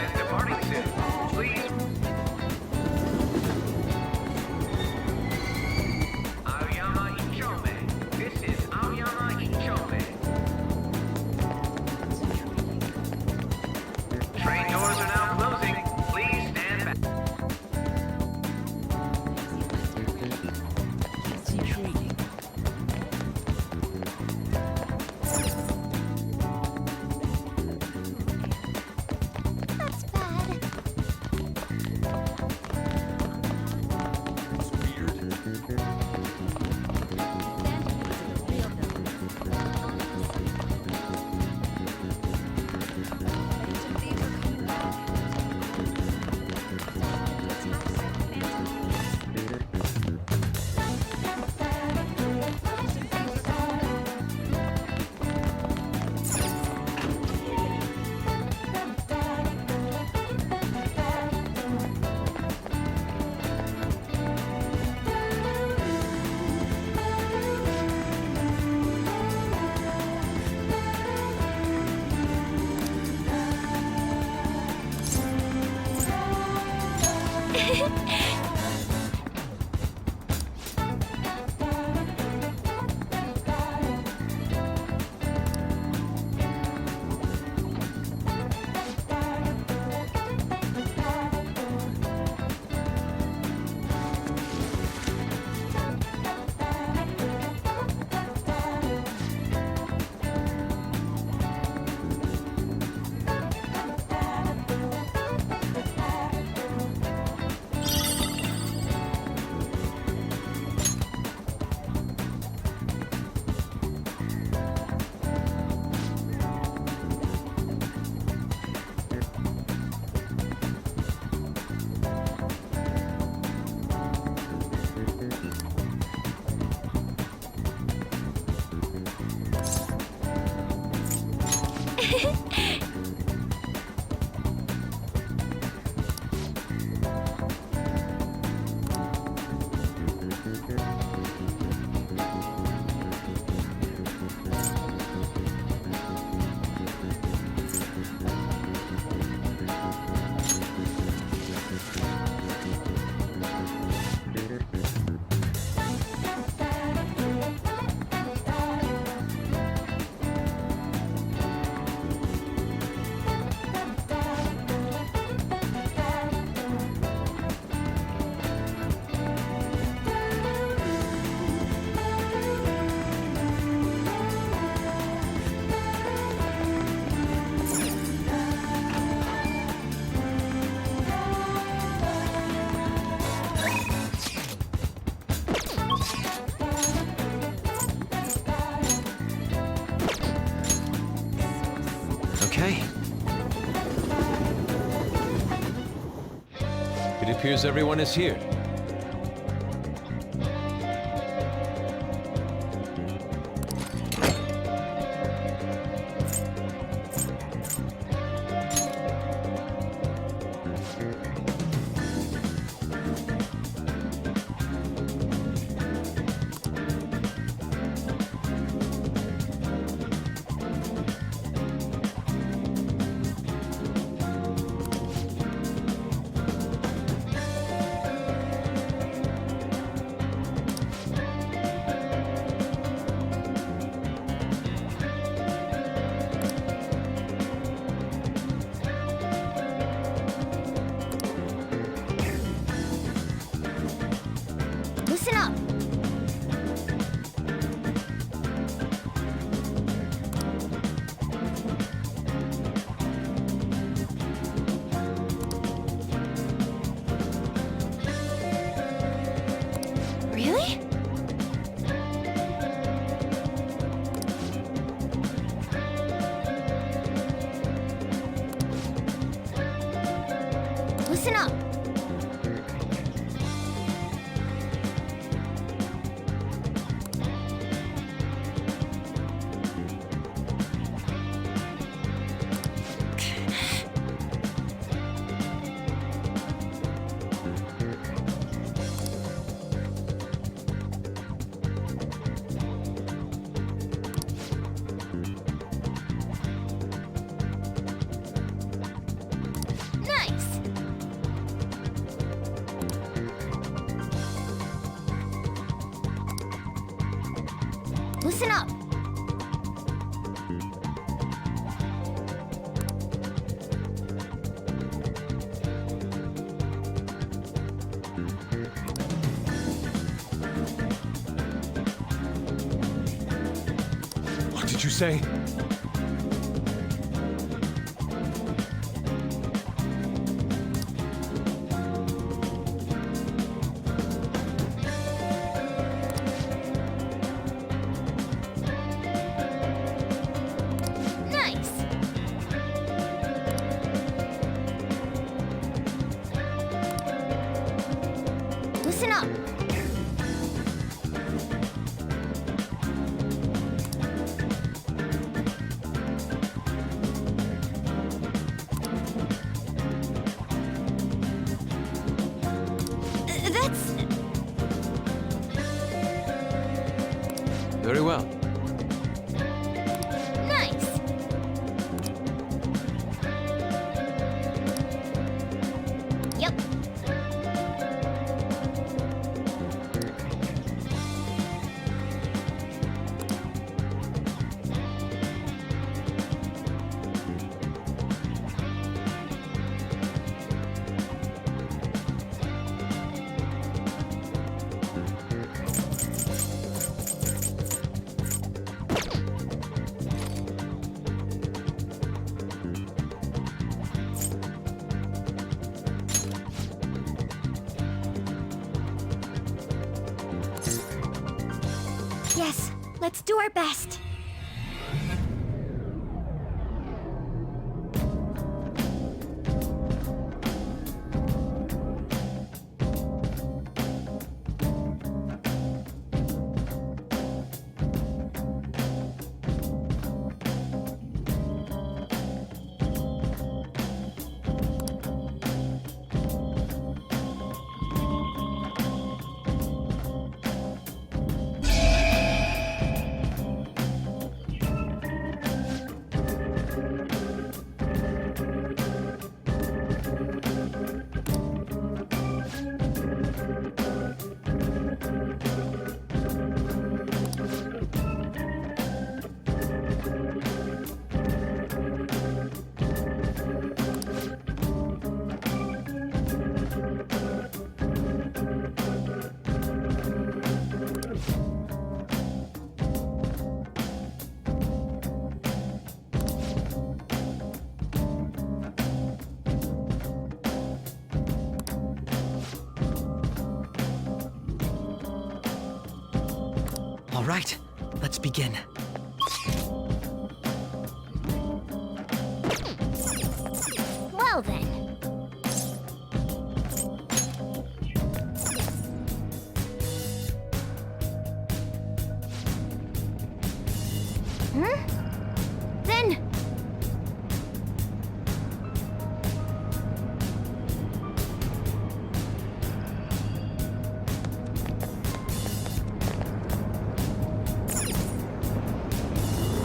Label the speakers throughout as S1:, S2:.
S1: and departing soon. Please. Aoyama Ichome. This is Aoyama Ichome. Train doors are now closing. Please stand back.
S2: That's bad.
S3: Okay. It appears everyone is here.
S2: Listen up. Really? Listen up. Listen up!
S3: What did you say?
S2: Nice! Listen up! That's...
S3: Very well.
S2: nice! Yep. Yes, let's do our best.
S4: All right, let's begin.
S2: Well then. Then...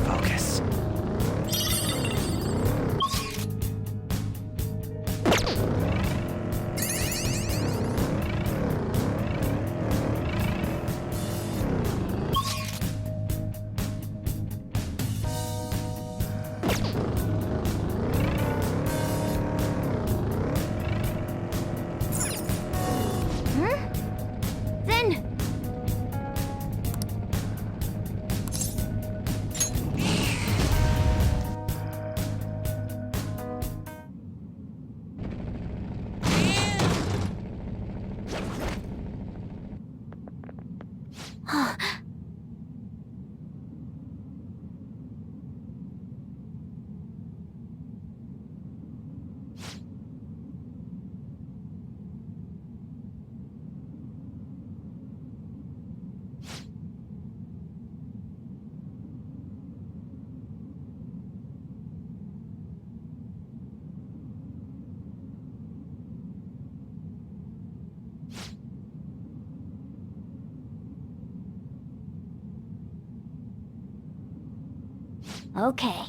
S4: Focus.
S2: Then... Okay.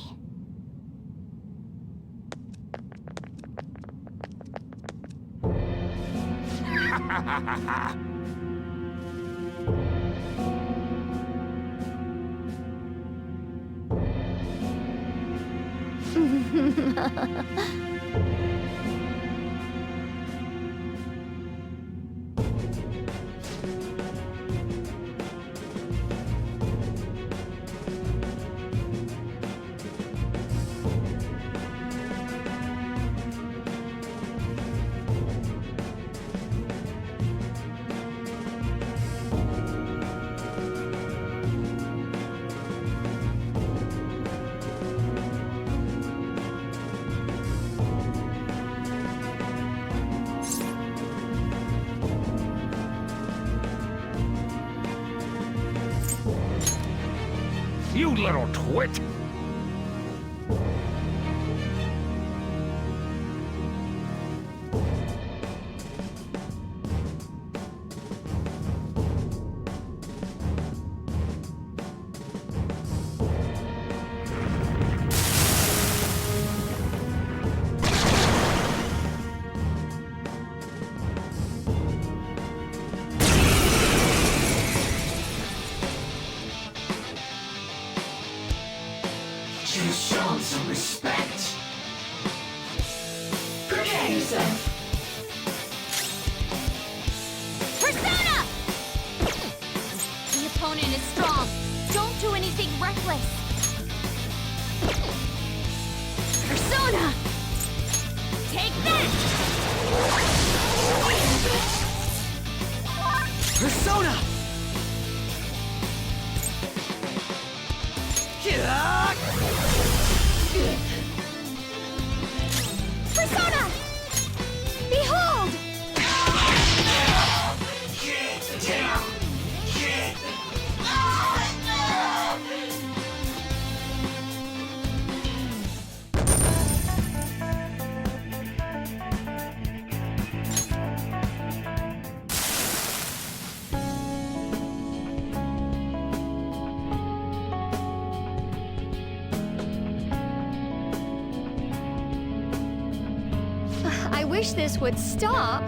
S3: You little twit!
S5: Just show him some respect. Prepare yourself.
S2: Persona! The opponent is strong. Don't do anything reckless. Persona! Take that!
S4: Persona!
S2: Persona! Behold! I wish this would stop.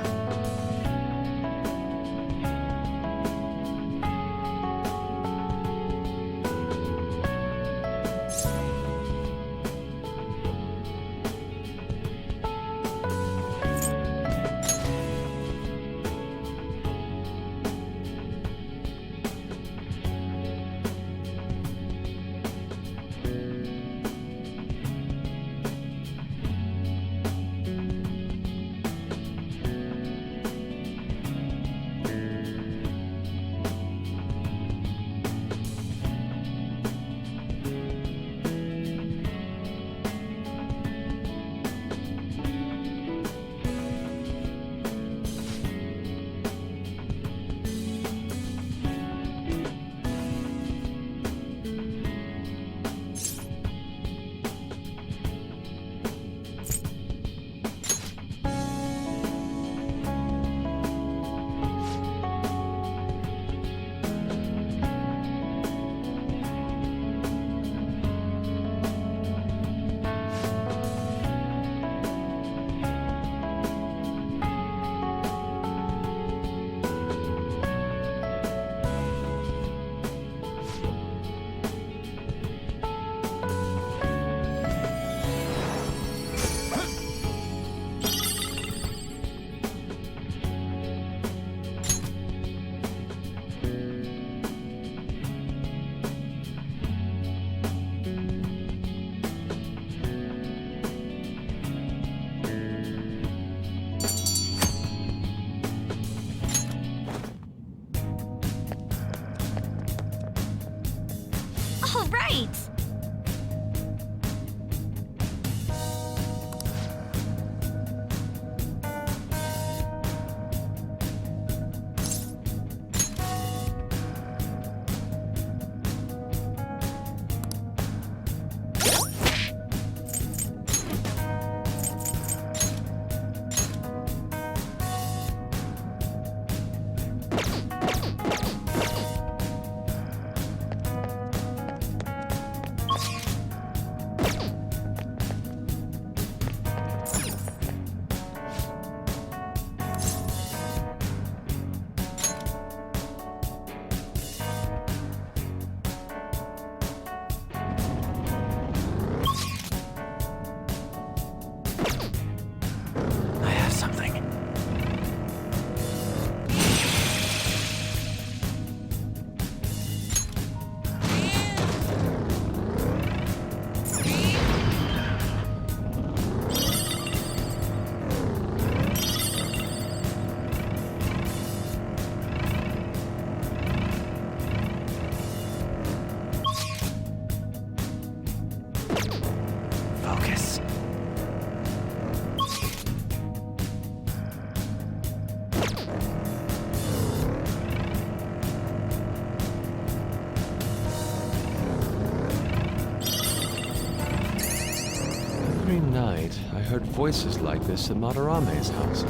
S3: night, I heard voices like this at Madarame's house.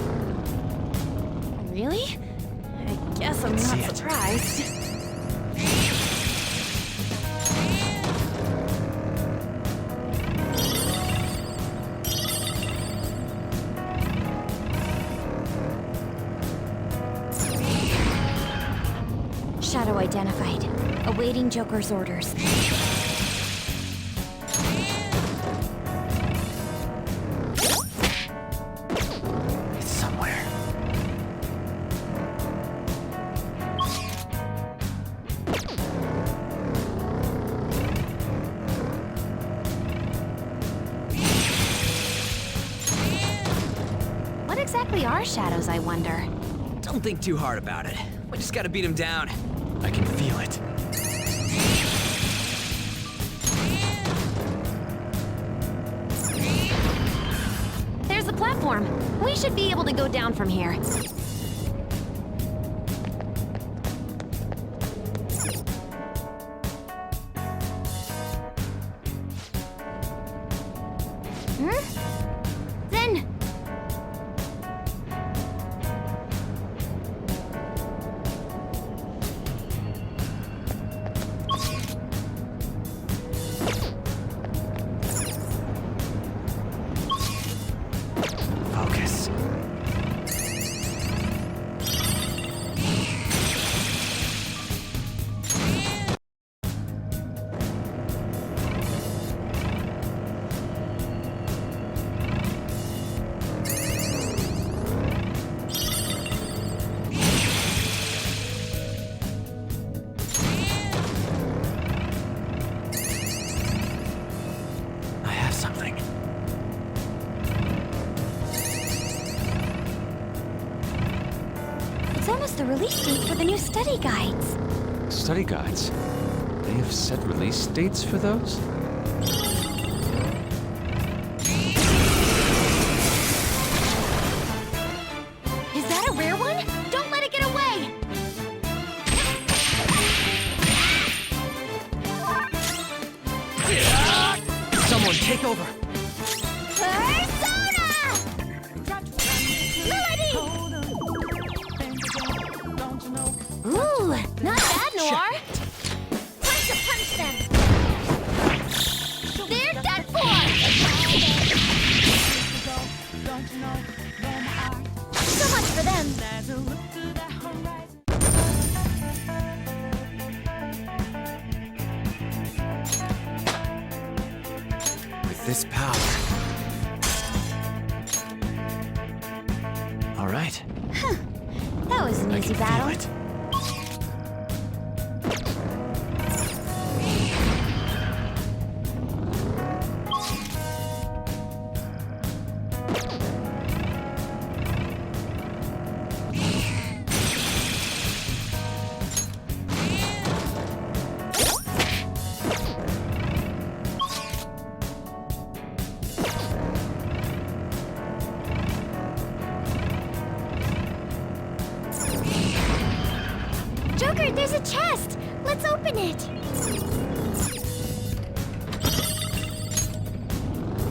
S2: Really? I guess I'm
S4: see
S2: not
S4: it.
S2: surprised. Shadow identified. Awaiting Joker's orders.
S4: It's somewhere.
S2: What exactly are shadows, I wonder?
S4: Don't think too hard about it. We just gotta beat him down. I can feel it.
S2: There's the platform. We should be able to go down from here. Then...
S4: Focus. I have something.
S2: It's almost the release date for the new study guides.
S3: Study guides? They have set release dates for those?
S2: Is that a rare one? Don't let it get away!
S4: Someone take over.
S2: Persona! Melody! Ooh, not bad, Noir. Time to punch them. They're done for! So much for them.
S4: With this power. All right.
S2: That was an
S4: I
S2: easy
S4: can
S2: battle.
S4: feel it.
S2: Joker, there's a chest! Let's open it!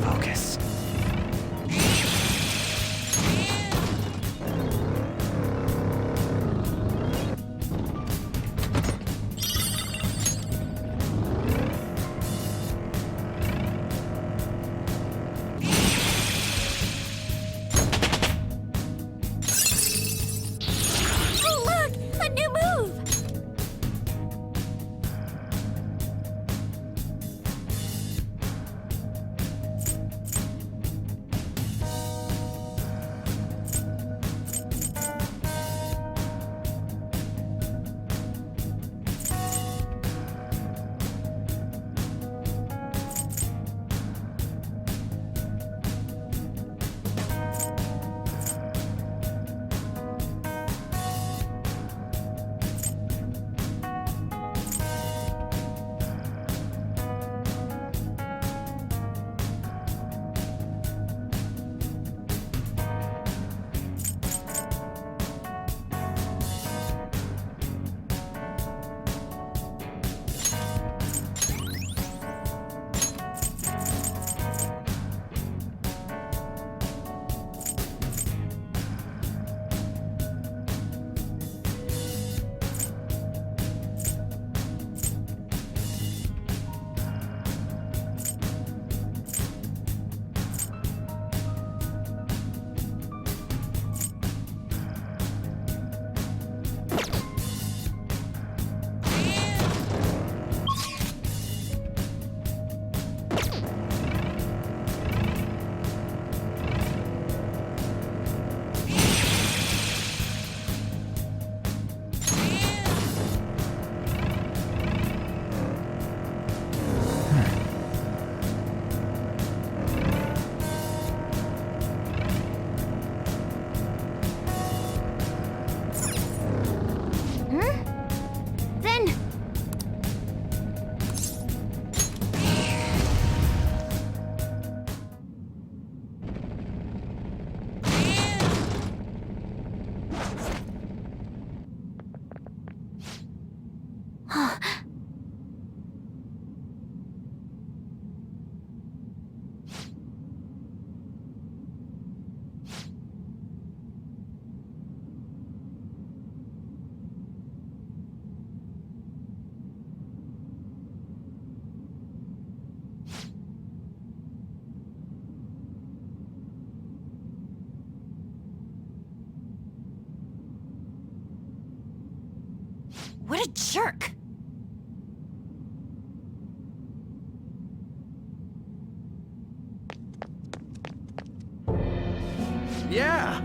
S4: Focus.
S2: Oh, look! A new move! What a jerk!
S4: Yeah!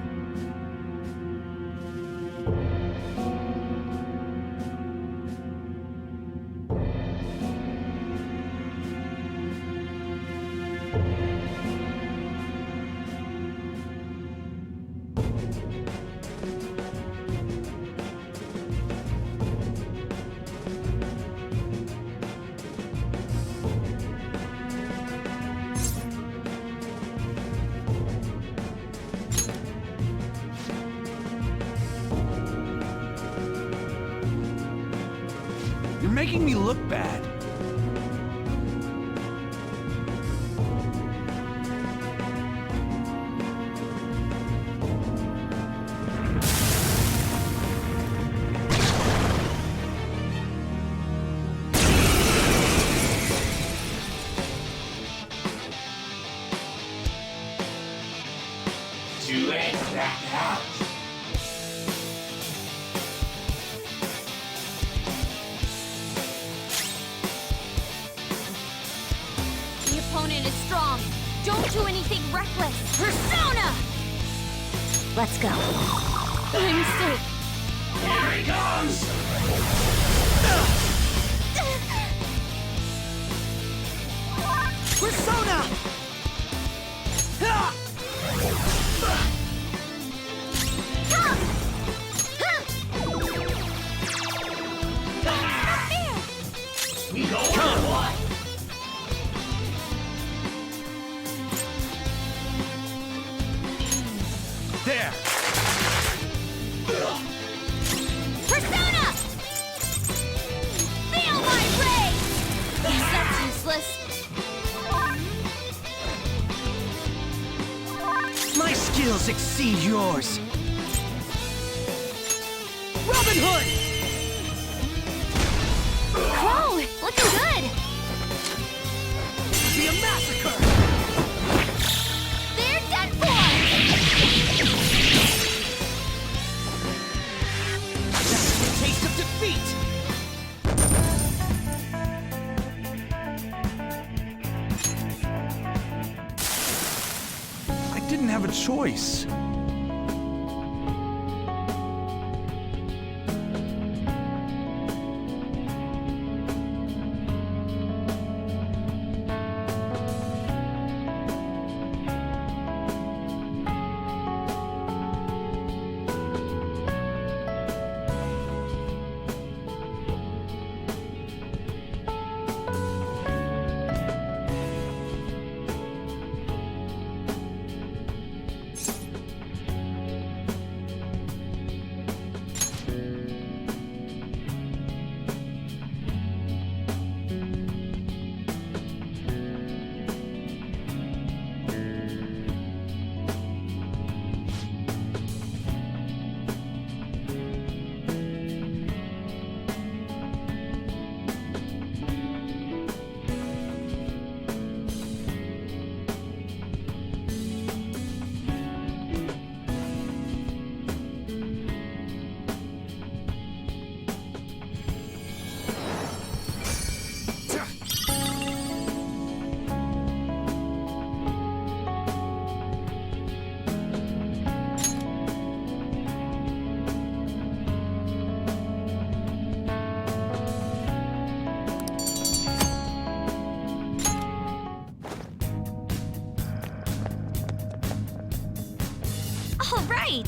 S4: You're making me look bad.
S5: To let that out.
S2: The opponent is strong. Don't do anything reckless. Persona! Let's go. My mistake.
S5: Here he comes!
S4: Persona! Ah!
S2: Come! Not fair!
S5: We go on what?
S4: There!
S2: Persona! Feel my rage! That's useless.
S4: My skills exceed yours! Robin Hood!
S2: Crow, looking good.
S4: Be a massacre!
S2: They're done for!
S4: That's the taste of defeat! I didn't have a choice.
S2: All right.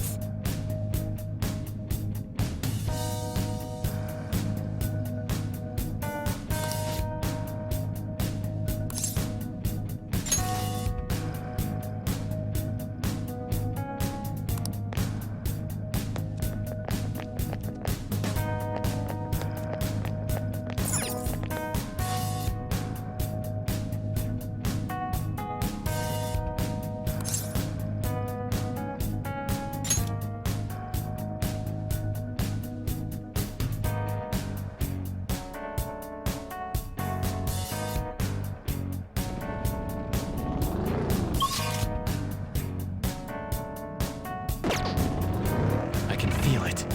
S3: I can feel it.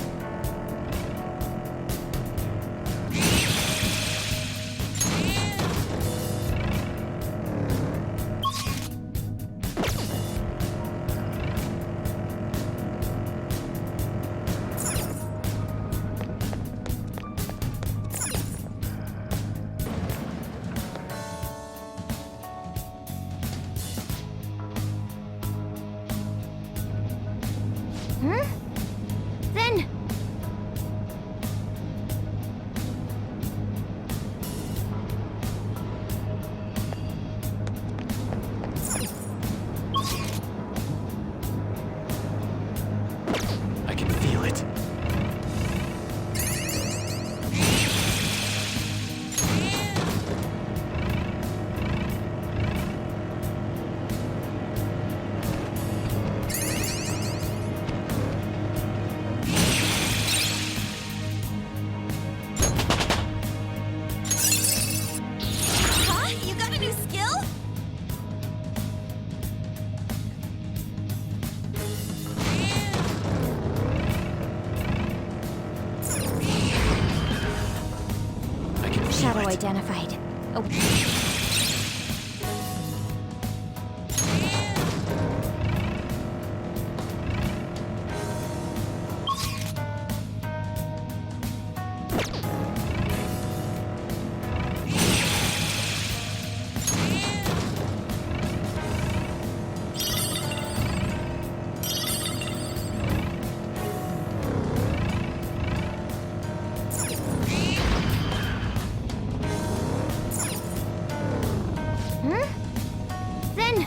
S2: Then...
S3: I can feel it.
S2: Huh? You got a new skill?
S3: I can feel
S2: Shadow
S3: it.
S2: identified. Oh. Then...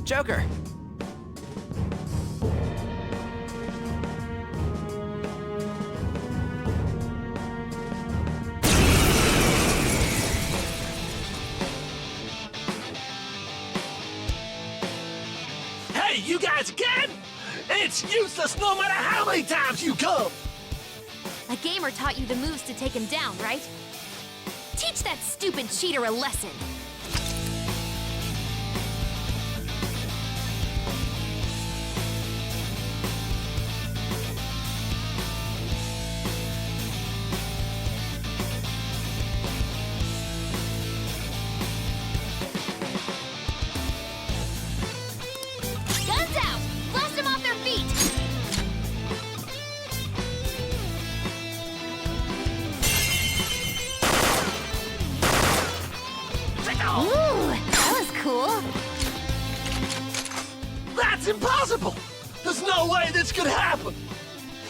S4: Joker!
S5: Hey, you guys again? It's useless no matter how many times you come!
S2: A gamer taught you the moves to take him down, right? Teach that stupid cheater a lesson. Guns out! Blast them off their feet! Ooh, that was cool.
S5: That's impossible! There's no way this could happen!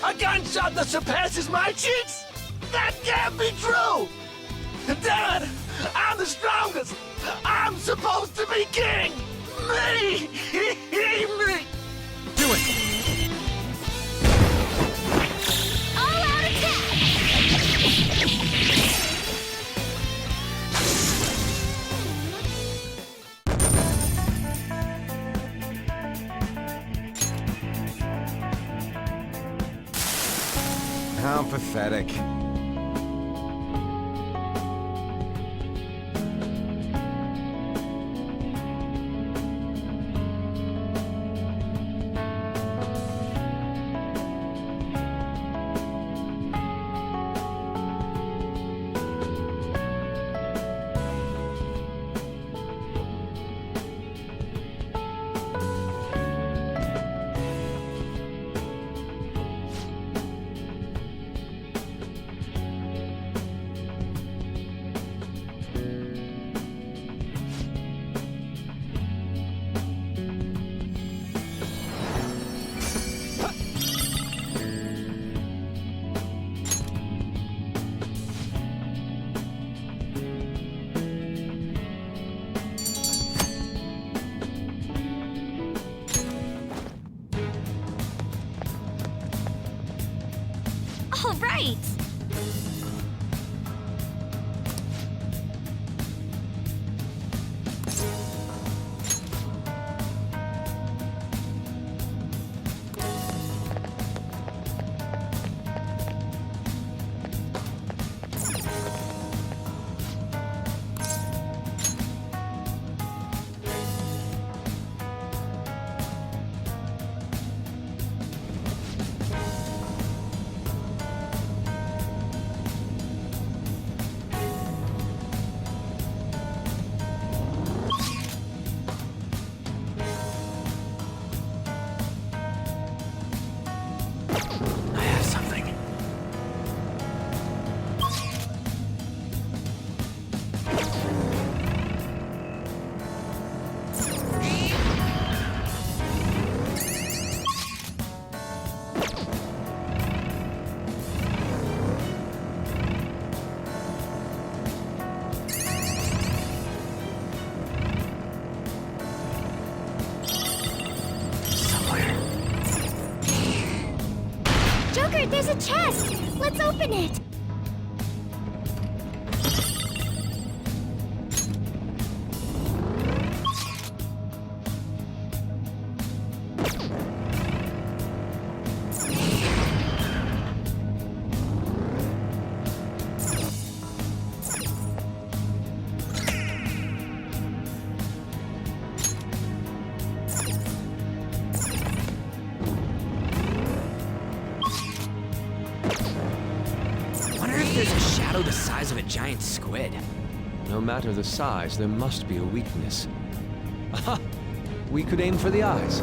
S5: A gunshot that surpasses my cheeks? That can't be true! Dad, I'm the strongest! I'm supposed to be king! Me! Me!
S3: Do it!
S2: All out attack!
S6: How pathetic.
S2: there's a chest! Let's open it!
S4: There's a shadow the size of a giant squid.
S3: No matter the size, there must be a weakness. Aha! We could aim for the eyes.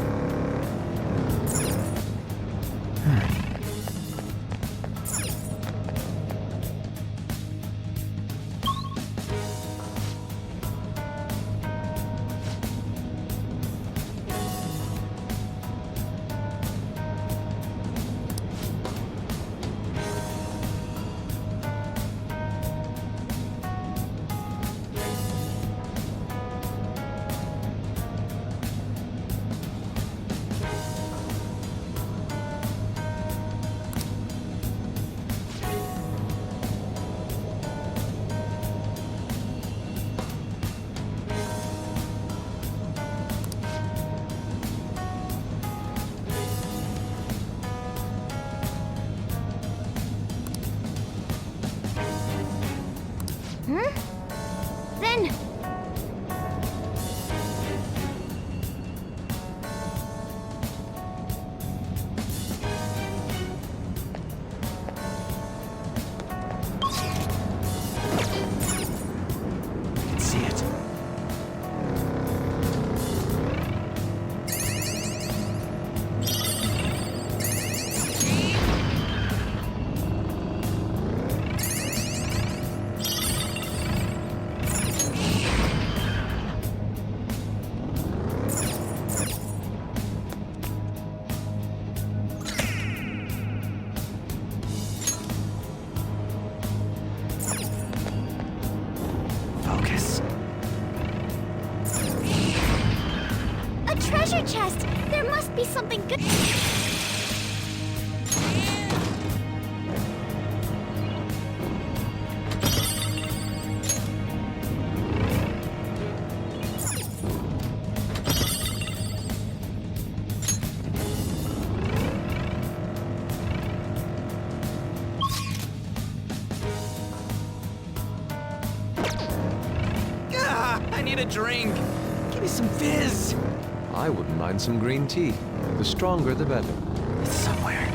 S2: Then...
S4: I can see it. Focus.
S2: a treasure chest! There must be something good...
S4: I need a drink. Give me some fizz.
S3: I wouldn't mind some green tea. The stronger, the better.
S4: It's somewhere.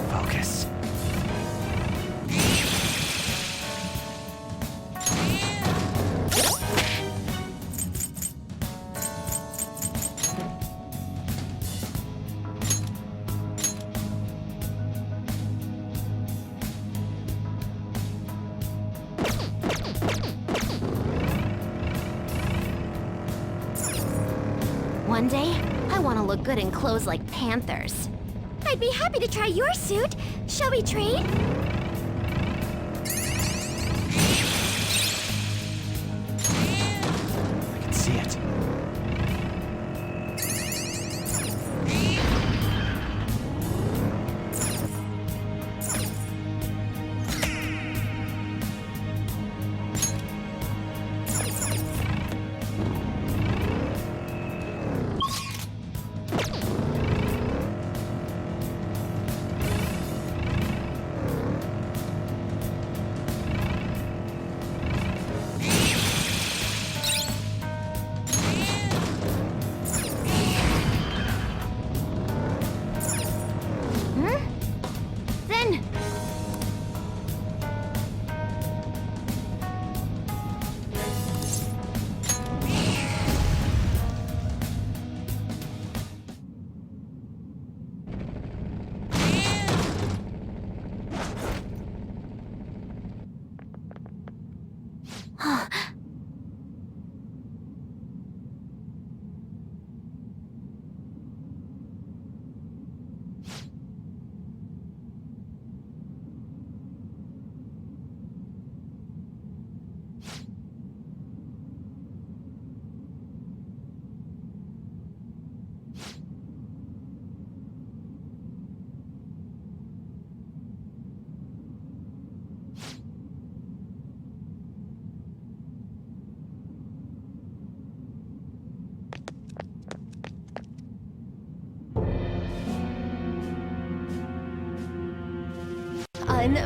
S4: Focus.
S2: One day, I want to look good in clothes like panthers. I'd be happy to try your suit. Shall we trade?
S4: I can see it.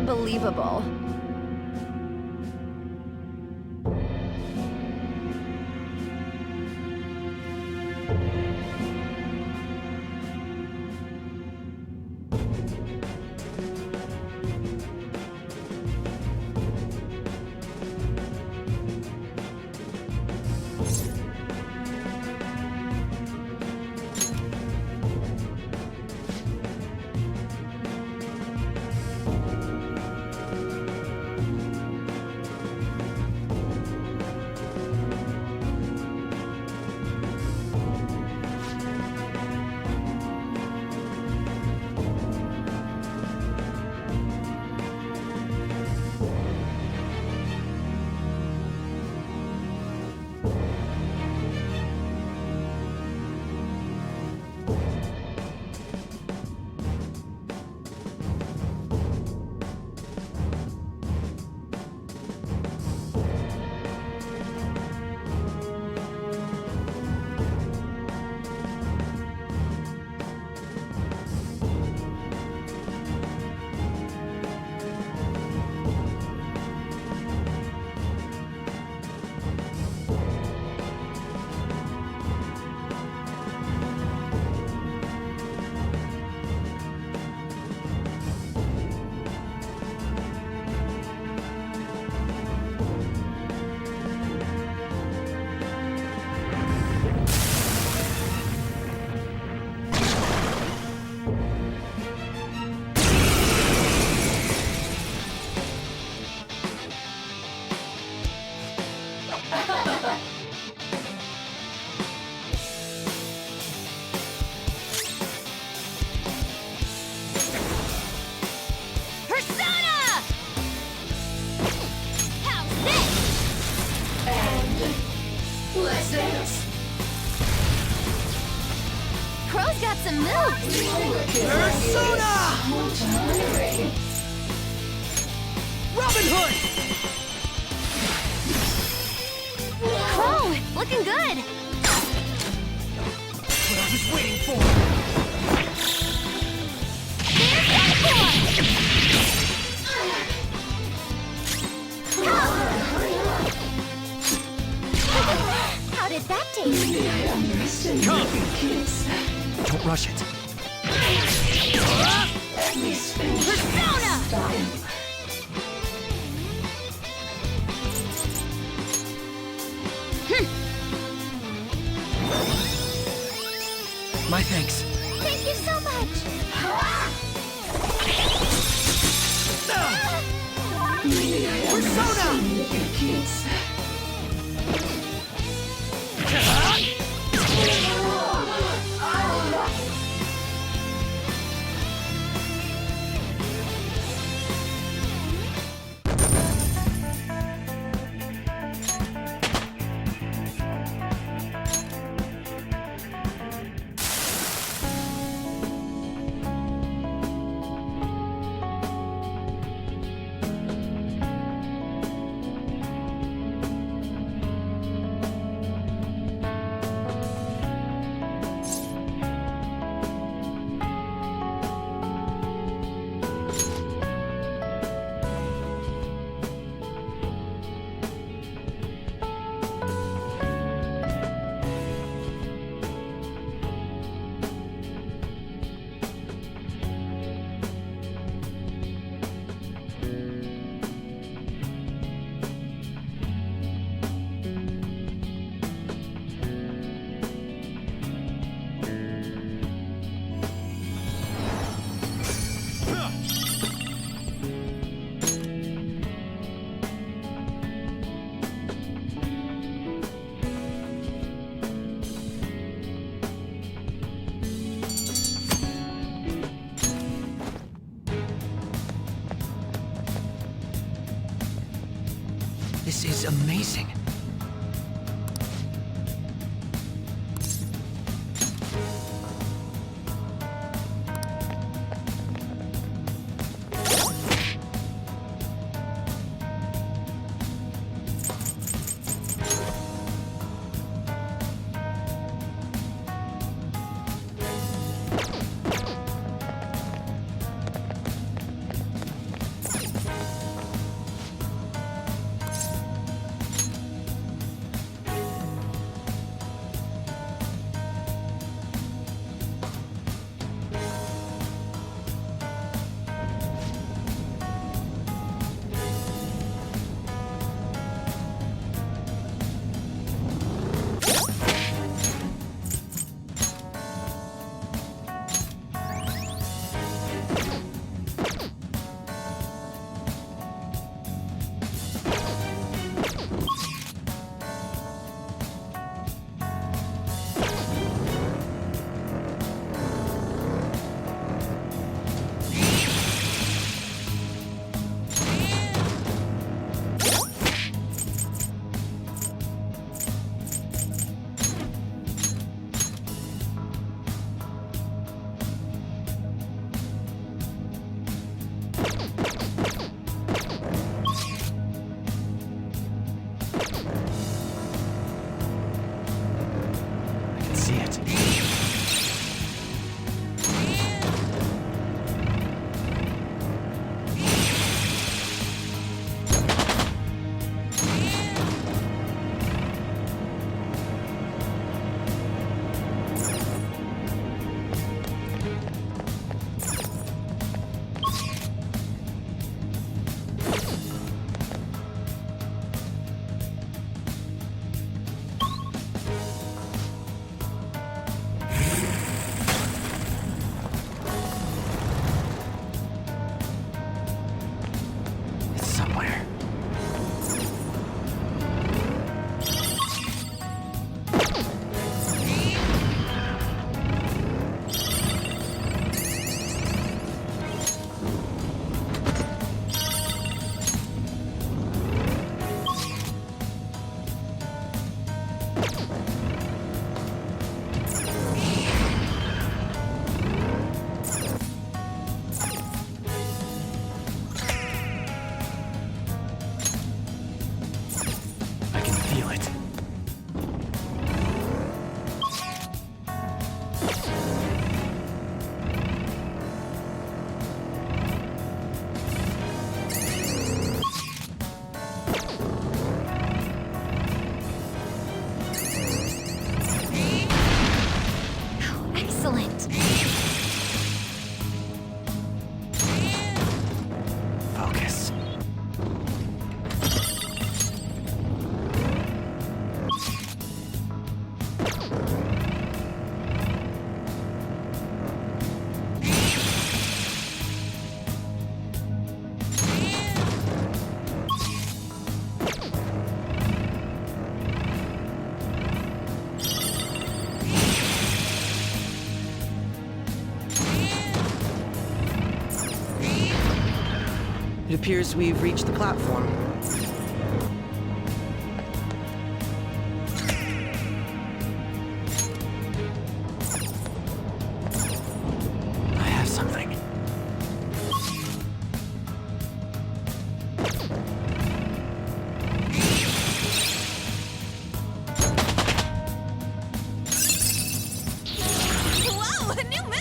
S2: Unbelievable. Crow's got some moves!
S4: Persona! Robin Hood!
S2: Crow, looking good!
S4: What I was waiting for!
S2: There's that boy! How did that taste?
S4: Come! Don't rush it.
S2: Persona!
S4: My thanks.
S2: Thank you so much!
S4: Persona! This is amazing.
S6: It appears we've reached the platform.
S4: I have something.
S2: Whoa, a new move!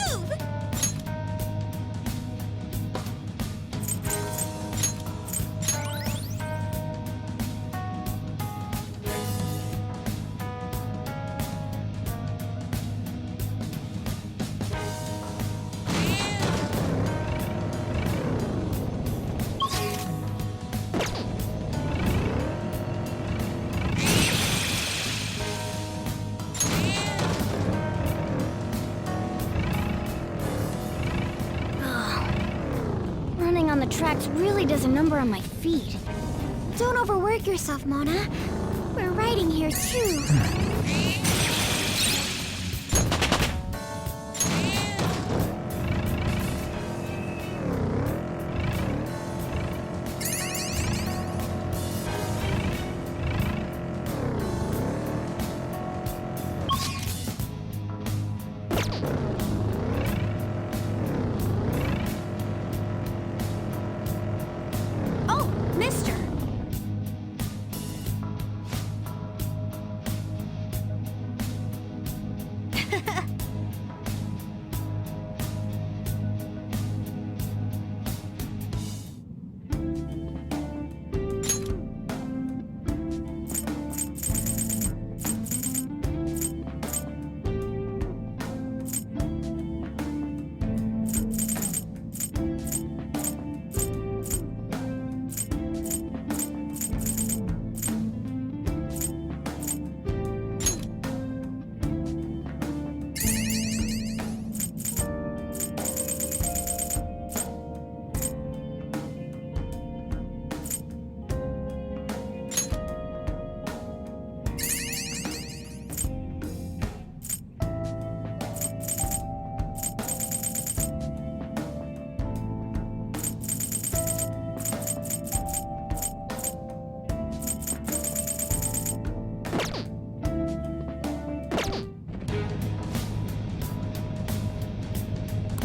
S2: Running on the tracks really does a number on my feet. Don't overwork yourself, Mona. We're riding here too.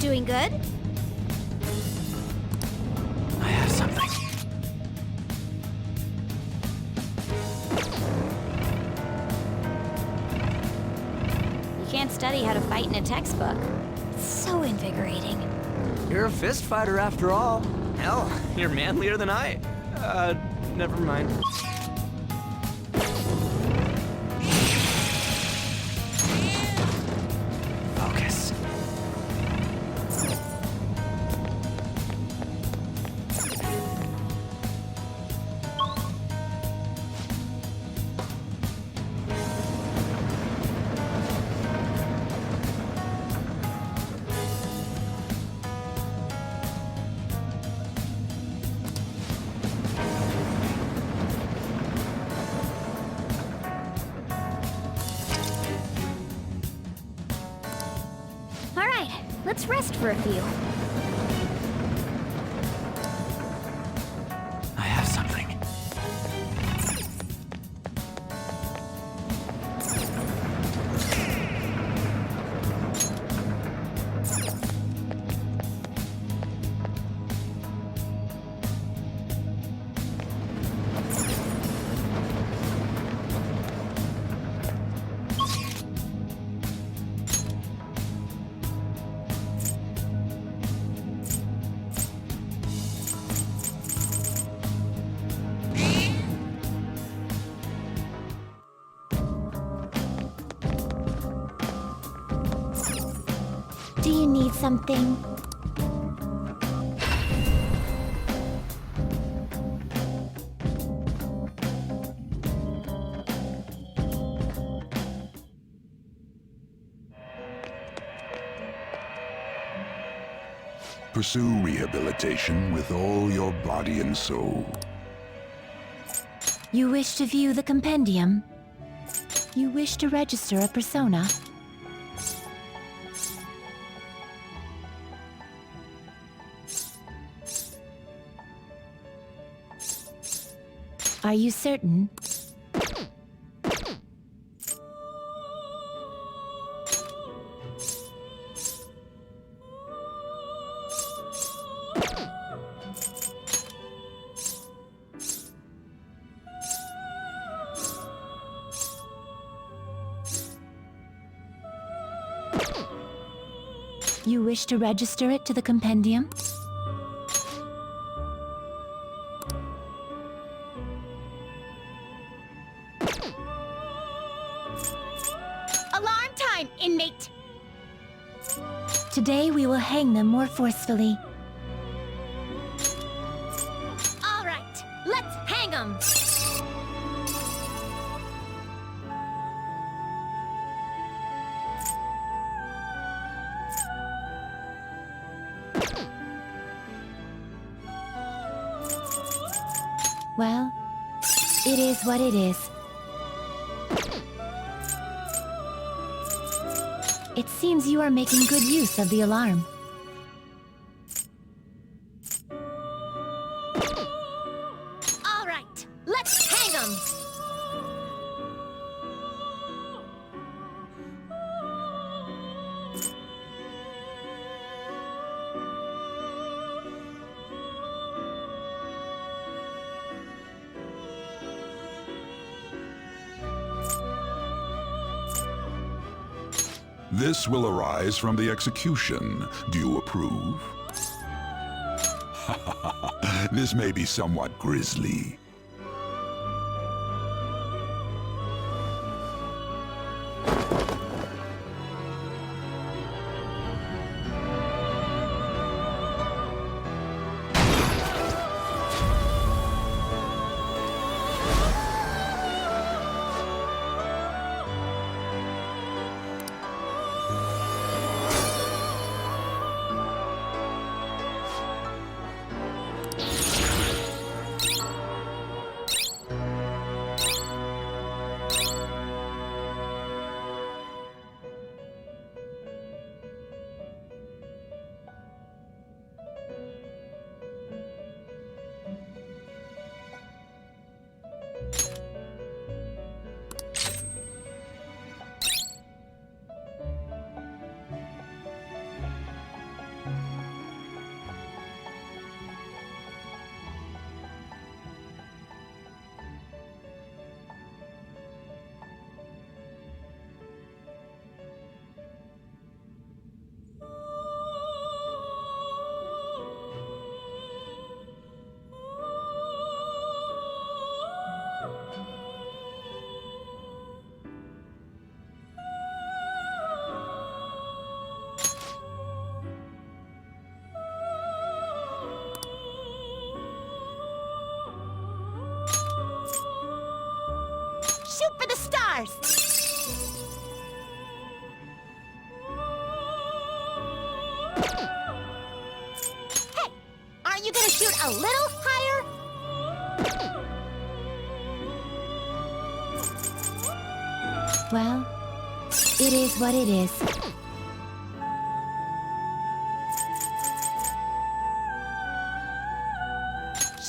S2: doing good?
S4: I have something.
S2: You can't study how to fight in a textbook. It's so invigorating.
S4: You're a fist fighter after all. Hell, you're manlier than I. Never mind. Focus.
S2: All right, let's rest for a few.
S4: I have something.
S2: Do you need something?
S7: Pursue rehabilitation with all your body and soul.
S8: You wish to view the compendium? You wish to register a persona? Are you certain? You wish to register it to the compendium?
S2: Alarm time, inmate!
S8: Today we will hang them more forcefully.
S2: All right, let's hang 'em!
S8: Well, it is what it is. It seems you are making good use of the alarm.
S2: All right, let's hang 'em!
S7: This will arise from the execution. Do you approve? This may be somewhat grisly.
S2: Shoot for the stars! Hey! Aren't you gonna shoot a little higher?
S8: Well, it is what it is.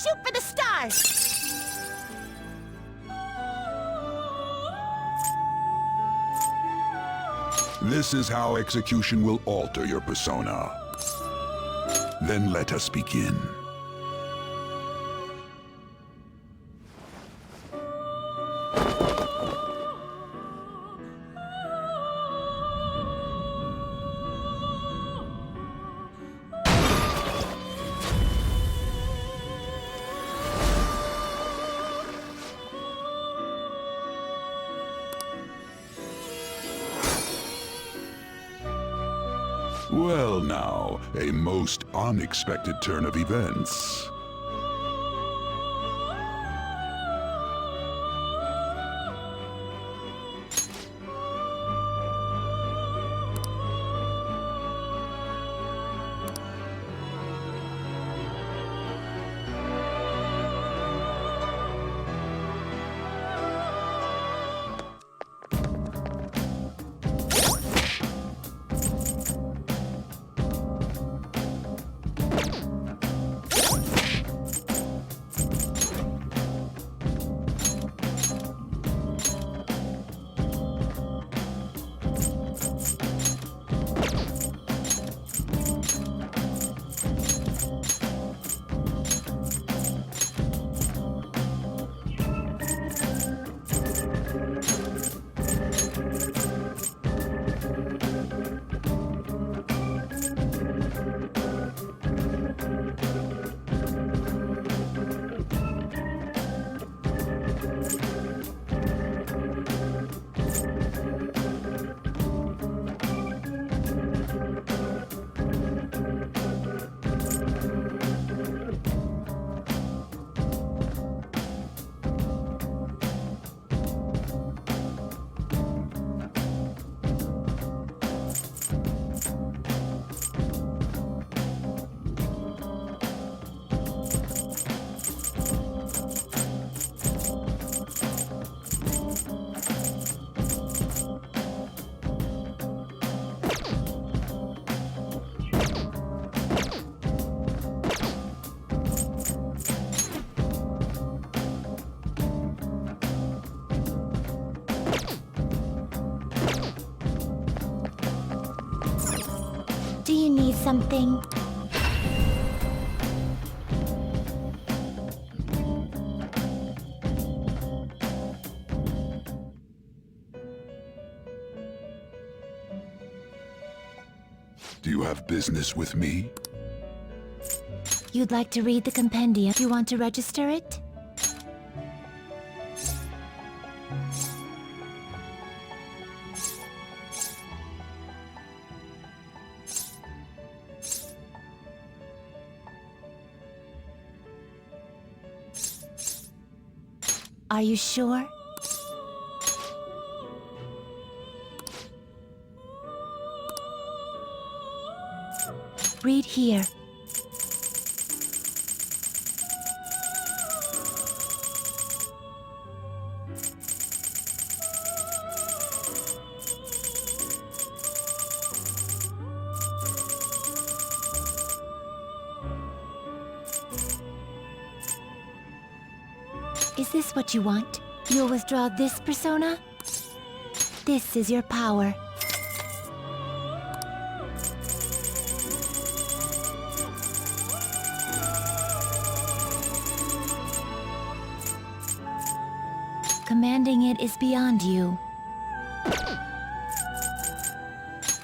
S2: Shoot for the stars!
S7: This is how execution will alter your persona. Then let us begin. Well now, a most unexpected turn of events.
S8: Do you need something?
S7: Do you have business with me?
S8: You'd like to read the compendium? You want to register it? Are you sure? Read here. Is this what you want? You'll withdraw this persona? This is your power. Commanding it is beyond you.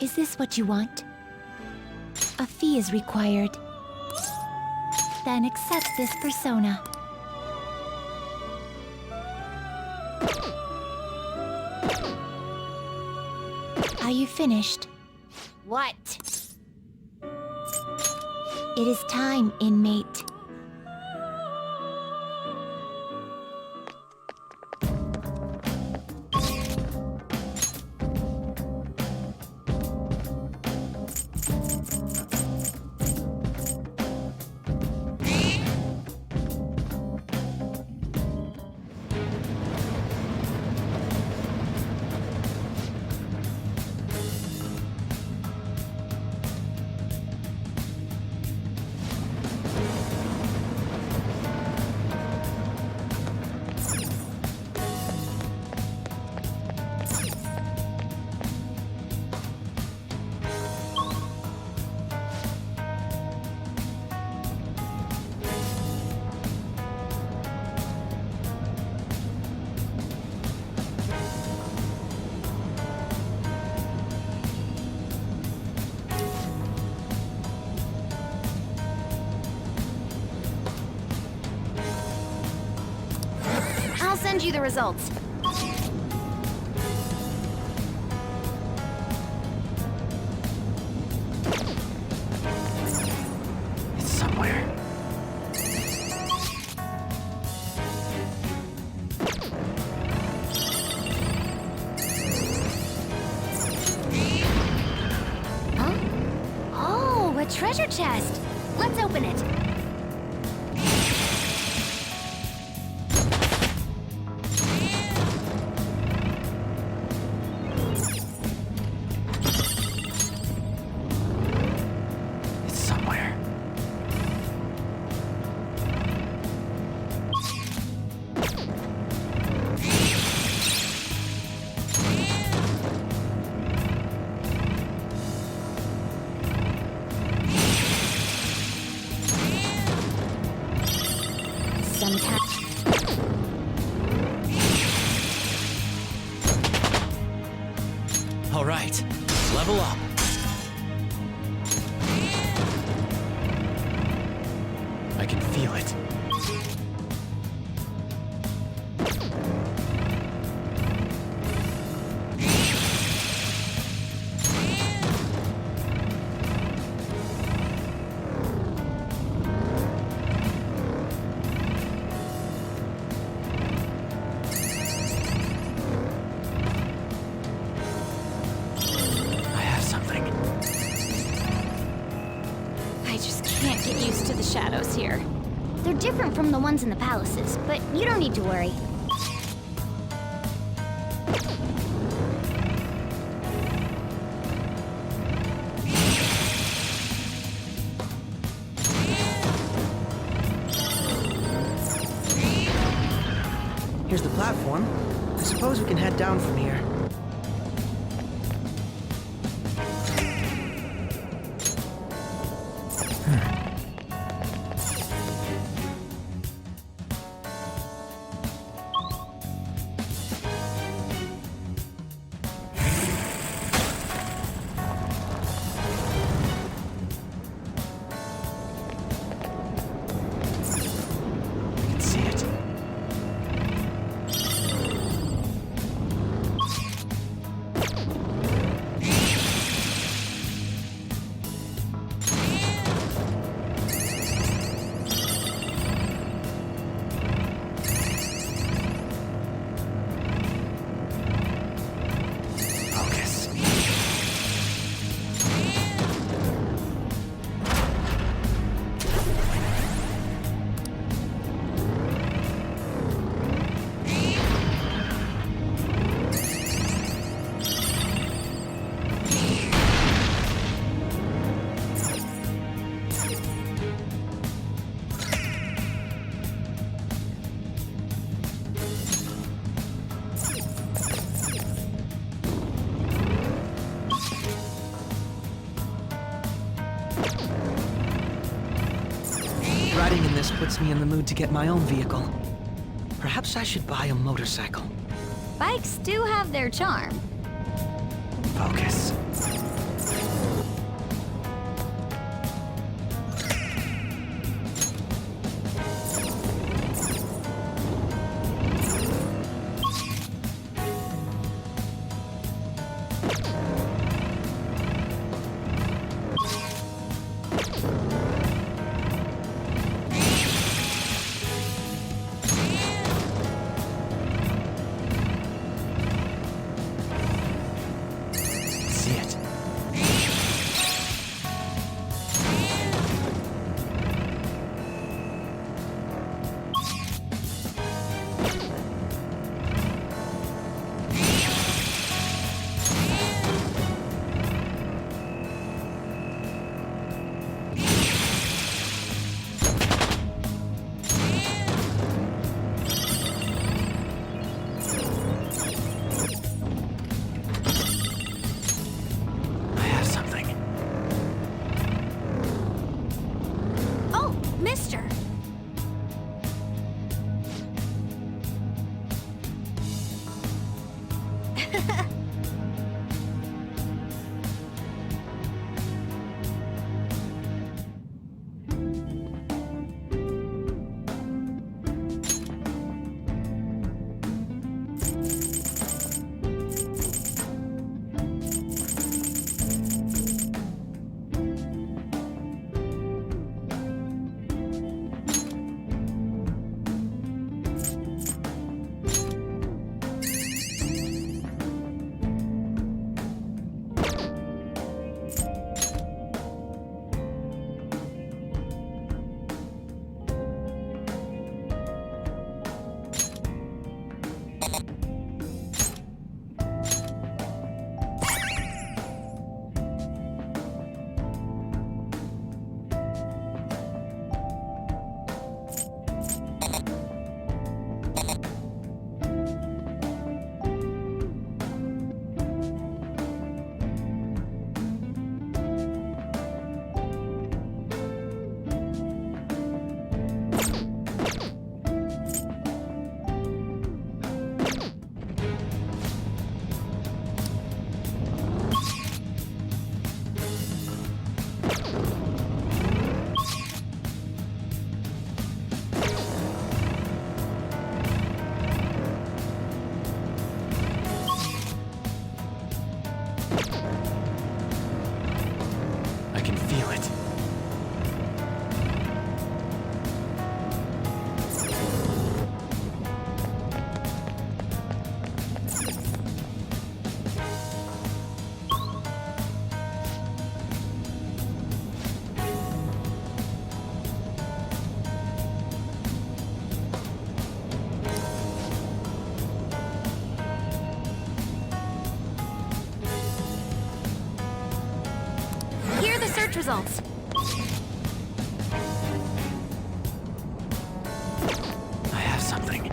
S8: Is this what you want? A fee is required. Then accept this persona. Are you finished?
S2: What?
S8: It is time, inmate.
S2: send you the results.
S4: It's somewhere.
S2: Huh? Oh, a treasure chest. Let's open it.
S4: It's somewhere.
S2: Sometimes.
S4: All right, level up. I can feel it. I have something.
S2: I just can't get used to the shadows here. They're different from the ones in the palaces, but you don't need to worry.
S6: Here's the platform. I suppose we can head down from here.
S4: I can see it. Focus.
S6: Riding in this puts me in the mood to get my own vehicle. Perhaps I should buy a motorcycle.
S2: Bikes do have their charm.
S4: Focus. See
S6: feel it.
S2: Here are the search results.
S6: I have something.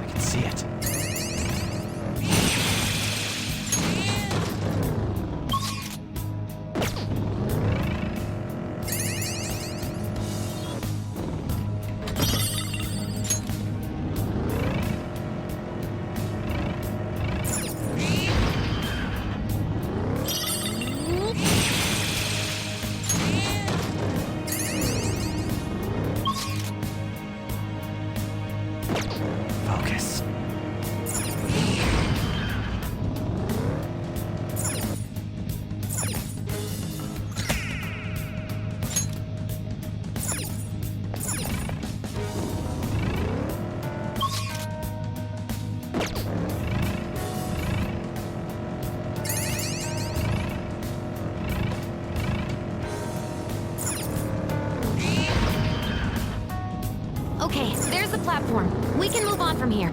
S6: I can see it. Focus.
S2: Okay, there's the platform. We can move on from here.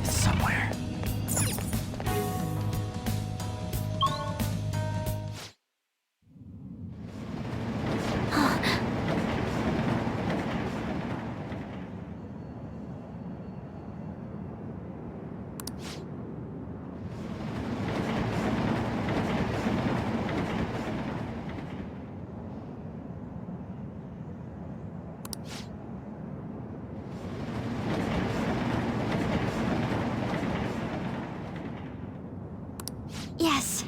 S6: It's somewhere.
S2: Yes.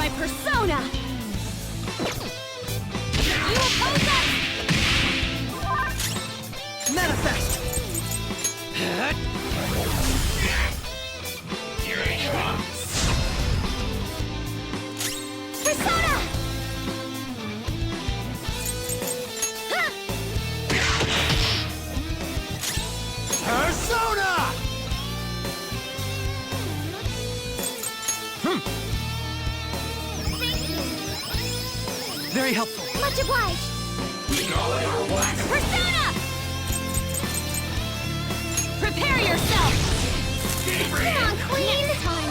S2: my persona! You oppose us!
S6: Manifest!
S2: Persona! Ha!
S5: Persona!
S6: Very helpful.
S2: Much obliged! Persona! Prepare yourself! Come on, Queen! Next time!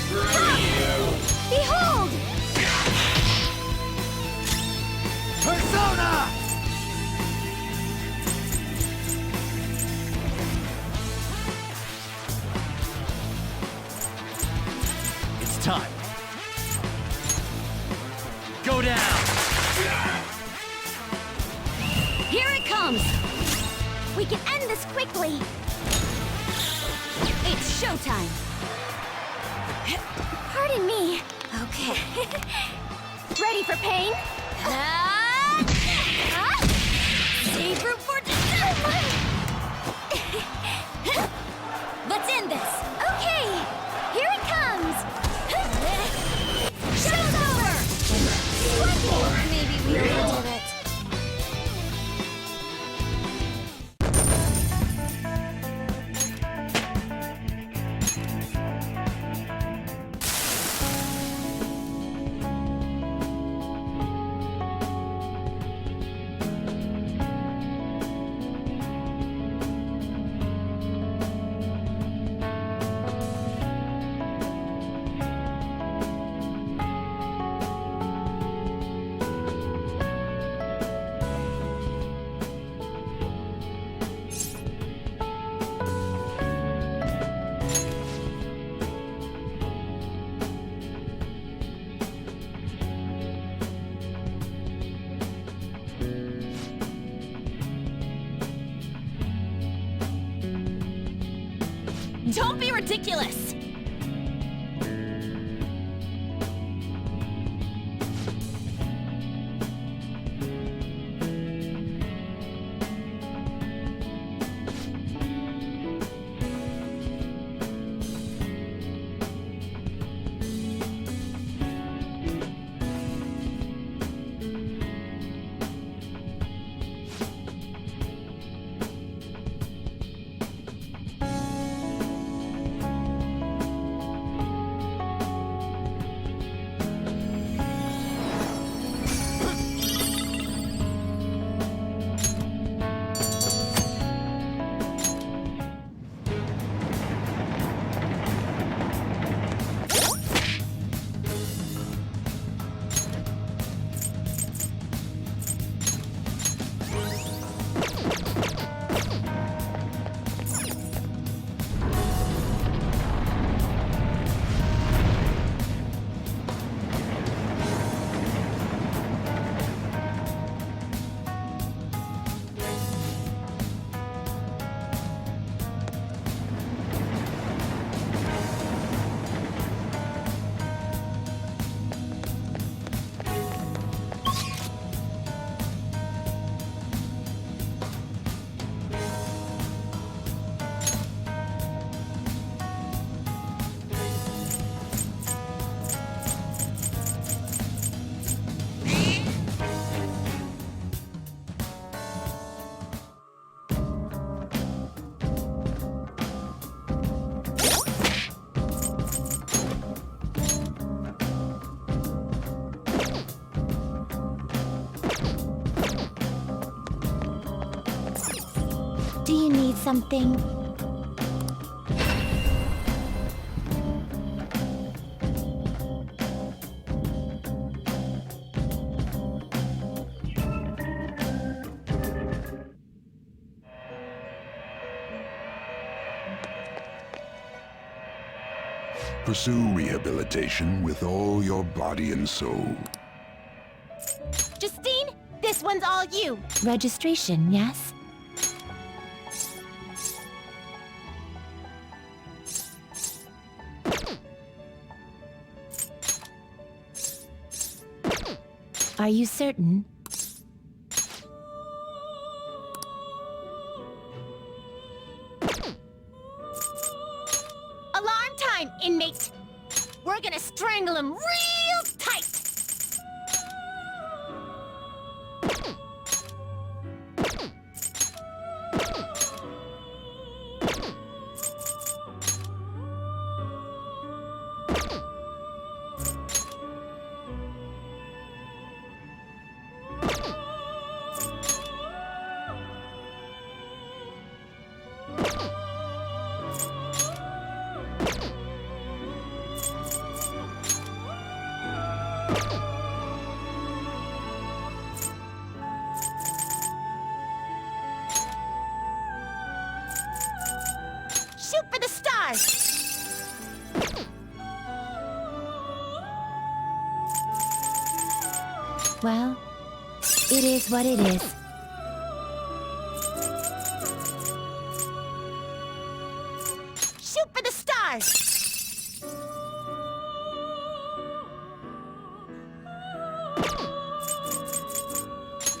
S6: Persona!
S2: Behold!
S5: Persona!
S6: It's time. Go down!
S2: Here it comes! We can end this quickly! It's showtime! Pardon me. Okay. Ready for pain? Save room for Let's end this! Okay! Here it comes! Show's over! Maybe we overdid it. Don't be ridiculous!
S8: Do you need something?
S7: Pursue rehabilitation with all your body and soul.
S2: Justine,
S8: one's all you. Registration, yes? Are you certain? Alarm time, inmate! We're gonna strangle him real tight! Shoot for the stars! Well, it is what it is. Shoot for the stars!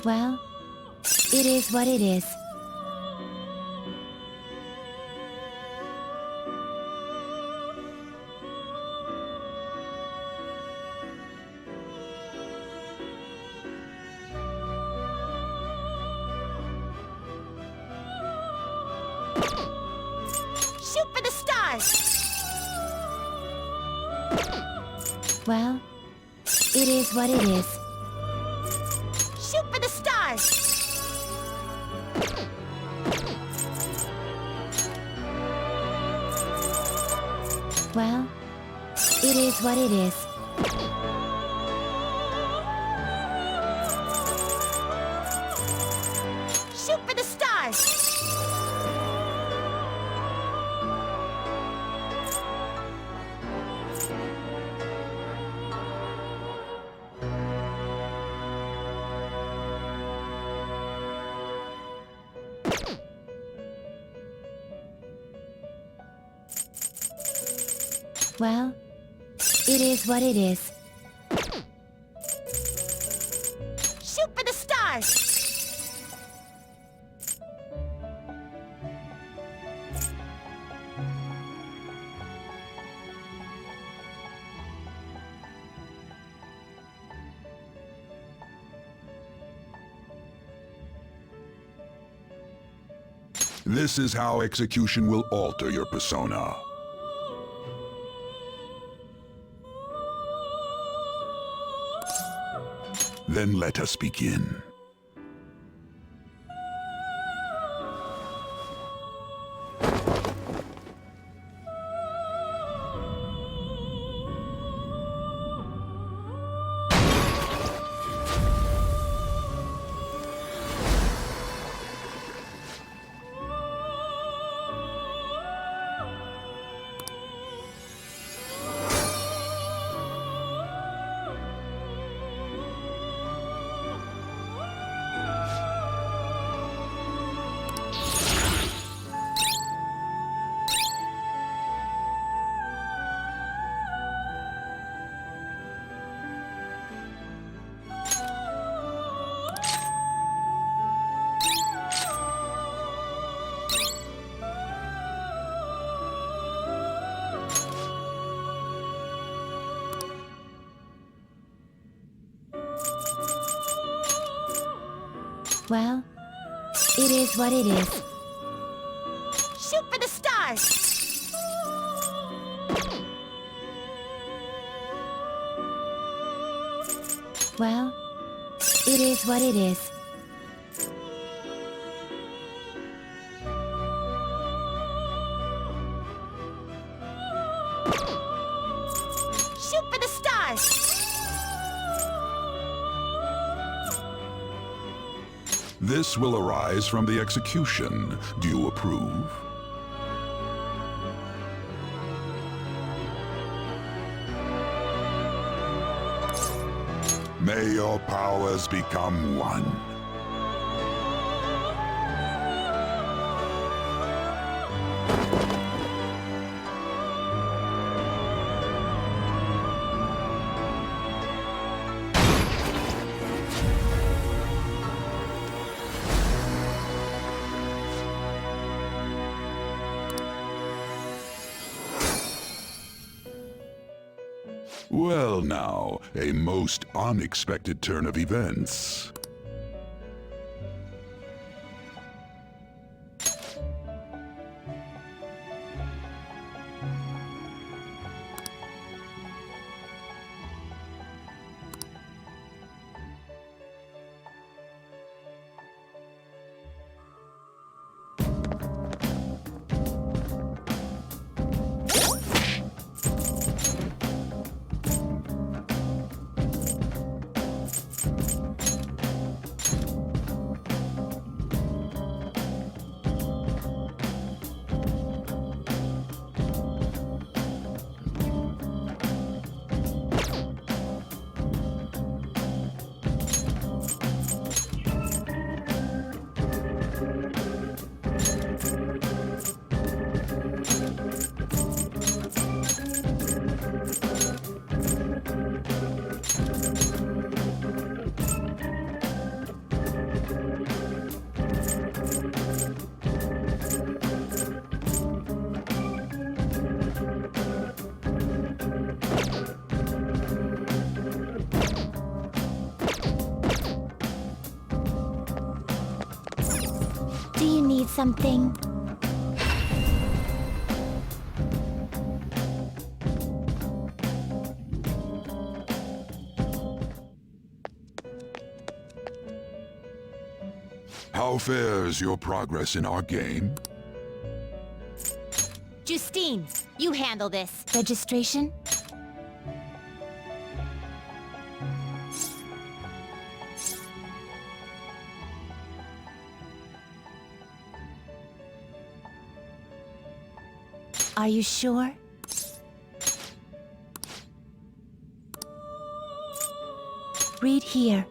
S8: Well, it is what it is. Shoot for the stars! Well, it is what it is. Shoot for the stars! Well, it is what it is. Shoot for the stars! Well, it is what it is. Shoot for the stars!
S7: This is how execution will alter your persona. Then let us begin. Well, it is what it is. Shoot for the stars! Well, it is what it is. Shoot for the stars! This will arise from the execution. Do you approve? May your powers become one. Well now, a most unexpected turn of events.
S8: Do you need something?
S7: How fares your progress in our game?
S2: Justine, you handle this.
S8: Registration? Are you sure? Read here.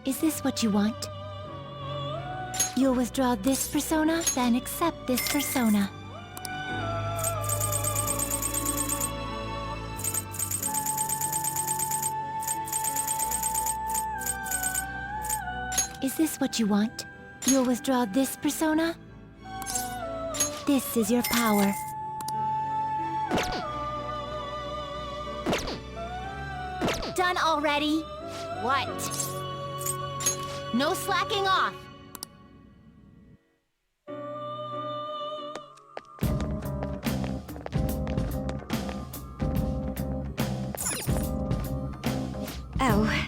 S8: Is this what you want? You'll withdraw this persona, then accept this persona. Is this what you want? You'll withdraw this persona? This is your power.
S2: Done already? What? No slacking off.
S8: Oh.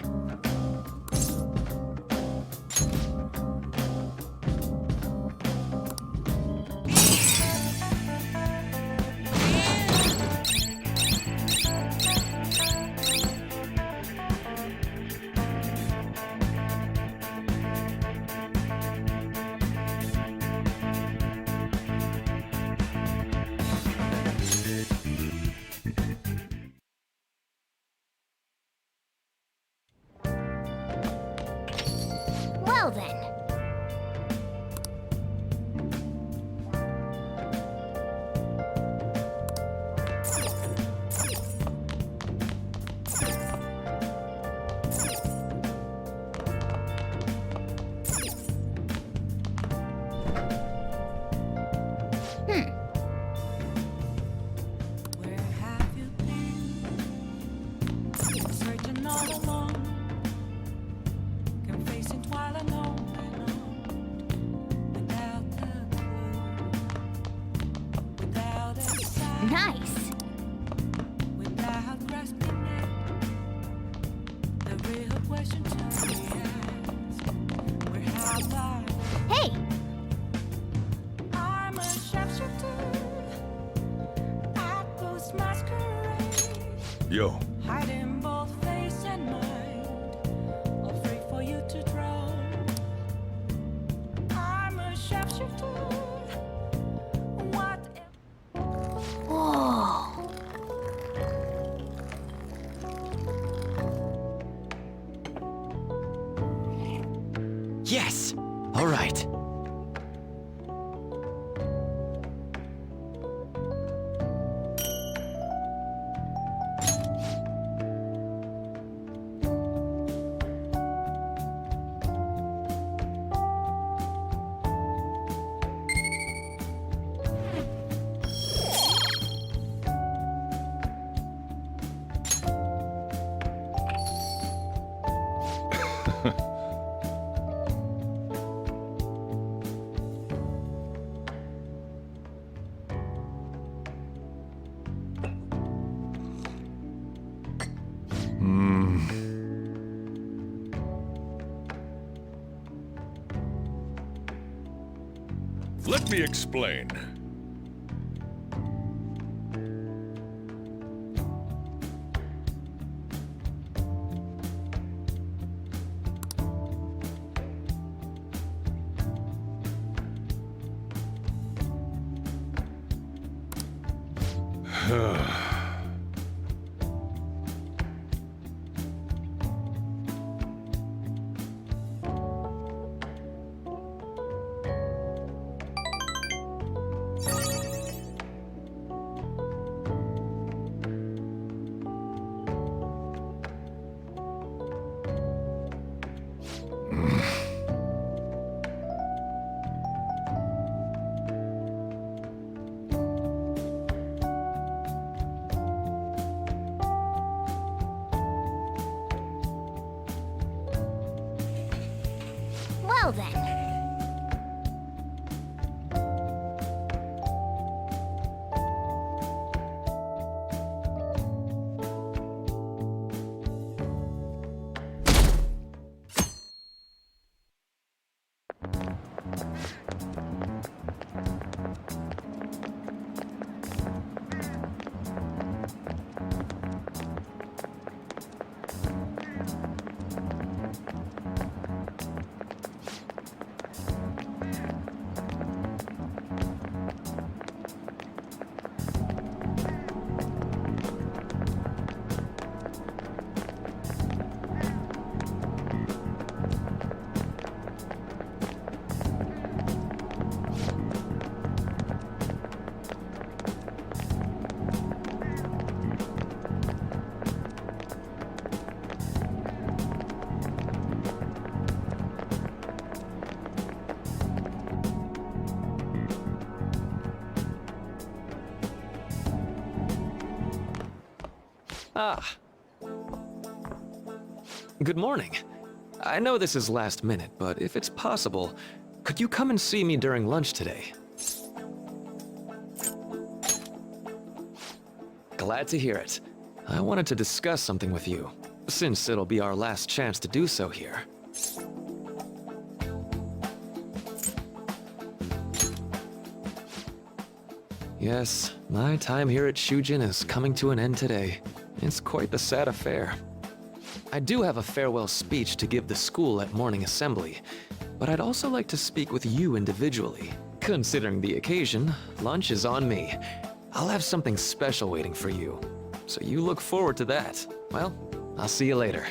S2: Well then.
S9: Where have you been? Searching all along, confessing while alone and on, without a clue, without a sign,
S2: Nice.
S9: without grasping it. The real question to me is, where have I?
S2: Hey,
S9: I'm a sharpshooter. I post masquerade.
S7: Yo,
S9: Hiding both face and mind, all free for you to draw. I'm a sharpshooter. What if
S8: Whoa.
S6: All right.
S10: Let me explain.
S2: Well then.
S3: Ah. Good morning. I know this is last minute, but if it's possible, could you come and see me during lunch today? Glad to hear it. I wanted to discuss something with you, since it'll be our last chance to do so here. Yes, my time here at Shujin is coming to an end today. It's quite the sad affair. I do have a farewell speech to give the school at morning assembly, but I'd also like to speak with you individually. Considering the occasion, lunch is on me. I'll have something special waiting for you, so you look forward to that. Well, I'll see you later.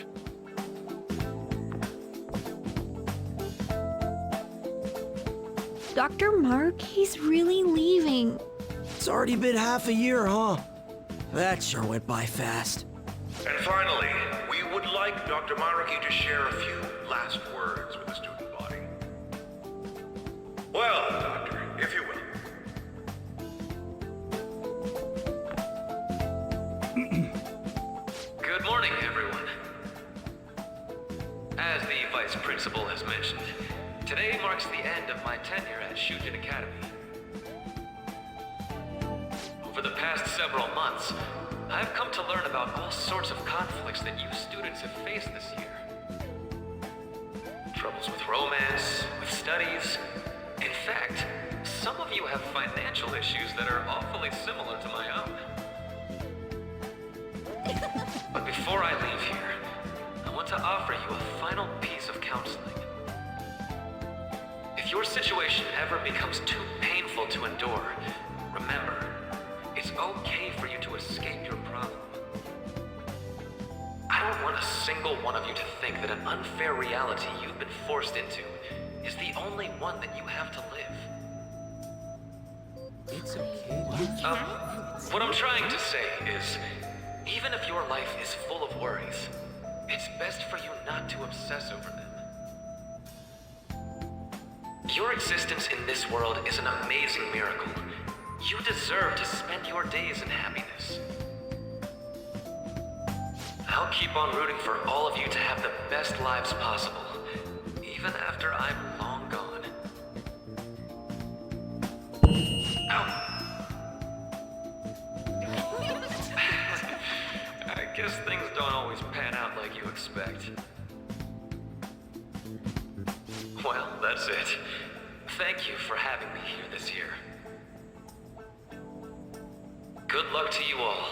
S2: Dr. Mark, he's really leaving.
S6: It's already been half a year, huh? That sure went by fast.
S11: And finally, we would like Dr. Maruki to share a few last words with the student body. Well, Doctor, if you will.
S3: Good morning, everyone. As the Vice Principal has mentioned, today marks the end of my tenure at Shujin Academy. Over the past several months, I've come to learn about all sorts of conflicts that you students have faced this year. Troubles with romance, with studies. In fact, some of you have financial issues that are awfully similar to my own. But before I leave here, I want to offer you a final piece of counseling. If your situation ever becomes too painful to endure, remember, it's okay for you to escape your problem. I don't want a single one of you to think that an unfair reality you've been forced into is the only one that you have to live.
S6: It's okay.
S3: What I'm trying to say is, even if your life is full of worries, it's best for you not to obsess over them. Your existence in this world is an amazing miracle. You deserve to spend your days in happiness. I'll keep on rooting for all of you to have the best lives possible, even after I'm long gone. Ow. I guess things don't always pan out like you expect. Well, that's it. Thank you for having me here this year. Good luck to you all.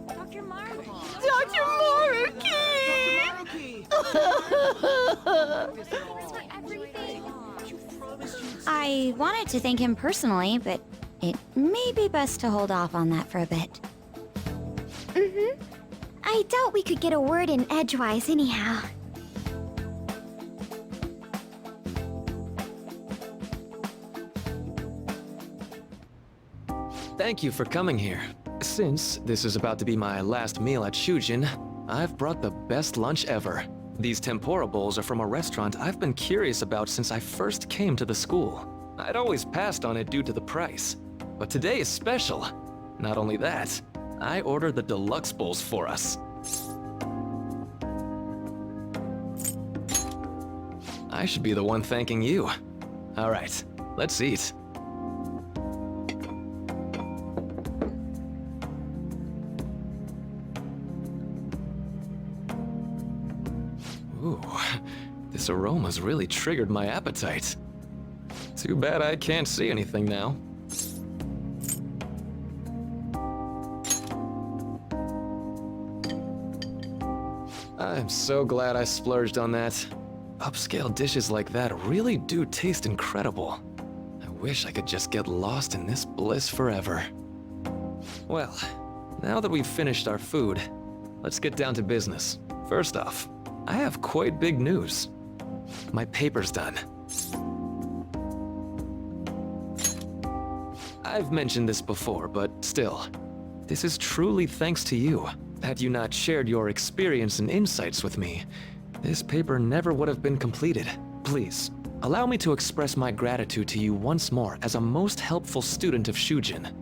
S2: Dr. Maruki!
S8: Dr.
S2: I wanted to thank him personally, but it may be best to hold off on that for a bit.
S8: Mm-hmm. I doubt we could get a word in edgewise anyhow.
S3: Thank you for coming here. Since this is about to be my last meal at Shujin, I've brought the best lunch ever. These tempura bowls are from a restaurant I've been curious about since I first came to the school. I'd always passed on it due to the price, but today is special. Not only that, I ordered the deluxe bowls for us. I should be the one thanking you. All right, let's eat. Ooh, this aroma's really triggered my appetite. Too bad I can't see anything now. I'm so glad I splurged on that. Upscale dishes like that really do taste incredible. I wish I could just get lost in this bliss forever. Well, now that we've finished our food, let's get down to business. First off, I have quite big news. My paper's done. I've mentioned this before, but still, this is truly thanks to you. Had you not shared your experience and insights with me, this paper never would have been completed. Please, allow me to express my gratitude to you once more as a most helpful student of Shujin.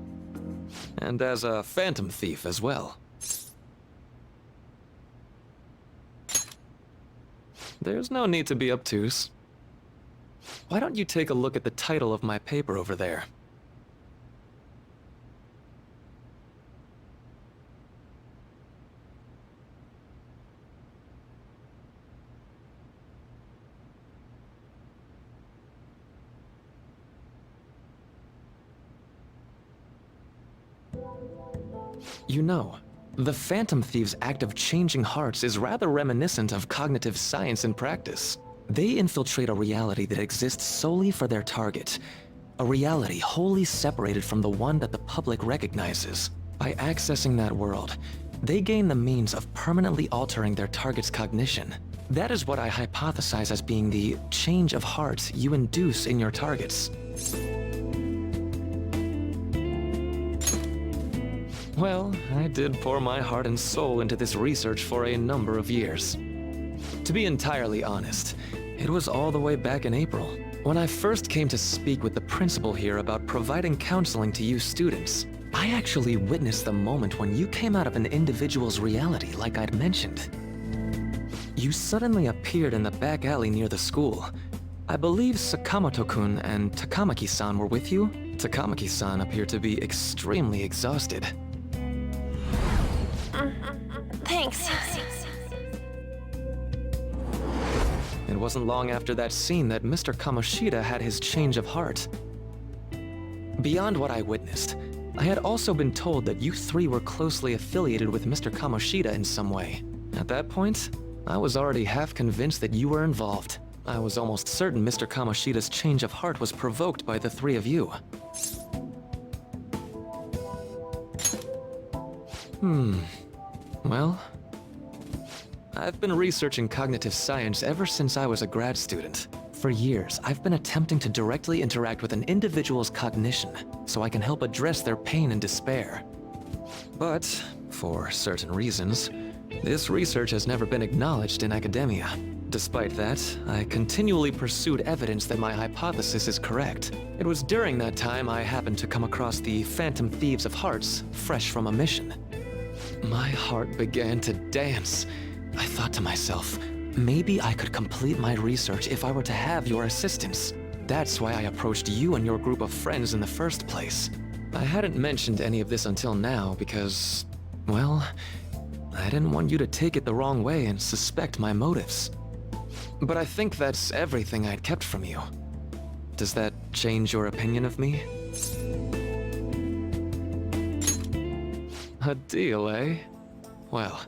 S3: And as a Phantom Thief as well. There's no need to be obtuse. Why don't you take a look at the title of my paper over there? You know, the Phantom Thieves' act of changing hearts is rather reminiscent of cognitive science in practice. They infiltrate a reality that exists solely for their target. A reality wholly separated from the one that the public recognizes. By accessing that world, they gain the means of permanently altering their target's cognition. That is what I hypothesize as being the change of heart you induce in your targets. Well, I did pour my heart and soul into this research for a number of years. To be entirely honest, it was all the way back in April, when I first came to speak with the principal here about providing counseling to you students. I actually witnessed the moment when you came out of an individual's reality like I'd mentioned. You suddenly appeared in the back alley near the school. I believe Sakamoto-kun and Takamaki-san were with you? Takamaki-san appeared to be extremely exhausted.
S2: Thanks.
S3: It wasn't long after that scene that Mr. Kamoshida had his change of heart. Beyond what I witnessed, I had also been told that you three were closely affiliated with Mr. Kamoshida in some way. At that point, I was already half convinced that you were involved. I was almost certain Mr. Kamoshida's change of heart was provoked by the three of you. Well, I've been researching cognitive science ever since I was a grad student. For years, I've been attempting to directly interact with an individual's cognition so I can help address their pain and despair. But, for certain reasons, this research has never been acknowledged in academia. Despite that, I continually pursued evidence that my hypothesis is correct. It was during that time I happened to come across the Phantom Thieves of Hearts, fresh from a mission. My heart began to dance. I thought to myself, maybe I could complete my research if I were to have your assistance. That's why I approached you and your group of friends in the first place. I hadn't mentioned any of this until now because, well, I didn't want you to take it the wrong way and suspect my motives. But I think that's everything I'd kept from you. Does that change your opinion of me? A deal, eh? Well,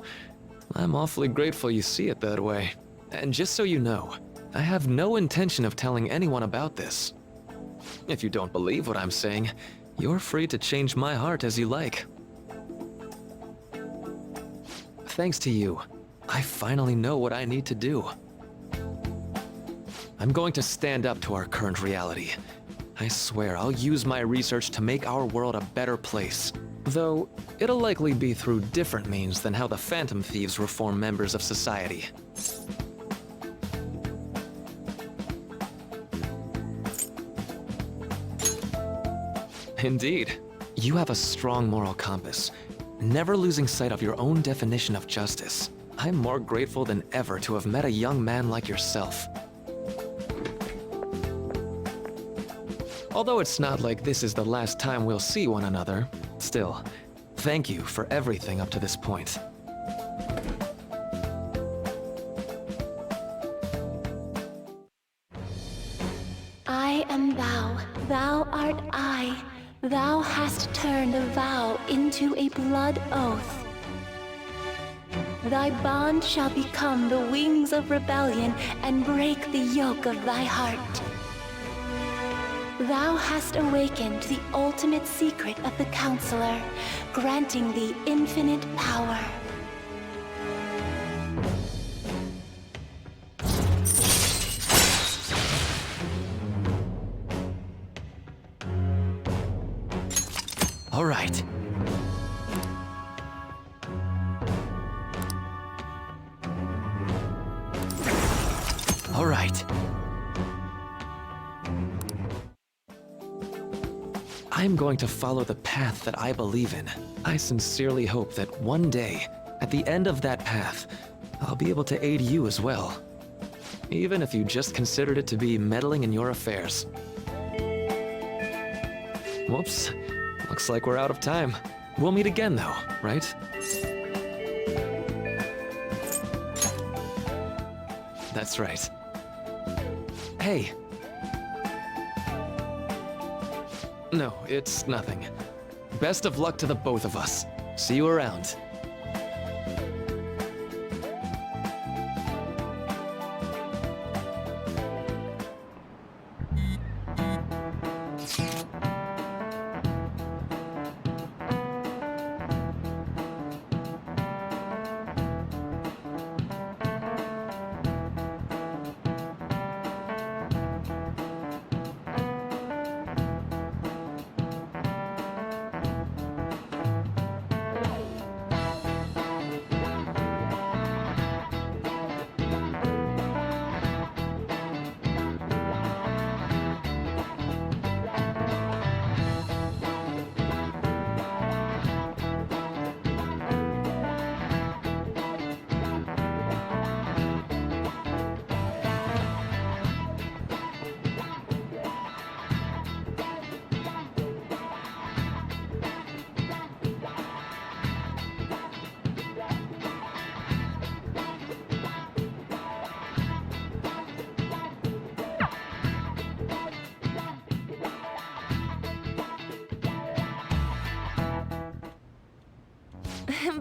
S3: I'm awfully grateful you see it that way. And just so you know, I have no intention of telling anyone about this. If you don't believe what I'm saying, you're free to change my heart as you like. Thanks to you, I finally know what I need to do. I'm going to stand up to our current reality. I swear I'll use my research to make our world a better place. Though, it'll likely be through different means than how the Phantom Thieves reform members of society. Indeed. You have a strong moral compass, never losing sight of your own definition of justice. I'm more grateful than ever to have met a young man like yourself. Although it's not like this is the last time we'll see one another, still, thank you for everything up to this point.
S8: I am thou, thou art I. Thou hast turned a vow into a blood oath. Thy bond shall become the wings of rebellion and break the yoke of thy heart. Thou hast awakened the ultimate secret of the Counselor, granting thee infinite power.
S6: All right. All right.
S3: I'm going to follow the path that I believe in. I sincerely hope that one day, at the end of that path, I'll be able to aid you as well. Even if you just considered it to be meddling in your affairs. Whoops. Looks like we're out of time. We'll meet again though, right? That's right. Hey. No, it's nothing. Best of luck to the both of us. See you around.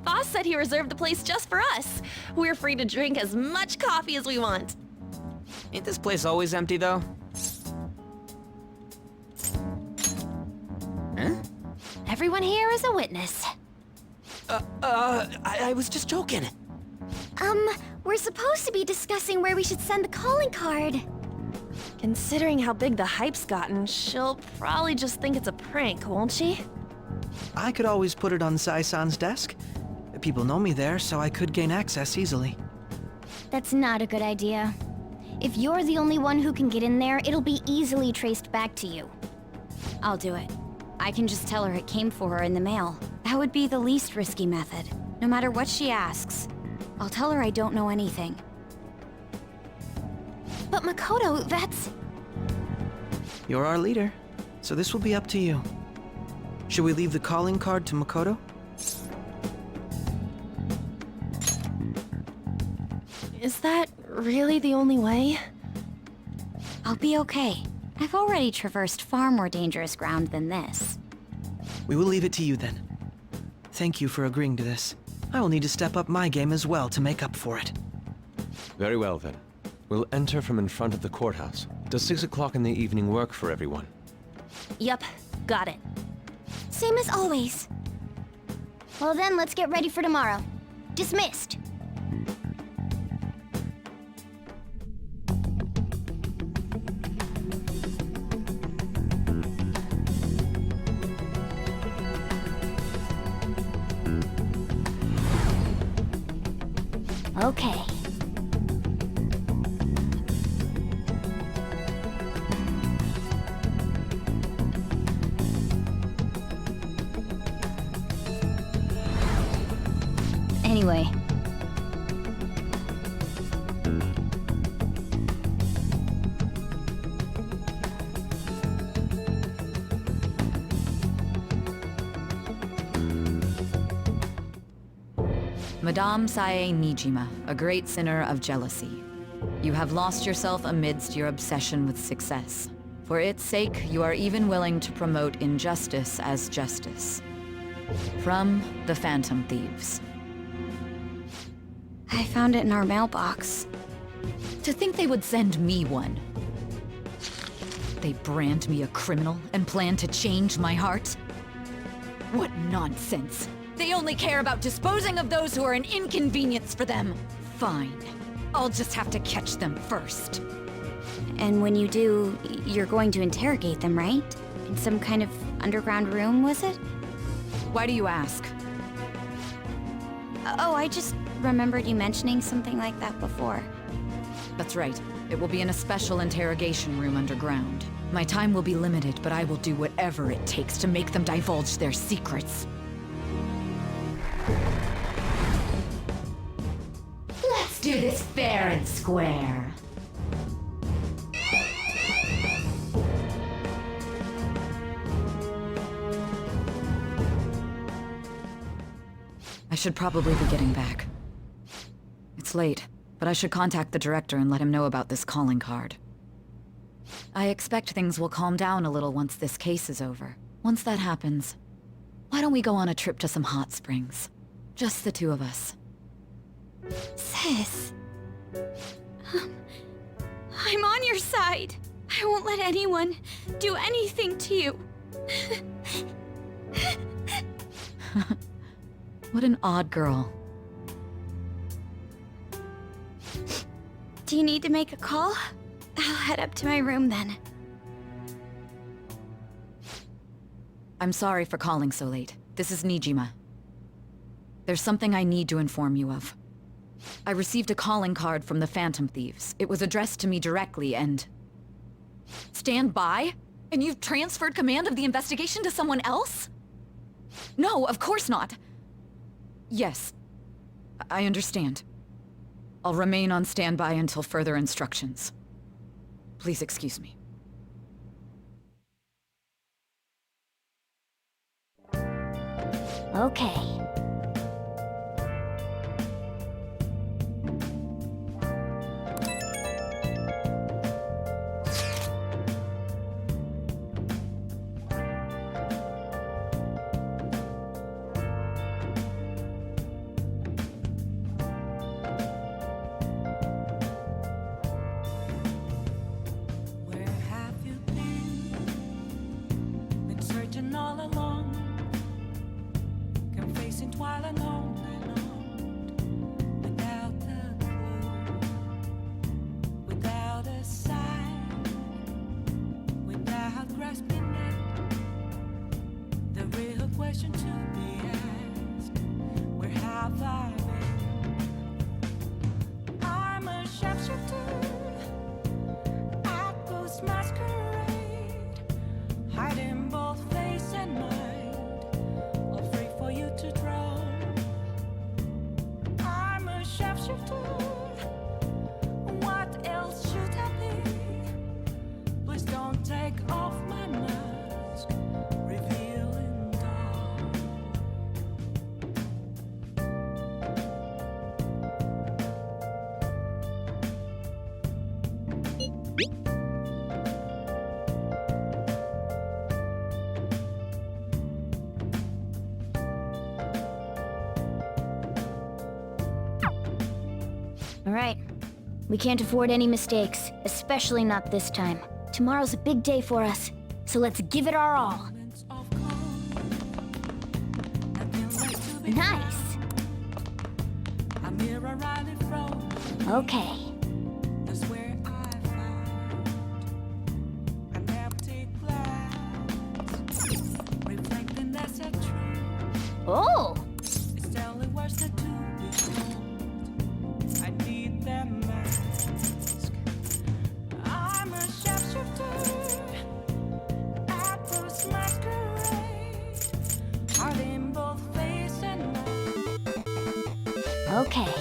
S2: Boss said he reserved the place just for us. We're free to drink as much coffee as we want.
S4: Ain't this place always empty, though? Huh?
S2: Everyone here is a witness.
S4: I was just joking.
S2: We're supposed to be discussing where we should send the calling card.
S12: Considering how big the hype's gotten, she'll probably just think it's a prank, won't she?
S6: I could always put it on Sae-san's desk. People know me there, so I could gain access easily.
S2: That's not a good idea. If you're the only one who can get in there, it'll be easily traced back to you. I'll do it. I can just tell her it came for her in the mail. That would be the least risky method, no matter what she asks. I'll tell her I don't know anything.
S12: But Makoto, that's...
S6: You're our leader, so this will be up to you. Should we leave the calling card to Makoto?
S12: Is that really the only way?
S2: I'll be okay. I've already traversed far more dangerous ground than this.
S6: We will leave it to you then. Thank you for agreeing to this. I will need to step up my game as well to make up for it.
S13: Very well then. We'll enter from in front of the courthouse. Does 6 o'clock in the evening work for everyone?
S12: Yup, got it.
S2: Same as always. Well then, let's get ready for tomorrow. Dismissed. Okay. Anyway.
S14: Madame Sae Niijima, a great sinner of jealousy. You have lost yourself amidst your obsession with success. For its sake, you are even willing to promote injustice as justice. From the Phantom Thieves.
S2: I found it in our mailbox.
S14: To think they would send me one. They brand me a criminal and plan to change my heart? What nonsense! They only care about disposing of those who are an inconvenience for them. Fine. I'll just have to catch them first.
S2: And when you do, you're going to interrogate them, right? In some kind of underground room, was it?
S14: Why do you ask?
S2: Oh, I just remembered you mentioning something like that before.
S14: That's right. It will be in a special interrogation room underground. My time will be limited, but I will do whatever it takes to make them divulge their secrets.
S15: Let's do this fair and square.
S14: I should probably be getting back. It's late, but I should contact the director and let him know about this calling card. I expect things will calm down a little once this case is over. Once that happens, why don't we go on a trip to some hot springs? Just the two of us.
S2: Sis. I'm on your side. I won't let anyone do anything to you.
S14: What an odd girl.
S2: Do you need to make a call? I'll head up to my room then.
S14: I'm sorry for calling so late. This is Niijima. There's something I need to inform you of. I received a calling card from the Phantom Thieves. It was addressed to me directly and... Stand by? And you've transferred command of the investigation to someone else? No, of course not. Yes, I understand. I'll remain on standby until further instructions. Please excuse me.
S2: Okay.
S9: All along, confessing while alone, without a clue. question to be asked. Where have I been? I'm a sharpshooter at Ghost Masquerade, hiding both face and mind, afraid for you to draw. I'm a sharpshooter. What else should I be? Please don't take off my mask, revealing dark.
S2: All right. We can't afford any mistakes, especially not this time. Tomorrow's a big day for us, so let's give it our all. Nice.
S9: I'm here around from.
S2: Okay.
S9: That's where I found an empty glass, reflecting as a tree.
S2: Oh!
S9: It's telling words that to be told. I need them mask. I'm a sharpshooter at Ghost Masquerade, hiding both face and mind.
S2: Okay.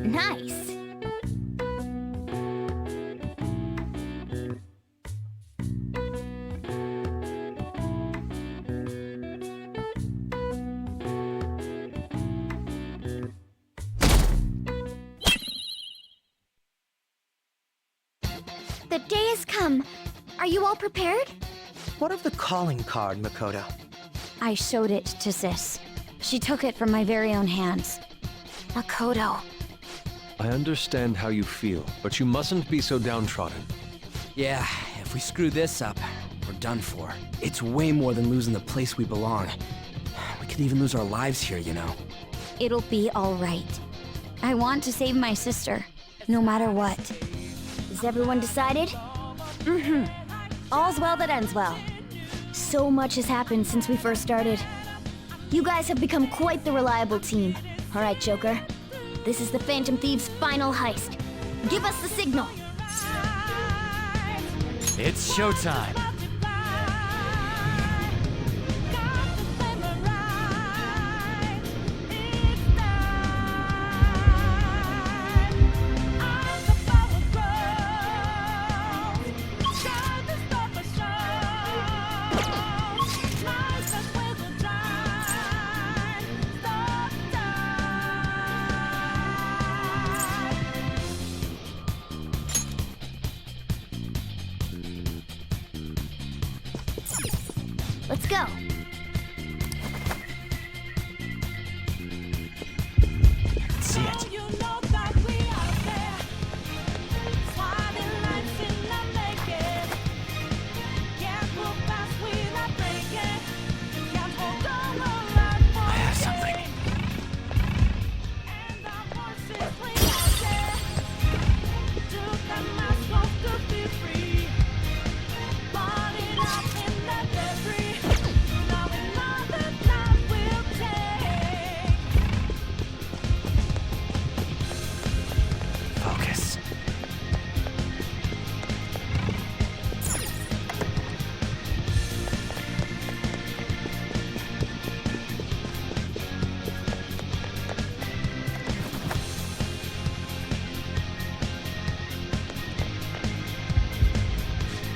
S2: Nice. The day has come. Are you all prepared?
S6: What of the calling card, Makoto?
S2: I showed it to Sis. She took it from my very own hands. Makoto.
S13: I understand how you feel, but you mustn't be so downtrodden.
S4: Yeah, if we screw this up, we're done for. It's way more than losing the place we belong. We could even lose our lives here, you know.
S2: It'll be all right. I want to save my sister, no matter what. Is everyone decided? Mm-hmm. All's well that ends well. So much has happened since we first started. You guys have become quite the reliable team. All right, Joker. This is the Phantom Thieves' final heist. Give us the signal.
S4: It's showtime.
S2: Let's go.
S4: See it. I have something. Focus.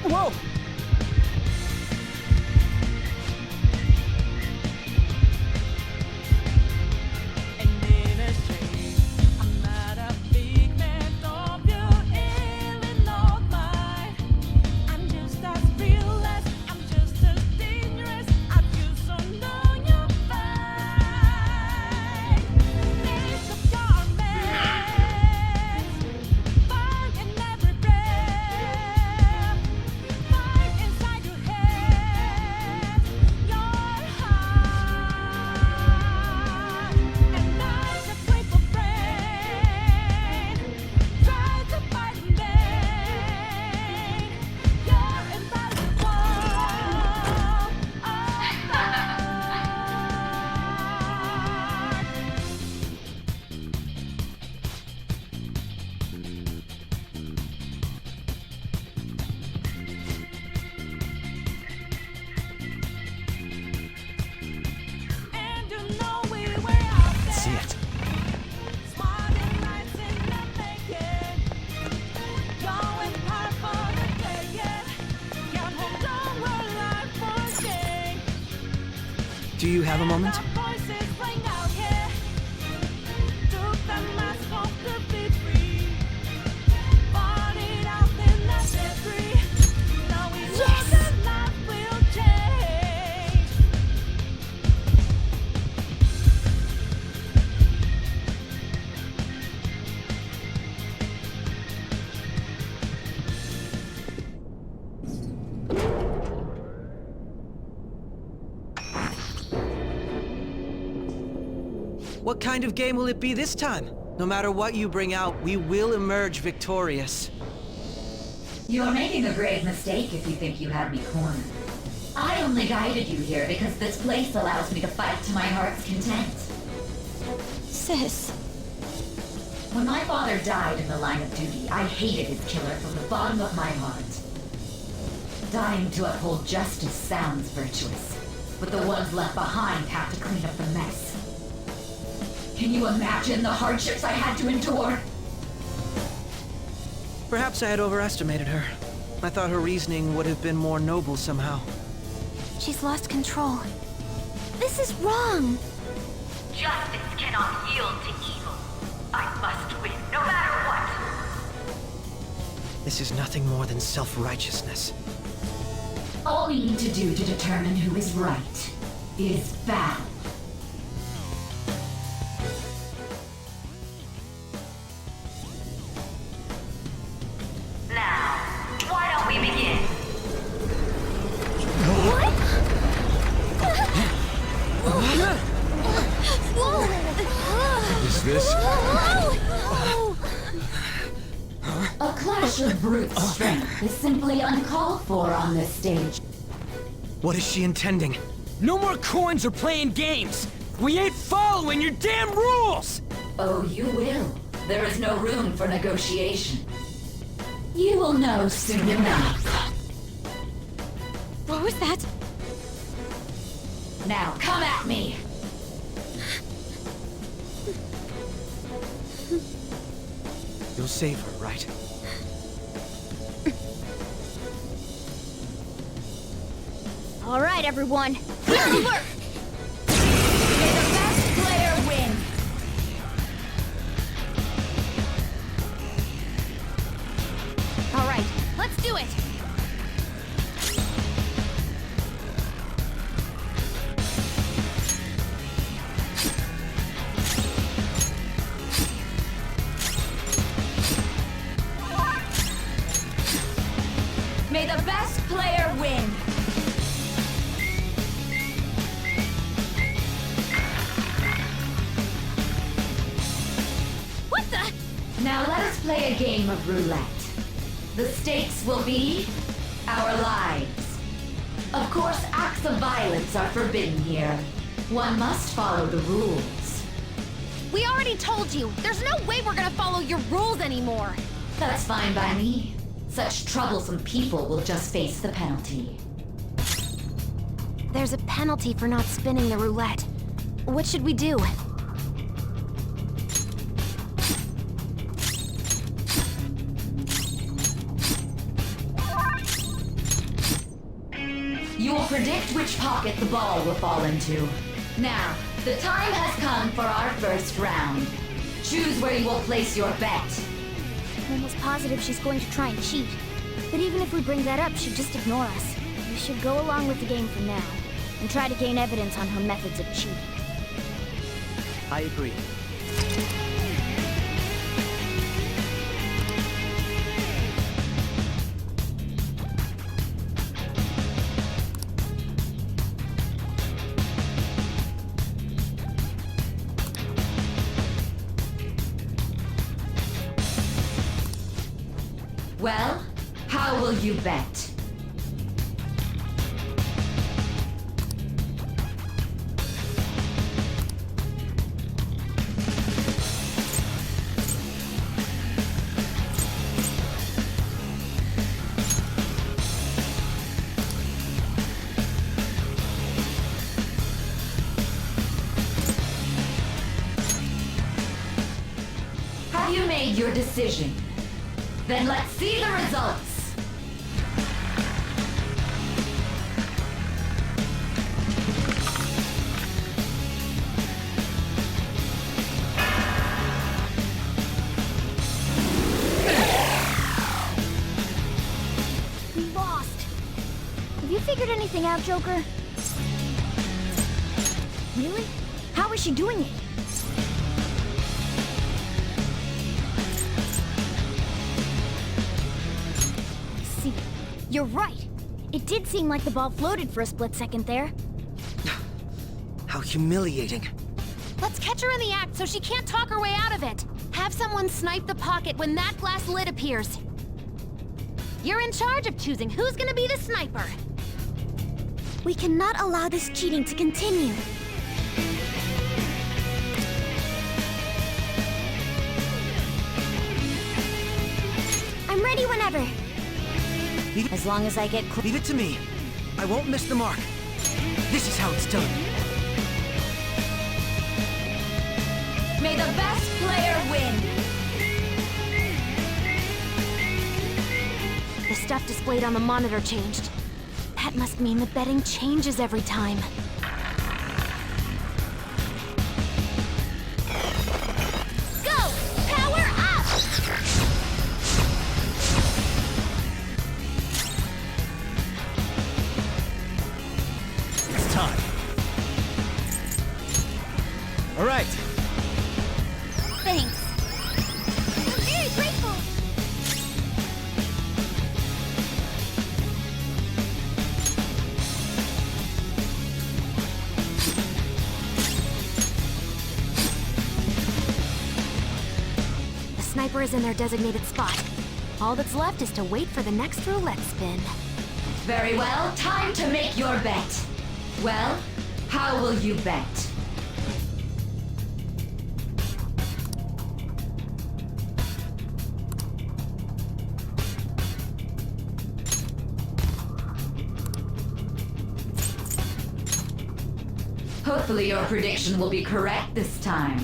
S4: Whoa! See it.
S6: Do you have a moment? What kind of game will it be this time? No matter what you bring out, we will emerge victorious.
S15: You're making a grave mistake if you think you have me cornered. I only guided you here because this place allows me to fight to my heart's content.
S2: Sis.
S15: When my father died in the line of duty, I hated his killer from the bottom of my heart. Dying to uphold justice sounds virtuous, but the ones left behind have to clean up the mess. Can you imagine the hardships I had to endure?
S6: Perhaps I had overestimated her. I thought her reasoning would have been more noble somehow.
S2: She's lost control. This is wrong.
S15: Justice cannot yield to evil. I must win, no matter what.
S6: This is nothing more than self-righteousness.
S15: All we need to do to determine who is right is battle. Now, why don't we begin?
S13: Is this?
S15: A clash of brute strength is simply uncalled for on this stage.
S6: What is she intending?
S4: No more coins or playing games! We ain't following your damn rules!
S15: Oh, you will. There is no room for negotiation. You will know soon enough.
S2: What was that?
S15: Now, come at me!
S6: You'll save her, right?
S2: All right, everyone.
S15: May the best player win!
S2: All right, let's do it.
S15: May the best player win!
S2: What the?
S15: Now let us play a game of roulette. The stakes will be our lives. Of course, acts of violence are forbidden here. One must follow the rules.
S2: We already told you. There's no way we're gonna follow your rules anymore.
S15: That's fine by me. Such troublesome people will just face the penalty.
S2: There's a penalty for not spinning the roulette. What should we do?
S15: You will predict which pocket the ball will fall into. Now, the time has come for our first round. Choose where you will place your bet.
S2: I'm almost positive she's going to try and cheat. But even if we bring that up, she'd just ignore us. We should go along with the game for now, and try to gain evidence on her methods of cheating.
S6: I agree.
S15: Well, how will you bet? Have you made your decision? Then let's see the results!
S2: We lost. Have you figured anything out, Joker? Really? How is she doing it? See, you're right. It did seem like the ball floated for a split second there.
S6: How humiliating.
S2: Let's catch her in the act so she can't talk her way out of it. Have someone snipe the pocket when that glass lid appears. You're in charge of choosing who's gonna be the sniper. We cannot allow this cheating to continue. I'm ready whenever. As long as I get close.
S6: Leave it to me. I won't miss the mark. This is how it's done.
S15: May the best player win!
S2: The stuff displayed on the monitor changed. That must mean the betting changes every time. Go! Power up!
S4: It's time. All right.
S2: Thanks. I'm very grateful. The sniper is in their designated spot. All that's left is to wait for the next roulette spin.
S15: Very well, time to make your bet. Well, how will you bet? Hopefully your prediction will be correct this time.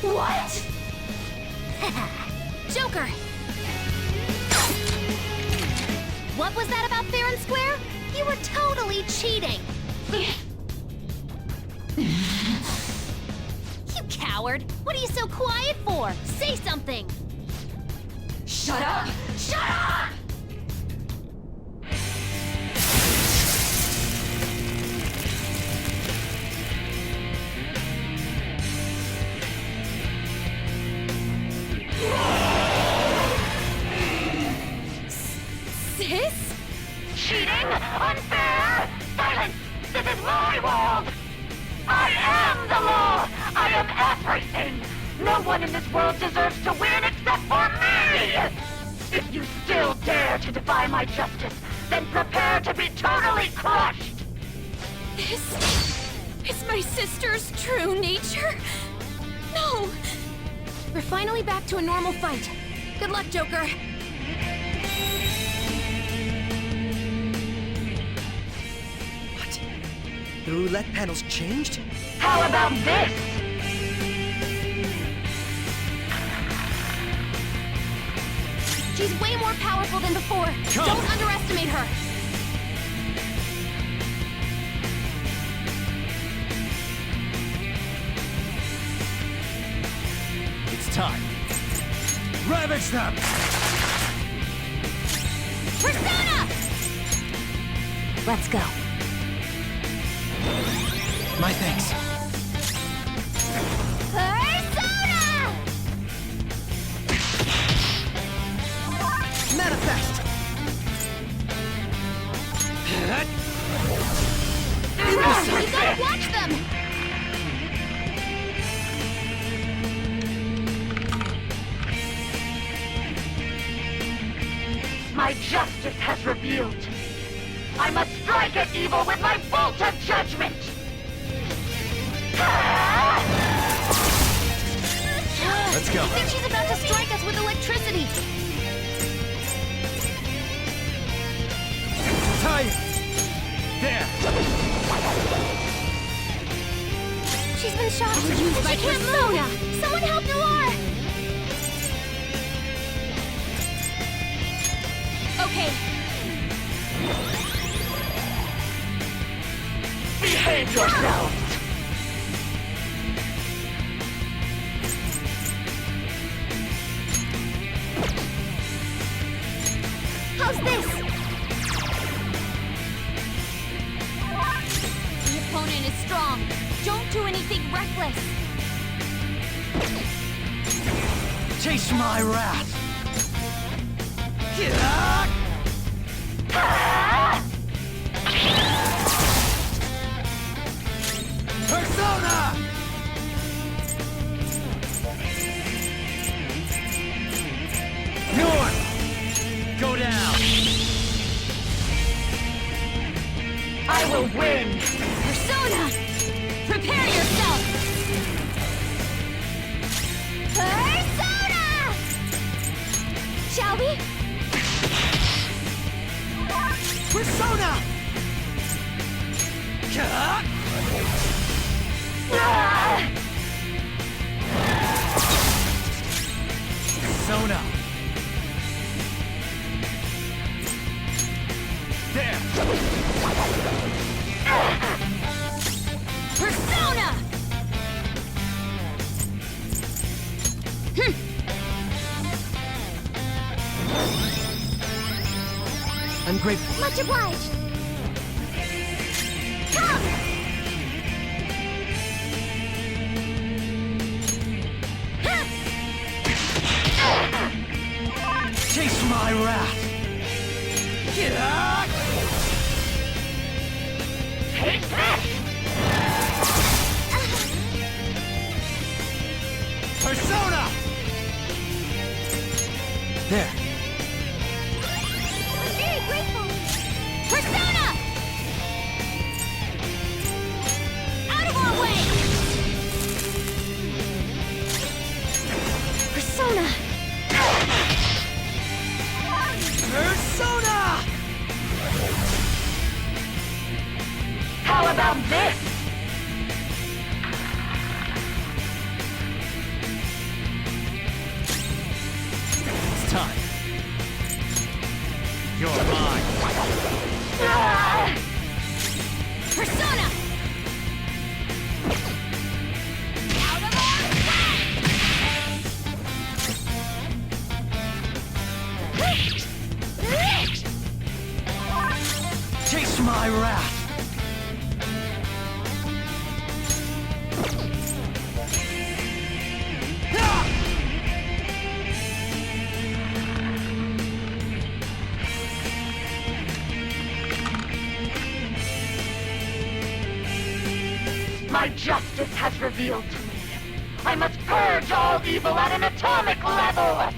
S15: What?
S2: Joker! What was that about fair and square? You were totally cheating! You coward! What are you so quiet for? Say something!
S15: Shut up! Shut up!
S2: Sis?
S16: Cheating? Unfair? Silence! This is my world! I am the law! I am everything! No one in this world deserves to win except for me! If you still dare to defy my justice, then prepare to be totally crushed!
S2: This is my sister's true nature? No! We're finally back to a normal fight. Good luck, Joker.
S6: The roulette panel's changed?
S16: How about this?
S2: She's way more powerful than before. Don't underestimate her.
S4: It's time. Ravage them!
S2: Persona! Let's go.
S6: My thanks.
S2: Persona!
S6: Manifest!
S2: You gotta watch them!
S16: My justice has revealed. I must strike at evil with my bolt of judgment!
S4: Let's go.
S2: I think she's about to strike us with electricity.
S4: Time! There!
S2: She's been shot. She can't move. Someone help Noir! Okay.
S16: Behave yourselves!
S2: How's this? The opponent is strong. Don't do anything reckless.
S6: Taste my wrath!
S16: to win!
S2: Persona! Prepare yourself! Persona! Shall we?
S6: Persona!
S5: Persona! There!
S2: Persona!
S6: I'm grateful.
S2: Much obliged! Come!
S5: Chase my wrath!
S16: Take this!
S5: Persona!
S6: There.
S2: I'm very grateful! Persona! Out of our way! Persona!
S5: Persona!
S16: How about this?
S5: It's time. You're mine.
S2: Persona! Out of our way!
S5: Chase my wrath!
S16: My justice has revealed to me. I must purge all evil at an atomic level!
S2: Are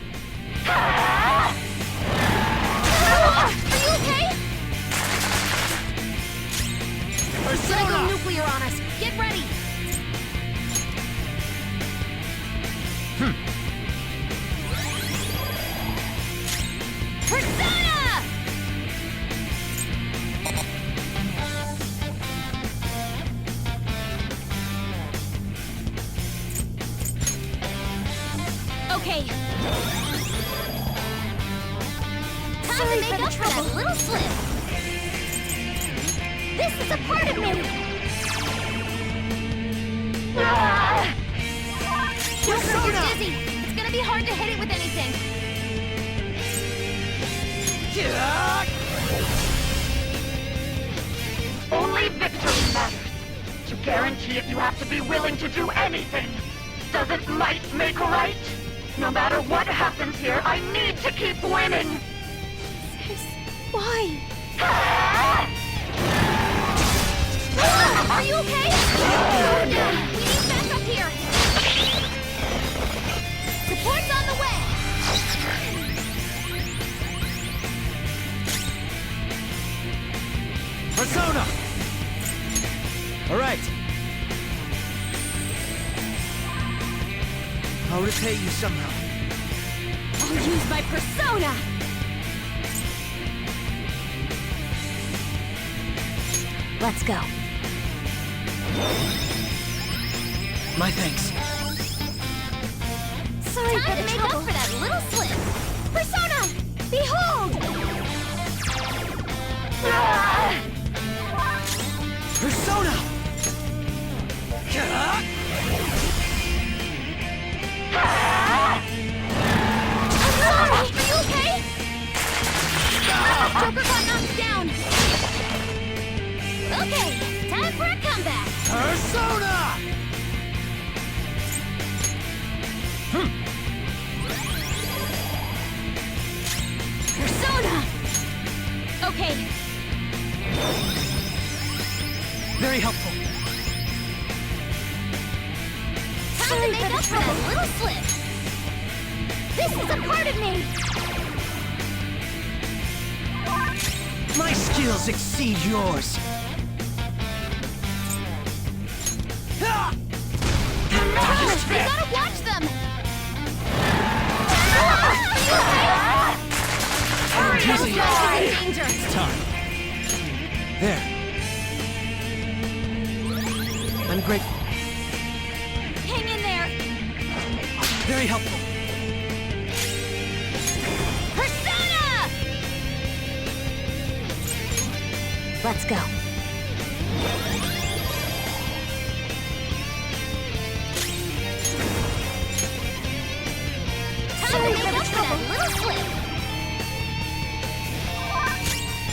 S2: you okay? It's gonna go nuclear on us. Get ready! Persona! Okay. Time to make up for that little slip. This is a part of me. Don't hurt your dizzy. It's gonna be hard to hit it with anything.
S16: Only victory matters. To guarantee it, you have to be willing to do anything. Doesn't might make right? No matter what happens here, I need to keep winning!
S2: Why? Are you okay? We need backup here. Support's on the way.
S5: Persona!
S6: All right. I'll repay you somehow.
S2: I'll use my persona. Let's go.
S6: My thanks.
S2: Sorry for the make up for that little slip. Persona! Behold!
S6: Persona!
S2: I'm sorry! Are you okay? Joker got knocked down. Okay, time for a comeback.
S5: Persona!
S2: Persona! Okay.
S6: Very helpful.
S2: Time to make up for that little slip. This is a part of me.
S6: My skills exceed yours.
S2: Watch them!
S4: Easy.
S2: Danger!
S4: It's time. There. I'm grateful.
S2: Hang in there!
S6: Very helpful.
S2: Persona! Let's go. Time to make up for that little slip!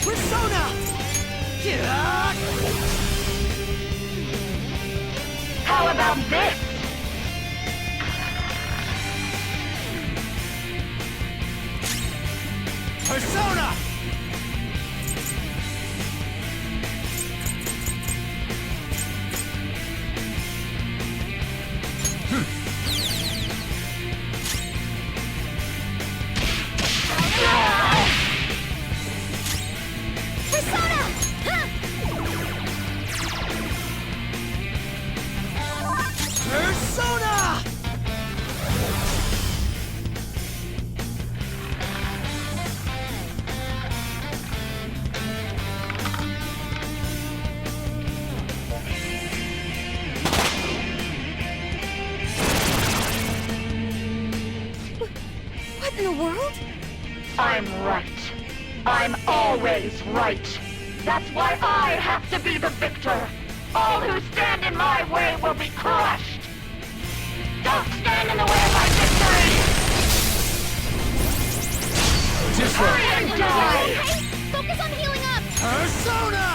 S6: Persona!
S16: How about this?
S4: Persona!
S2: Persona!
S6: Persona!
S2: What in the world?
S16: I'm right. I'm always right. That's why I have to be the victor. All who stand in my way will be crushed. Don't stand in the way of my victory! Hurry and die!
S2: Okay, focus on healing up!
S4: Persona!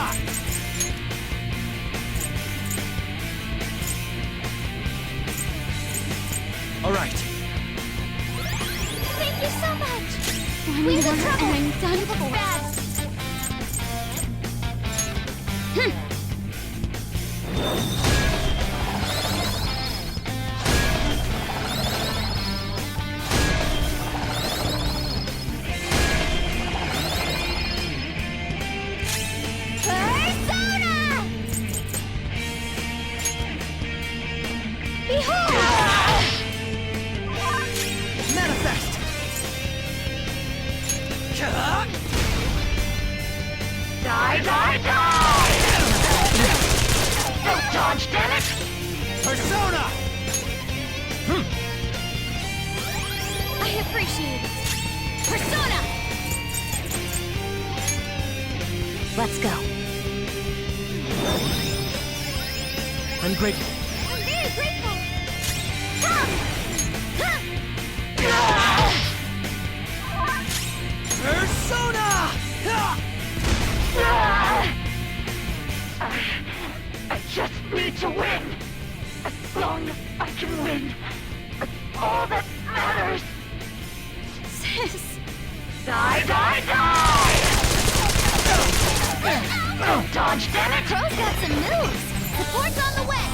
S4: All right.
S2: Thank you so much! We're in trouble! I'm done for. Bad! Persona! Behold!
S6: Manifest!
S16: Die, die, die! Don't dodge, damn it!
S4: Persona!
S2: I appreciate it. Persona! Let's go.
S4: I'm grateful.
S2: I'm very grateful. Ha!
S6: Persona!
S16: I just need to win. As long as I can win. That's all that matters.
S2: Sis!
S16: Die, die, die! Don't dodge, damn it!
S2: Crow's got some moves. Support's on the way.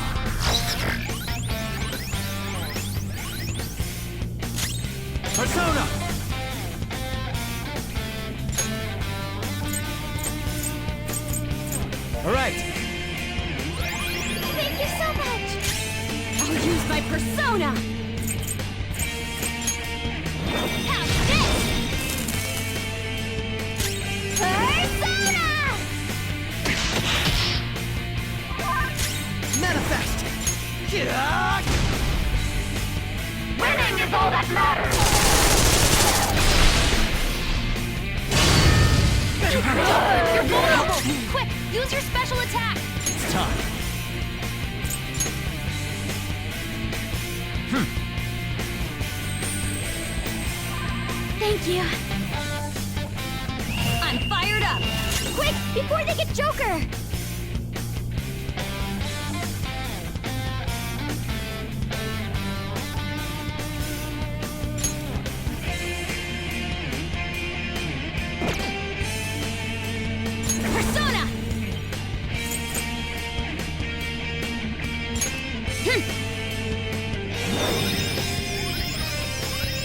S4: Persona! All right.
S2: Thank you so much. I'll use my persona. How's this? Persona!
S6: Manifest!
S16: Winning is all that matters!
S2: You're vulnerable! Quick, use your special attack!
S4: It's time.
S2: Thank you. I'm fired up! Quick, before they get Joker! Persona!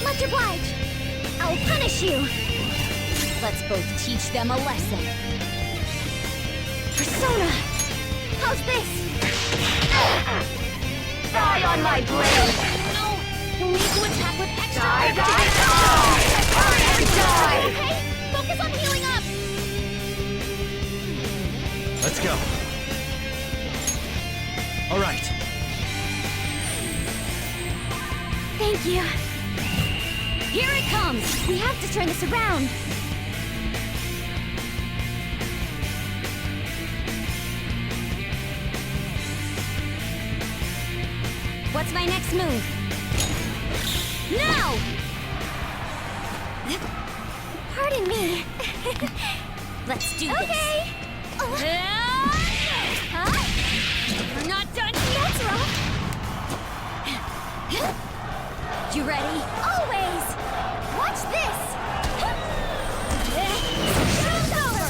S2: Much obliged. I'll punish you. Let's both teach them a lesson. Persona! How's this?
S16: Die on my blade!
S2: No! You'll need to attack with extra
S16: Die,
S2: effort to
S16: die,
S2: get
S16: die!
S2: Okay? Focus on healing up!
S4: Let's go. All right.
S2: Thank you. Here it comes! We have to turn this around! What's my next move? Now! Pardon me. Let's do this. Okay. We're not done yet. That's rough. You ready? Always. Watch this. Show's over.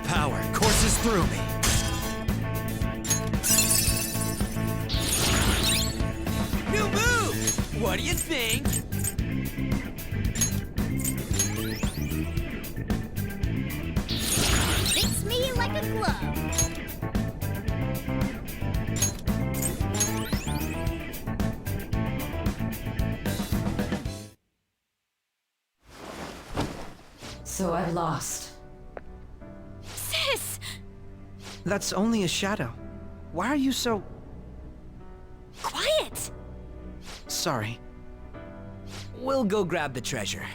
S4: Power courses through me. New move! What do you think?
S2: Fits me like a glove.
S14: So I've lost.
S2: Sis!
S6: That's only a shadow. Why are you so...
S2: Quiet!
S6: Sorry.
S4: We'll go grab the treasure.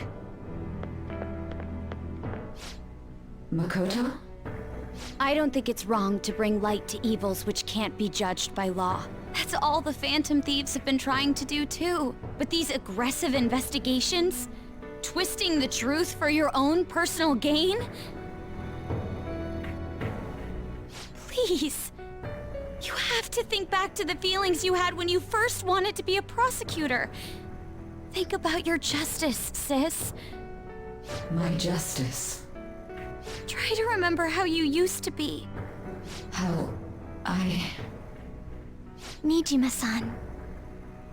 S14: Makoto?
S2: I don't think it's wrong to bring light to evils which can't be judged by law. That's all the Phantom Thieves have been trying to do too. But these aggressive investigations? Twisting the truth for your own personal gain? Please. You have to think back to the feelings you had when you first wanted to be a prosecutor. Think about your justice, sis.
S14: My justice.
S2: Try to remember how you used to be.
S14: How I...
S2: Niijima-san.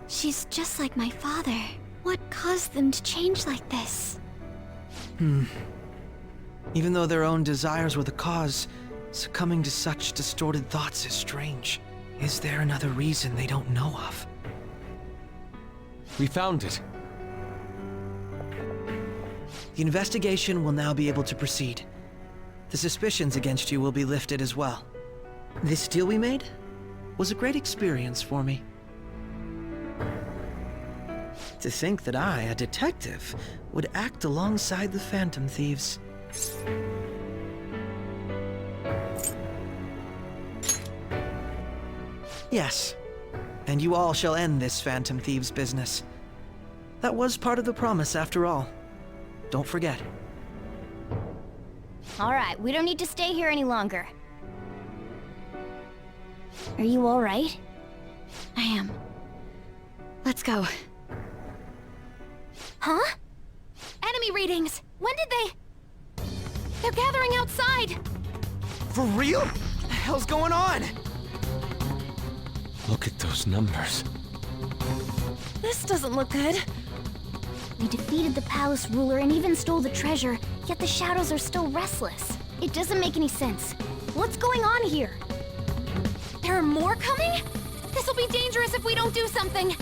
S2: She's just like my father. What caused them to change like this?
S6: Even though their own desires were the cause, succumbing to such distorted thoughts is strange. Is there another reason they don't know of?
S13: We found it.
S6: The investigation will now be able to proceed. The suspicions against you will be lifted as well. This deal we made was a great experience for me. To think that I, a detective, would act alongside the Phantom Thieves. Yes, and you all shall end this Phantom Thieves business. That was part of the promise after all. Don't forget.
S2: All right, we don't need to stay here any longer. Are you all right? I am. Let's go. Huh? Enemy readings! When did they... They're gathering outside!
S4: For real? What the hell's going on?
S13: Look at those numbers.
S12: This doesn't look good.
S2: We defeated the palace ruler and even stole the treasure, yet the shadows are still restless. It doesn't make any sense. What's going on here? There are more coming? This'll be dangerous if we don't do something!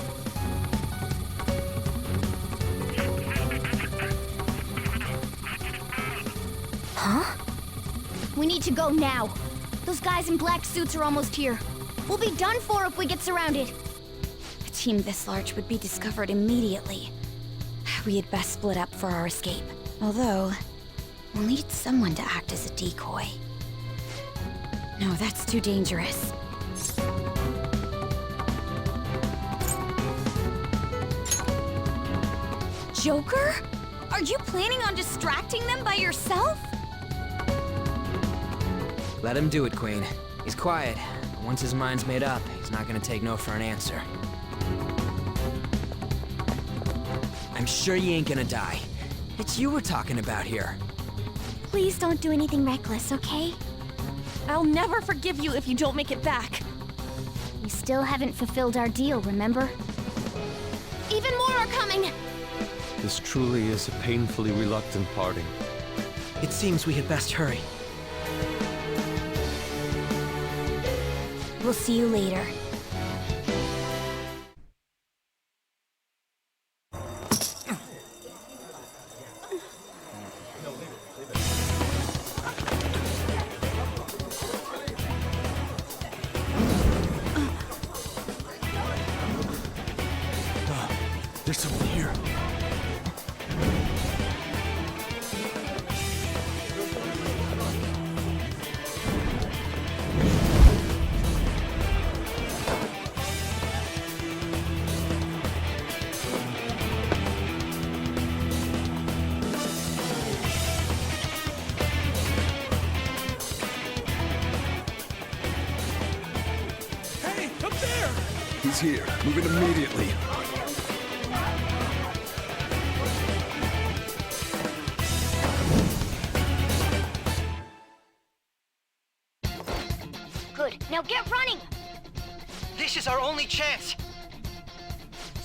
S2: Huh? We need to go now. Those guys in black suits are almost here. We'll be done for if we get surrounded. A team this large would be discovered immediately. We had best split up for our escape. Although, we'll need someone to act as a decoy. No, that's too dangerous. Joker? Are you planning on distracting them by yourself?
S4: Let him do it, Queen. He's quiet. But once his mind's made up, he's not gonna take no for an answer. I'm sure you ain't gonna die. It's you we're talking about here.
S8: Please don't do anything reckless, okay?
S12: I'll never forgive you if you don't make it back.
S2: We still haven't fulfilled our deal, remember?
S12: Even more are coming!
S13: This truly is a painfully reluctant parting.
S6: It seems we had best hurry.
S2: We'll see you later.
S5: There's something here. Hey, up there!
S7: He's here. Moving immediately.
S2: Good. Now get running!
S6: This is our only chance!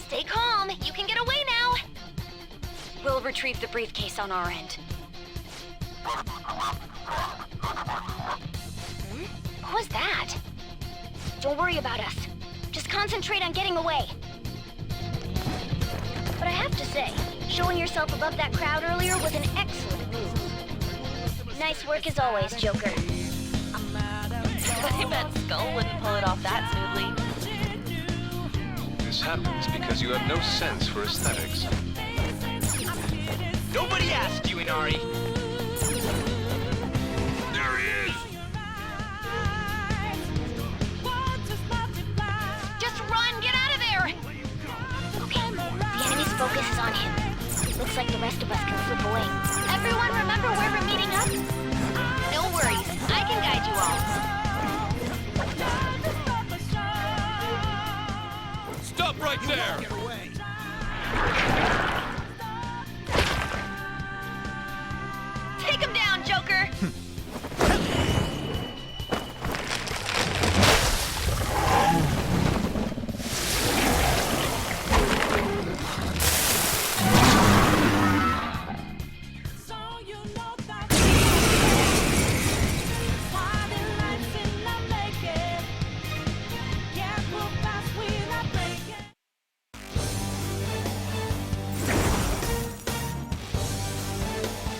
S2: Stay calm. You can get away now. We'll retrieve the briefcase on our end. What was that? Don't worry about us. Just concentrate on getting away. But I have to say, showing yourself above that crowd earlier was an excellent move. Nice work as always, Joker.
S12: I bet Skull wouldn't pull it off that smoothly.
S3: This happens because you have no sense for aesthetics.
S6: Nobody asked you, Inari!
S7: There he is!
S2: Just run! Get out of there! Okay, the enemy's focus is on him. Looks like the rest of us can slip away. Everyone remember where we're meeting up? No worries, I can guide you all.
S10: Stop right there!
S2: Take him down, Joker!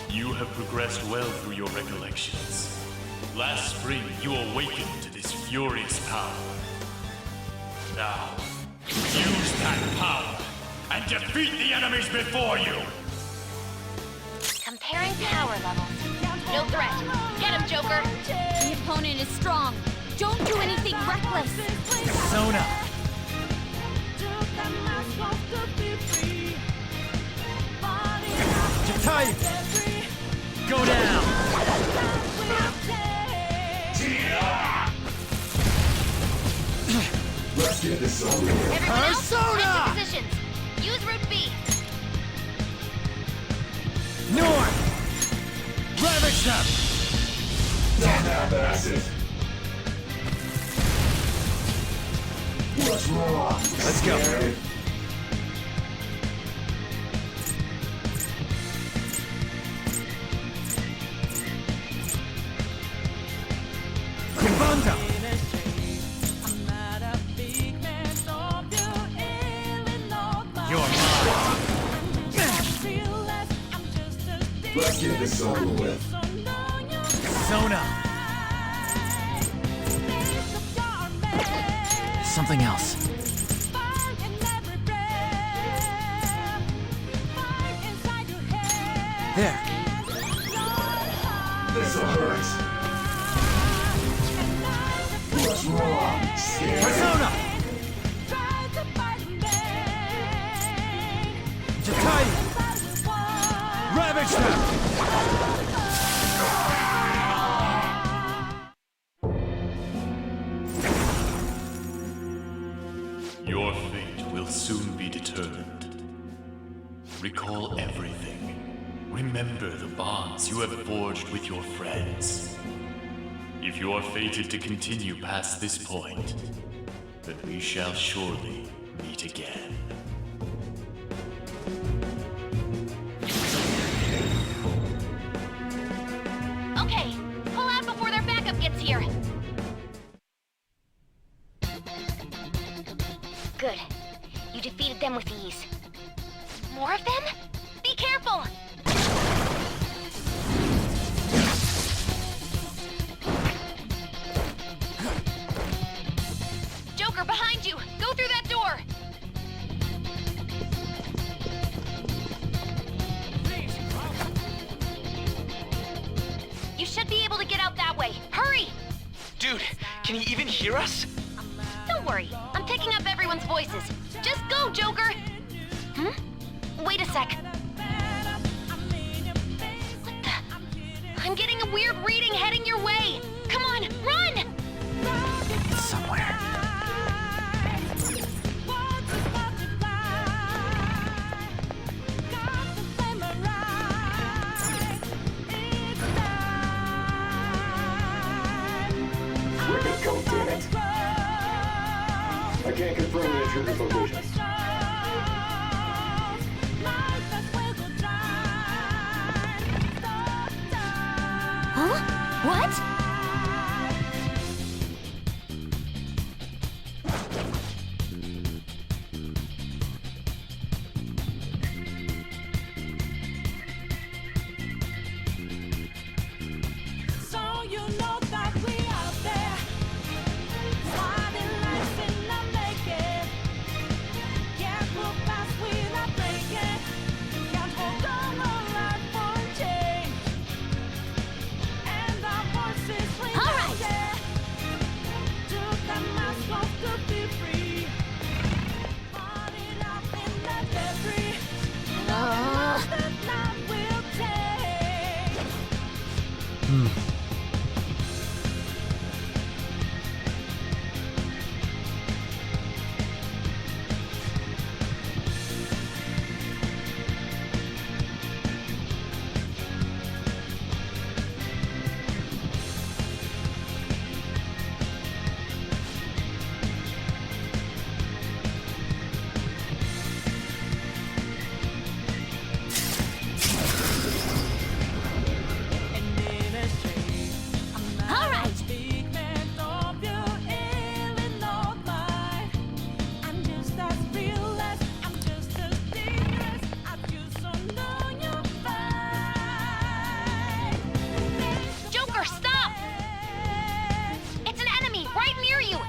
S17: You have progressed well through your recollections. Last spring, you awakened to this furious power. Now, use that power and defeat the enemies before you!
S2: Comparing power levels. No threat. Get him, Joker! The opponent is strong. Don't do anything reckless.
S6: Sona! Jatai! Go down!
S7: Let's get this over with.
S2: Everyone else,
S6: Persona!
S2: take positions. Use Route B.
S6: North! Ravage them!
S7: Don't half-ass it. What's wrong?
S6: Let's go.
S7: Scared?
S6: Kumbanda! You're mine!
S7: Let's get this over with.
S6: Sona! Something else. There.
S7: This'll hurt. What's wrong? Scared?
S6: Persona! Jatai! Ravage them!
S17: Your fate will soon be determined. Recall everything. remember the bonds you have forged with your friends. If you are fated to continue past this point, then we shall surely meet again.
S2: Okay, pull out before their backup gets here. Good. You defeated them with ease. More of them? Be careful! Joker, behind you! Go through that door! You should be able to get out that way. Hurry!
S18: Dude, can you even hear us?
S2: Don't worry, I'm picking up everyone's voices. Just go, Joker! Wait a sec. What the? I'm getting a weird reading heading your way! Come on, run!
S6: It's somewhere.
S19: Ribbon code, damn it. I can't confirm the intruder's location.
S2: Huh? What?
S9: So you know that we out there, fighting life in the making. Can't move fast without breaking. Can't hold on our life for change. And our voices ring out there. Took the mask off to be free. Fighting up in the debris. Nothing that love will take.
S2: All right! Joker, stop! It's an enemy right near you!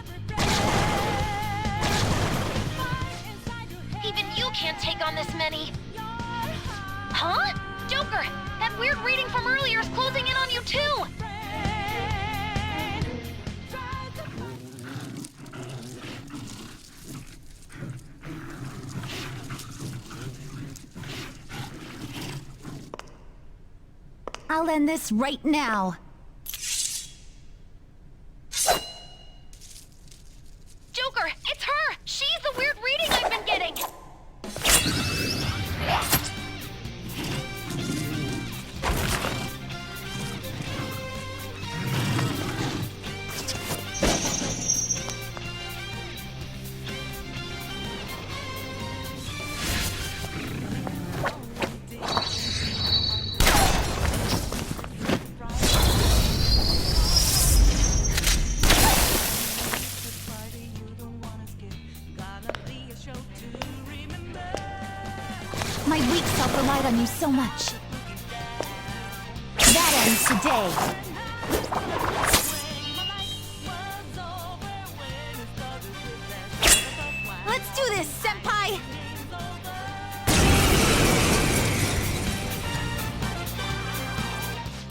S2: Even you can't take on this many. Huh? Joker, that weird reading from earlier is closing in on you too!
S8: I'll end this right now.
S2: Joker, it's her! She's the weird reading I've been getting!
S8: My weak self relied on you so much. That ends today. Let's do this, Senpai!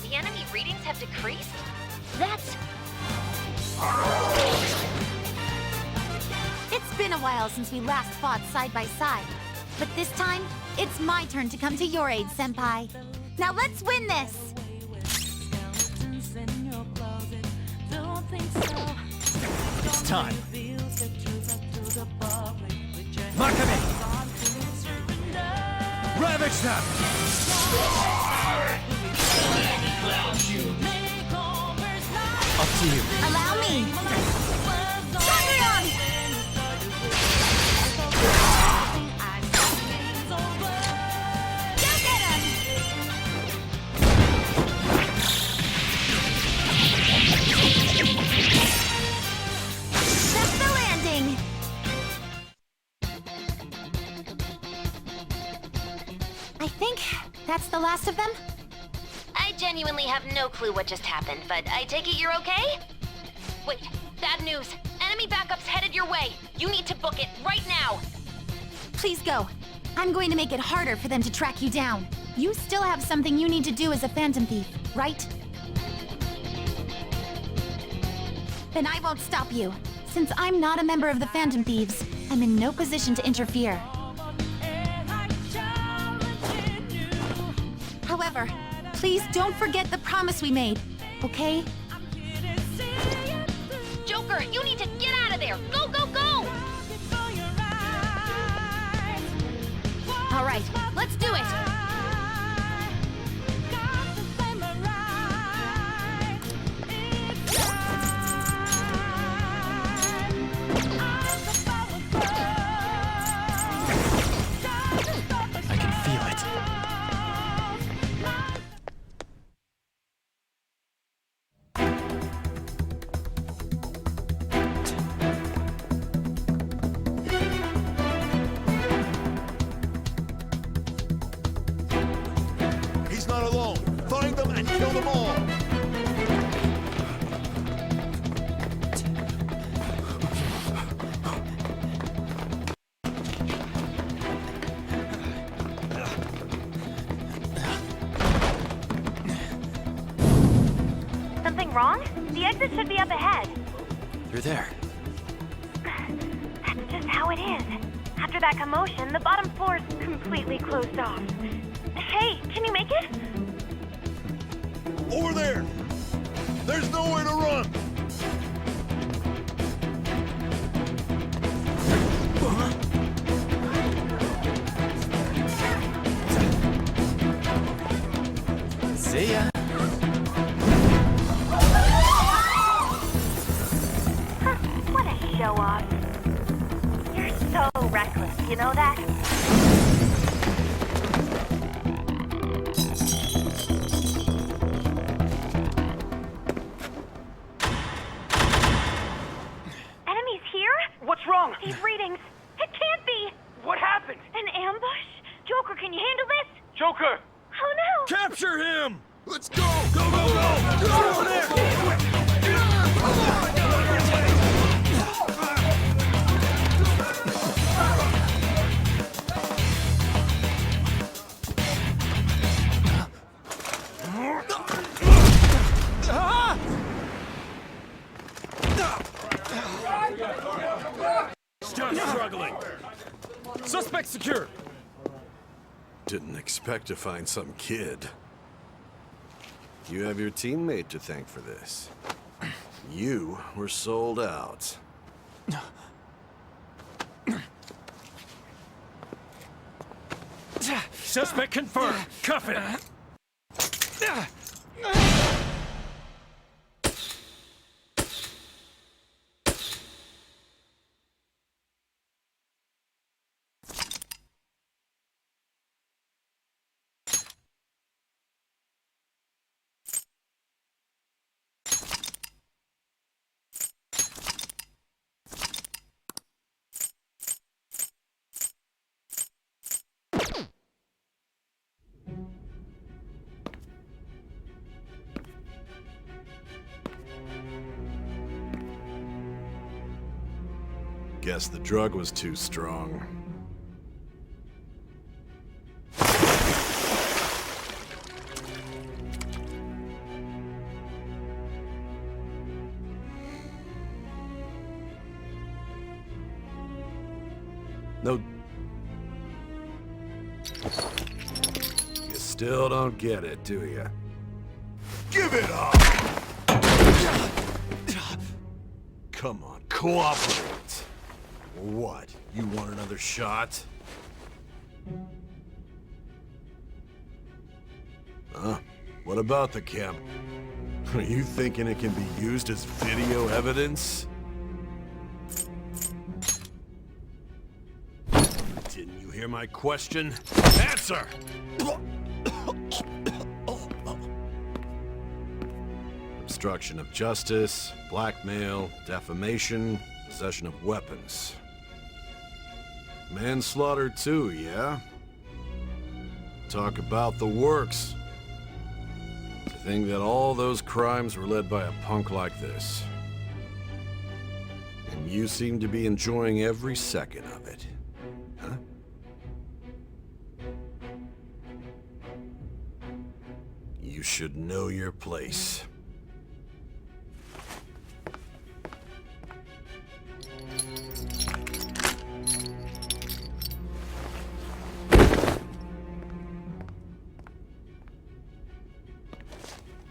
S2: The enemy readings have decreased? That's...
S8: It's been a while since we last fought side by side. But this time, it's my turn to come to your aid, Senpai. Now let's win this!
S6: It's time. Makame! Red
S4: Ravage them! Up to you.
S8: Allow me! Thunderon! Go get him! That's the landing! I think that's the last of them.
S2: I genuinely have no clue what just happened, but I take it you're okay? Wait, bad news. Enemy backup's headed your way. You need to book it right now.
S8: Please go. I'm going to make it harder for them to track you down. You still have something you need to do as a Phantom Thief, right? Then I won't stop you. Since I'm not a member of the Phantom Thieves, I'm in no position to interfere. However, please don't forget the promise we made, okay?
S2: Joker, you need to get out of there. Go, go, go!
S8: All right, let's do it!
S4: I can feel it.
S5: He's not alone. Find them and kill them all.
S16: Something wrong? The exit should be up ahead.
S4: You're there.
S16: That's just how it is. After that commotion, the bottom floor's completely closed off. Hey, can you make it?
S5: Over there. There's nowhere to run.
S4: See ya.
S16: What a show off. You're so reckless, you know that? Enemies here?
S18: What's wrong?
S16: These readings. It can't be.
S18: What happened?
S16: An ambush? Joker, can you handle this?
S18: Joker!
S16: Oh no!
S5: Capture him! Let's go! Go, go, go! Go over there!
S17: Stop struggling! Suspect secure!
S20: Didn't expect to find some kid. You have your teammate to thank for this. You were sold out.
S17: Suspect confirmed! Cuff it!
S20: Guess the drug was too strong. No. You still don't get it, do you?
S5: Give it up!
S20: Come on, cooperate. What? You want another shot? Huh? What about the camp? Are you thinking it can be used as video evidence? Didn't you hear my question? Answer! Obstruction of justice, blackmail, defamation, possession of weapons. Manslaughter too, yeah? Talk about the works. To think that all those crimes were led by a punk like this. And you seem to be enjoying every second of it. Huh? You should know your place.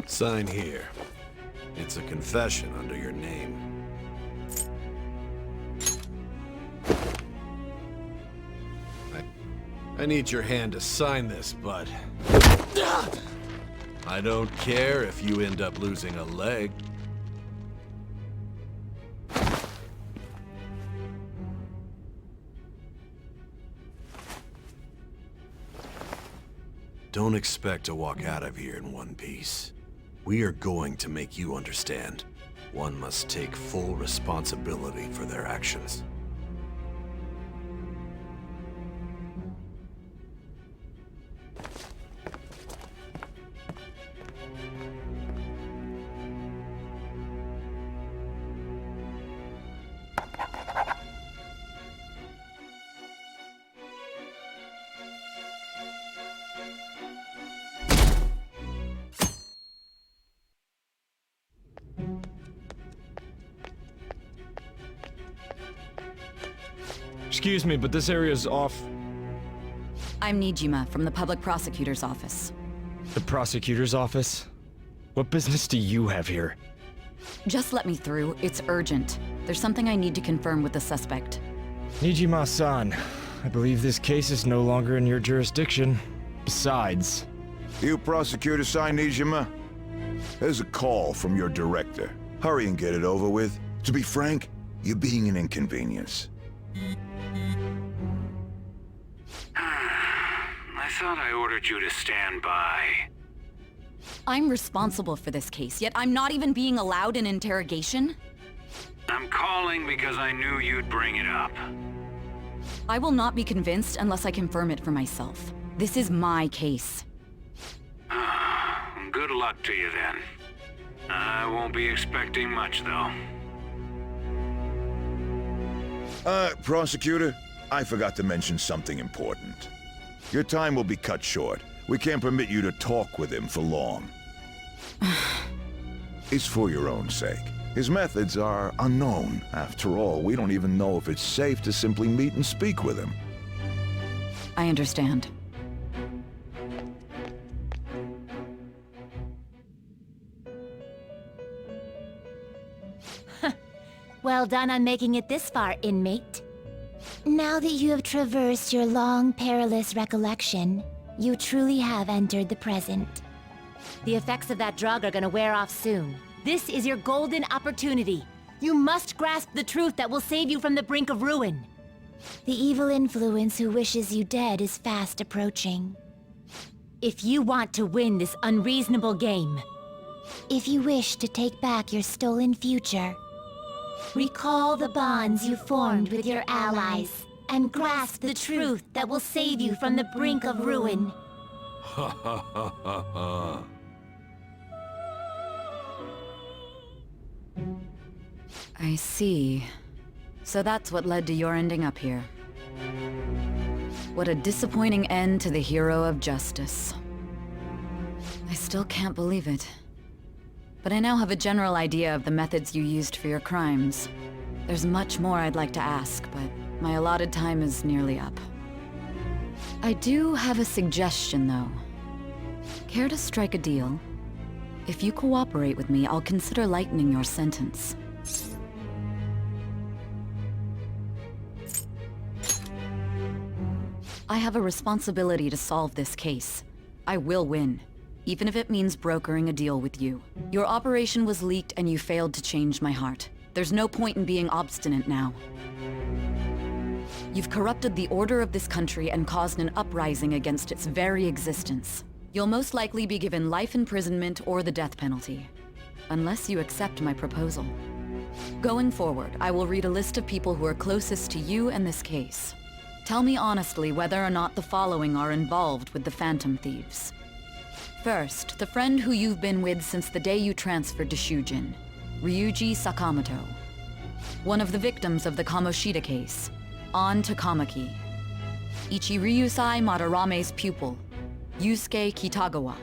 S20: Sign here. It's a confession under your name. I need your hand to sign this, bud. I don't care if you end up losing a leg. Don't expect to walk out of here in one piece. We are going to make you understand. One must take full responsibility for their actions.
S10: Excuse me, but this area's off.
S14: I'm Niijima from the public prosecutor's office.
S10: The prosecutor's office? What business do you have here?
S14: Just let me through. It's urgent. There's something I need to confirm with the suspect.
S10: Niijima-san, I believe this case is no longer in your jurisdiction. Besides...
S7: You prosecutor Sae Niijima? There's a call from your director. Hurry and get it over with. To be frank, you're being an inconvenience.
S1: I thought I ordered you to stand by.
S14: I'm responsible for this case, yet I'm not even being allowed an interrogation?
S1: I'm calling because I knew you'd bring it up.
S14: I will not be convinced unless I confirm it for myself. This is my case.
S1: Good luck to you then. I won't be expecting much, though.
S7: Prosecutor, I forgot to mention something important. Your time will be cut short. We can't permit you to talk with him for long. It's for your own sake. His methods are unknown. After all, we don't even know if it's safe to simply meet and speak with him.
S14: I understand.
S8: Well done on making it this far, inmate. Now that you have traversed your long, perilous recollection, you truly have entered the present. The effects of that drug are gonna wear off soon. This is your golden opportunity. You must grasp the truth that will save you from the brink of ruin. The evil influence who wishes you dead is fast approaching. If you want to win this unreasonable game, if you wish to take back your stolen future, recall the bonds you formed with your allies, and grasp the truth that will save you from the brink of ruin.
S20: Ha ha ha ha ha.
S14: I see. So that's what led to your ending up here. What a disappointing end to the hero of justice. I still can't believe it. But I now have a general idea of the methods you used for your crimes. There's much more I'd like to ask, but my allotted time is nearly up. I do have a suggestion, though. Care to strike a deal? If you cooperate with me, I'll consider lightening your sentence. I have a responsibility to solve this case. I will win. even if it means brokering a deal with you. Your operation was leaked and you failed to change my heart. There's no point in being obstinate now. You've corrupted the order of this country and caused an uprising against its very existence. You'll most likely be given life imprisonment or the death penalty, unless you accept my proposal. Going forward, I will read a list of people who are closest to you and this case. Tell me honestly whether or not the following are involved with the Phantom Thieves. First, the friend who you've been with since the day you transferred to Shujin, Ryuji Sakamoto. One of the victims of the Kamoshida case, An Takamaki. Ichiryusai Madarame's pupil, Yusuke Kitagawa.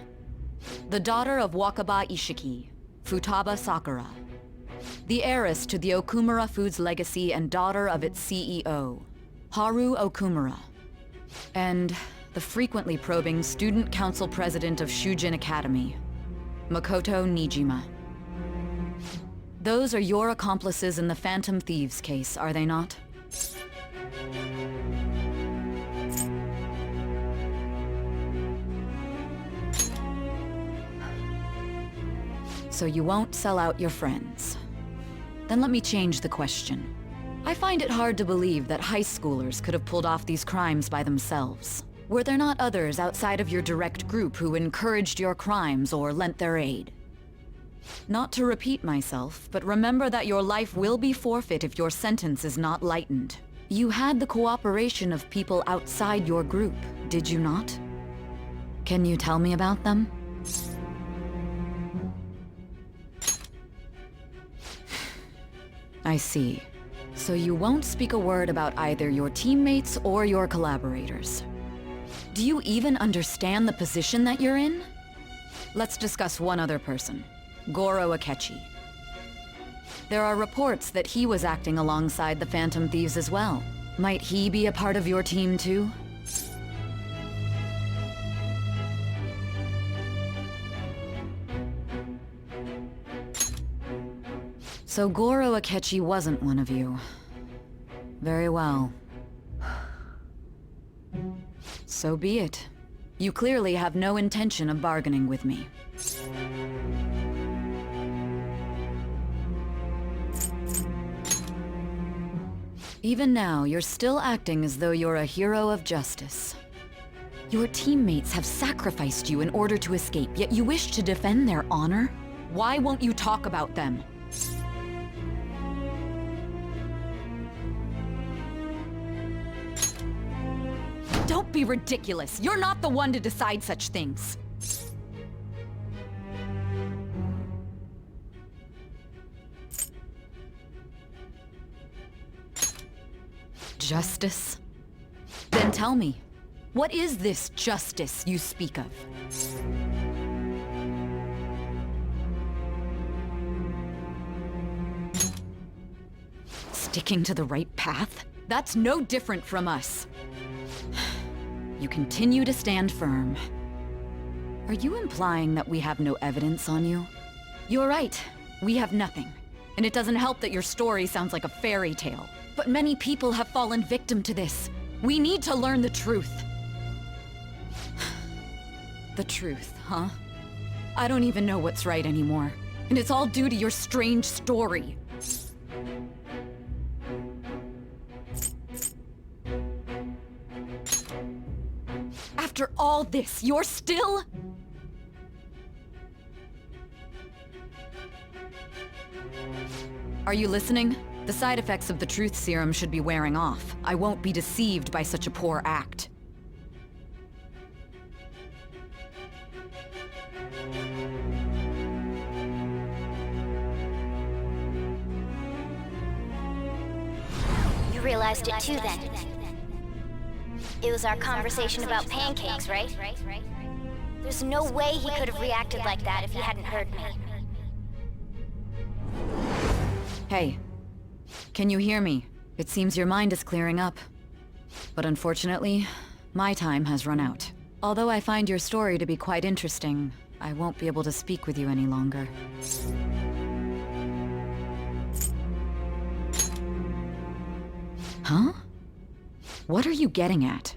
S14: The daughter of Wakaba Ishiki, Futaba Sakura. The heiress to the Okumura Foods legacy and daughter of its CEO, Haru Okumura. And the frequently probing student council president of Shujin Academy, Makoto Niijima. Those are your accomplices in the Phantom Thieves case, are they not? So you won't sell out your friends. Then let me change the question. I find it hard to believe that high schoolers could have pulled off these crimes by themselves. Were there not others outside of your direct group who encouraged your crimes or lent their aid? Not to repeat myself, but remember that your life will be forfeit if your sentence is not lightened. You had the cooperation of people outside your group, did you not? Can you tell me about them? I see. So you won't speak a word about either your teammates or your collaborators. Do you even understand the position that you're in? Let's discuss one other person, Goro Akechi. There are reports that he was acting alongside the Phantom Thieves as well. Might he be a part of your team too? So Goro Akechi wasn't one of you. Very well. So be it. You clearly have no intention of bargaining with me. Even now, you're still acting as though you're a hero of justice. Your teammates have sacrificed you in order to escape, yet you wish to defend their honor? Why won't you talk about them? Don't be ridiculous. You're not the one to decide such things. Justice? Then tell me, what is this justice you speak of? Sticking to the right path? That's no different from us. You continue to stand firm. Are you implying that we have no evidence on you? You're right, we have nothing. And it doesn't help that your story sounds like a fairy tale. But many people have fallen victim to this. We need to learn the truth. The truth, huh? I don't even know what's right anymore. And it's all due to your strange story. After all this, you're still... Are you listening? The side effects of the truth serum should be wearing off. I won't be deceived by such a poor act.
S2: You realized it too then. It was our conversation about pancakes, right? There's no way he could have reacted like that if he hadn't heard me.
S14: Hey. Can you hear me? It seems your mind is clearing up. But unfortunately, my time has run out. Although I find your story to be quite interesting, I won't be able to speak with you any longer. Huh? What are you getting at?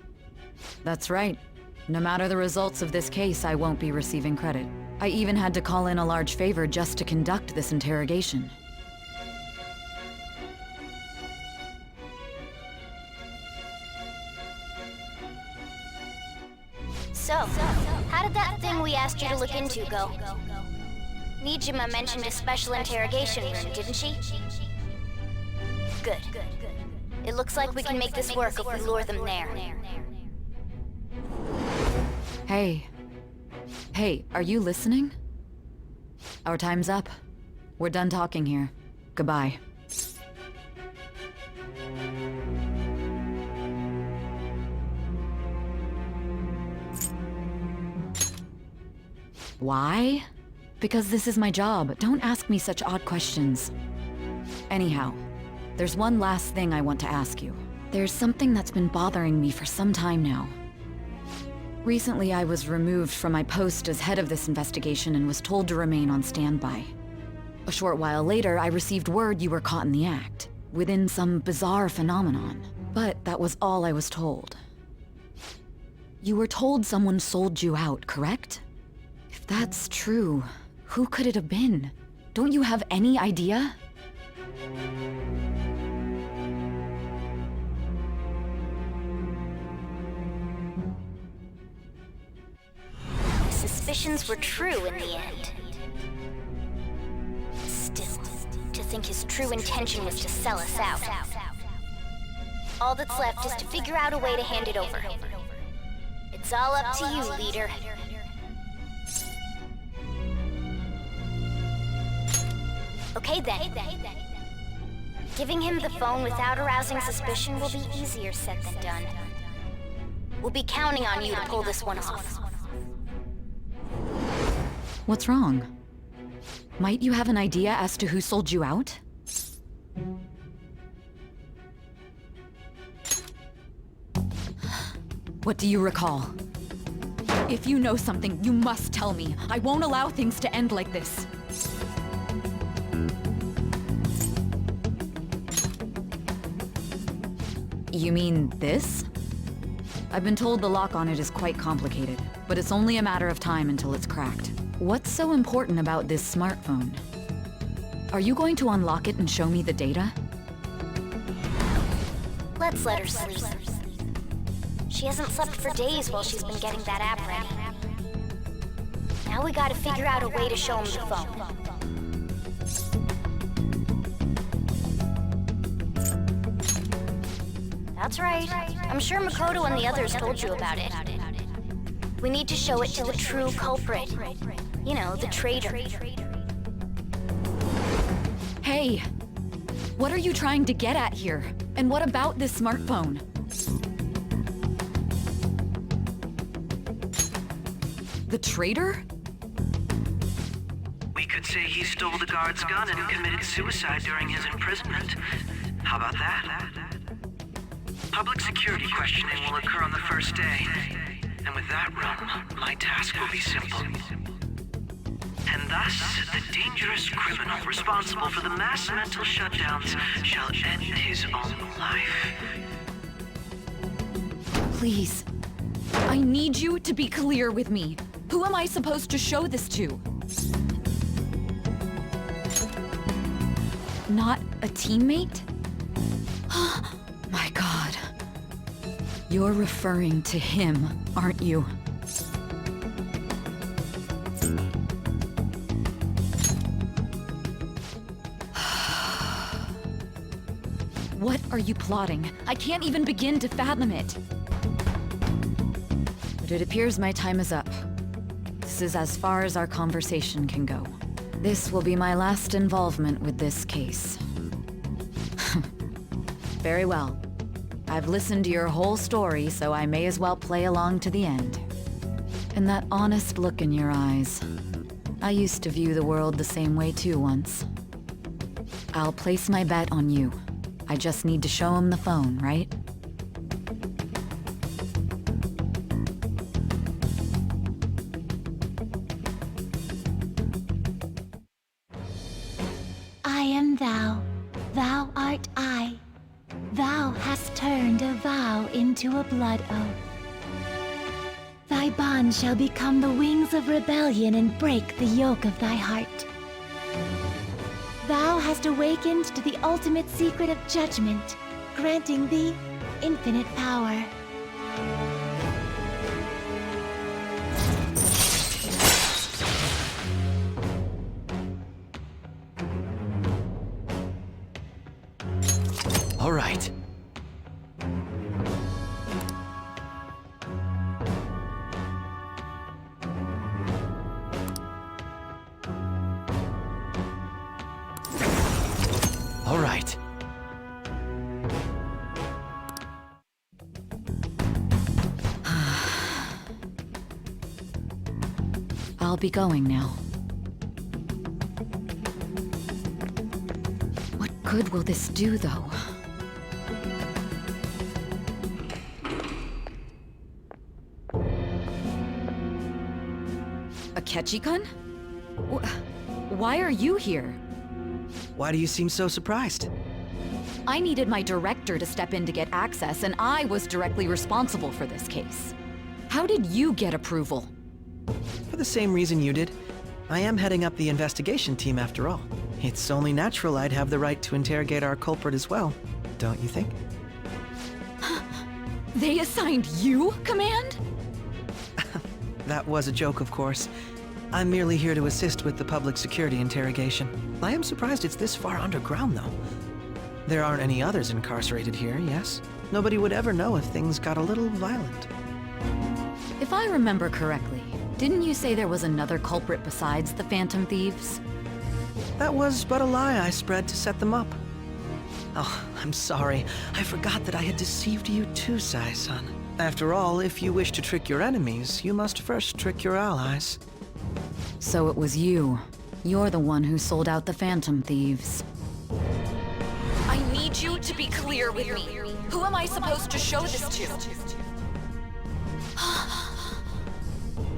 S14: That's right. No matter the results of this case, I won't be receiving credit. I even had to call in a large favor just to conduct this interrogation.
S2: So, how did that thing we asked you to look into go? Niijima mentioned a special interrogation room, didn't she? Good. It looks like we can make this work if we lure them there.
S14: Hey. Hey, are you listening? Our time's up. We're done talking here. Goodbye. Why? Because this is my job. Don't ask me such odd questions. Anyhow, there's one last thing I want to ask you. There's something that's been bothering me for some time now. Recently, I was removed from my post as head of this investigation and was told to remain on standby. A short while later, I received word you were caught in the act, within some bizarre phenomenon. But that was all I was told. You were told someone sold you out, correct? If that's true, who could it have been? Don't you have any idea?
S2: Suspicions were true in the end. Still, to think his true intention was to sell us out. All that's left is to figure out a way to hand it over. It's all up to you, leader. Okay then. Giving him the phone without arousing suspicion will be easier said than done. We'll be counting on you to pull this one off.
S14: What's wrong? Might you have an idea as to who sold you out? What do you recall? If you know something, you must tell me. I won't allow things to end like this. You mean this? I've been told the lock on it is quite complicated, but it's only a matter of time until it's cracked. What's so important about this smartphone? Are you going to unlock it and show me the data?
S2: Let's let her sleep. She hasn't slept for days while she's been getting that app ready. Now we gotta figure out a way to show him the phone. That's right. I'm sure Makoto and the others told you about it. We need to show it to the true culprit. You know, the traitor.
S14: Hey! What are you trying to get at here? And what about this smartphone? The traitor?
S21: We could say he stole the guard's gun and committed suicide during his imprisonment. How about that? Public security questioning will occur on the first day. And with that run, my task will be simple. And thus, the dangerous criminal responsible for the mass mental shutdowns shall end his own life.
S14: Please. I need you to be clear with me. Who am I supposed to show this to? Not a teammate? My God. You're referring to him, aren't you? What are you plotting? I can't even begin to fathom it. But it appears my time is up. This is as far as our conversation can go. This will be my last involvement with this case. Very well. I've listened to your whole story, so I may as well play along to the end. And that honest look in your eyes. I used to view the world the same way too once. I'll place my bet on you. I just need to show him the phone, right?
S8: I am thou, thou art I. Thou hast turned a vow into a blood oath. Thy Thy bond shall become the wings of rebellion and break the yoke of thy heart. Thou hast awakened to the ultimate secret of judgment, granting thee infinite power.
S3: All right. All right.
S14: I'll be going now. What good will this do, though? Akechi-kun? Why are you here?
S6: Why do you seem so surprised?
S14: I needed my director to step in to get access, and I was directly responsible for this case. How did you get approval?
S6: For the same reason you did. I am heading up the investigation team after all. It's only natural I'd have the right to interrogate our culprit as well, don't you think?
S14: They assigned you command?
S6: That was a joke, of course. I'm merely here to assist with the public security interrogation. I am surprised it's this far underground, though. There aren't any others incarcerated here, yes? Nobody would ever know if things got a little violent.
S14: If I remember correctly, didn't you say there was another culprit besides the Phantom Thieves?
S6: That was but a lie I spread to set them up. Oh, I'm sorry. I forgot that I had deceived you too, Sae-san. After all, if you wish to trick your enemies, you must first trick your allies.
S14: So it was you. You're the one who sold out the Phantom Thieves. I need you to be clear with me. Who am I supposed to show this to?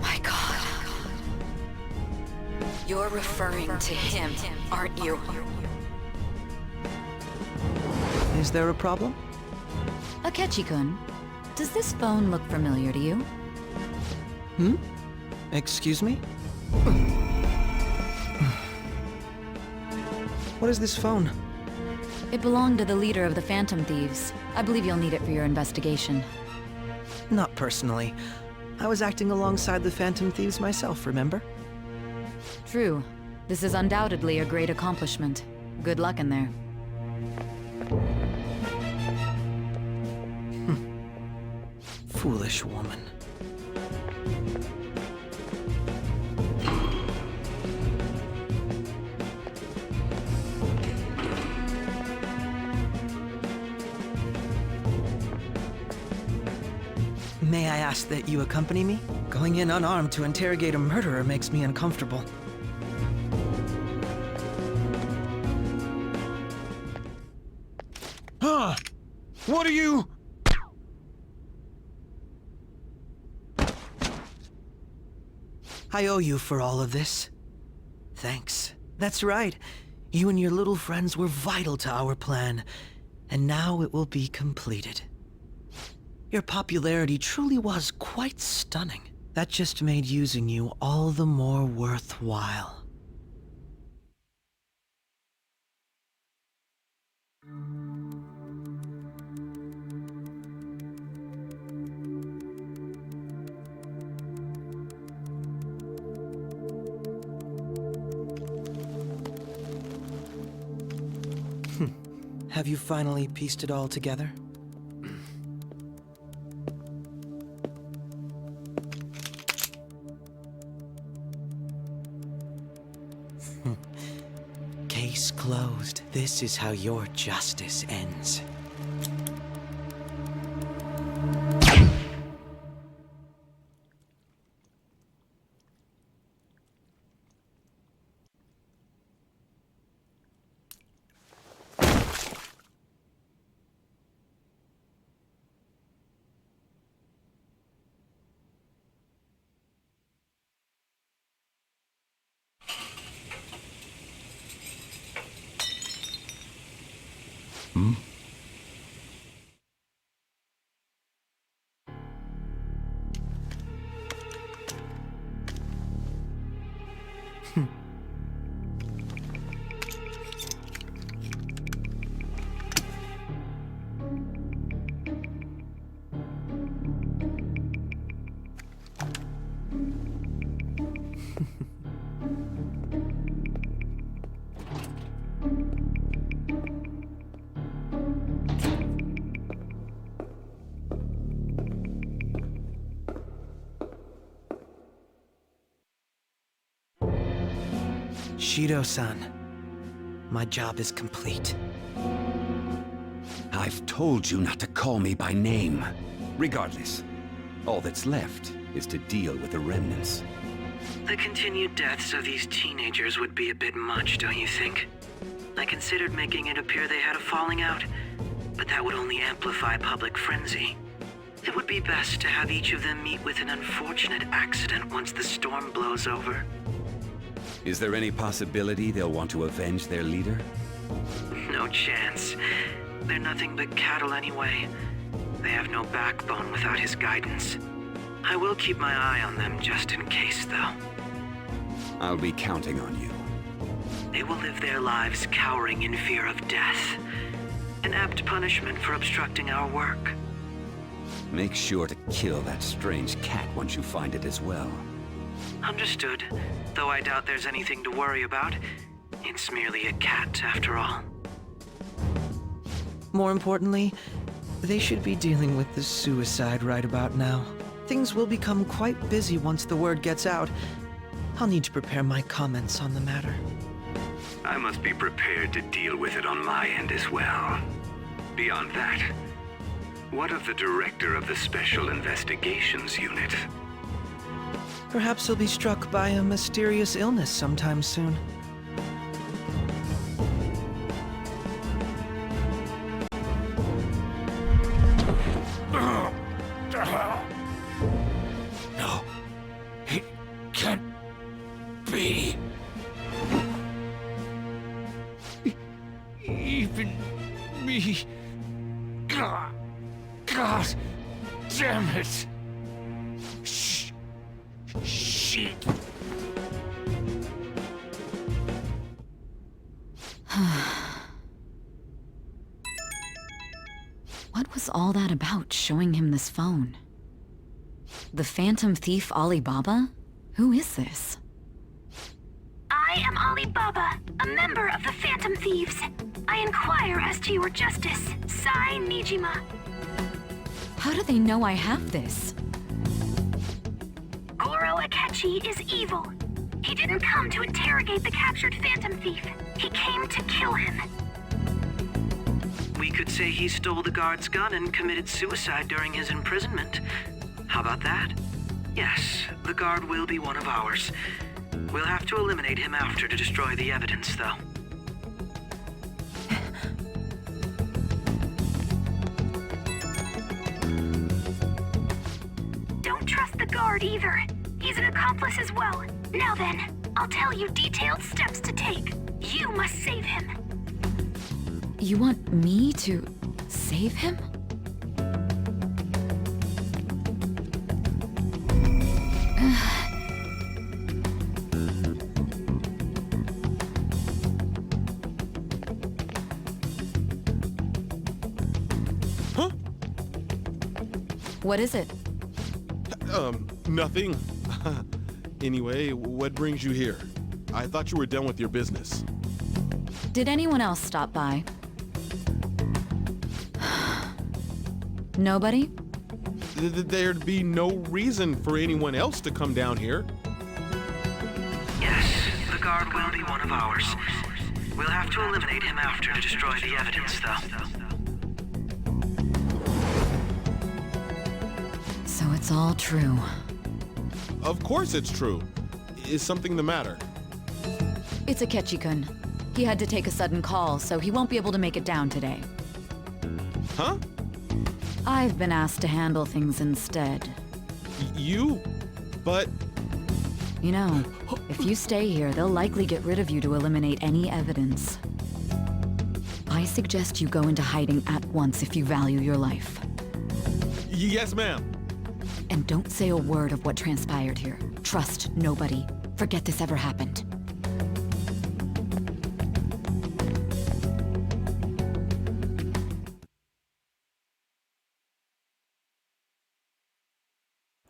S14: My God. You're referring to him, aren't you?
S6: Is there a problem?
S14: Akechi-kun, does this phone look familiar to you?
S6: Hmm? Excuse me? What is this phone?
S14: It belonged to the leader of the Phantom Thieves. I believe you'll need it for your investigation.
S6: Not personally. I was acting alongside the Phantom Thieves myself, remember?
S14: True. This is undoubtedly a great accomplishment. Good luck in there.
S6: Foolish woman. May I ask that you accompany me? Going in unarmed to interrogate a murderer makes me uncomfortable.
S10: Huh? What are you...
S6: I owe you for all of this. Thanks. That's right. You and your little friends were vital to our plan, and now it will be completed. Your popularity truly was quite stunning. That just made using you all the more worthwhile. Have you finally pieced it all together? Case closed. This is how your justice ends. Shido-san, my job is complete.
S11: I've told you not to call me by name. Regardless, all that's left is to deal with the remnants.
S21: The continued deaths of these teenagers would be a bit much, don't you think? I considered making it appear they had a falling out, but that would only amplify public frenzy. It would be best to have each of them meet with an unfortunate accident once the storm blows over.
S11: Is there any possibility they'll want to avenge their leader?
S21: No chance. They're nothing but cattle anyway. They have no backbone without his guidance. I will keep my eye on them just in case, though.
S11: I'll be counting on you.
S21: They will live their lives cowering in fear of death. An apt punishment for obstructing our work.
S11: Make sure to kill that strange cat once you find it as well.
S21: Understood. Though I doubt there's anything to worry about. It's merely a cat, after all.
S6: More importantly, they should be dealing with the suicide right about now. Things will become quite busy once the word gets out. I'll need to prepare my comments on the matter.
S1: I must be prepared to deal with it on my end as well. Beyond that, what of the director of the Special Investigations Unit?
S6: Perhaps he'll be struck by a mysterious illness sometime soon.
S5: No, it can't be. Even me. God damn it. Shit.
S14: What was all that about, showing him this phone? The Phantom Thief Alibaba? Who is this?
S16: I am Alibaba, a member of the Phantom Thieves. I inquire as to your justice, Sae Niijima.
S14: How do they know I have this?
S16: Goro Akechi is evil. He didn't come to interrogate the captured Phantom Thief. He came to kill him.
S21: We could say he stole the guard's gun and committed suicide during his imprisonment. How about that? Yes, the guard will be one of ours. We'll have to eliminate him after to destroy the evidence, though.
S16: Don't trust the guard either. He's an accomplice as well. Now then, I'll tell you detailed steps to take. You must save him.
S14: You want me to save him?
S22: Huh?
S14: What is it?
S22: Nothing. Anyway, what brings you here? I thought you were done with your business.
S14: Did anyone else stop by? Nobody?
S22: There'd be no reason for anyone else to come down here.
S21: Yes, the guard will be one of ours. We'll have to eliminate him after to destroy the evidence, though.
S14: So it's all true.
S22: Of course it's true. Is something the matter?
S14: It's Akechi-kun. He had to take a sudden call, so he won't be able to make it down today.
S22: Huh?
S14: I've been asked to handle things instead.
S22: You? But...
S14: You know, if you stay here, they'll likely get rid of you to eliminate any evidence. I suggest you go into hiding at once if you value your life.
S22: Yes, ma'am.
S14: And don't say a word of what transpired here. Trust nobody. Forget this ever happened.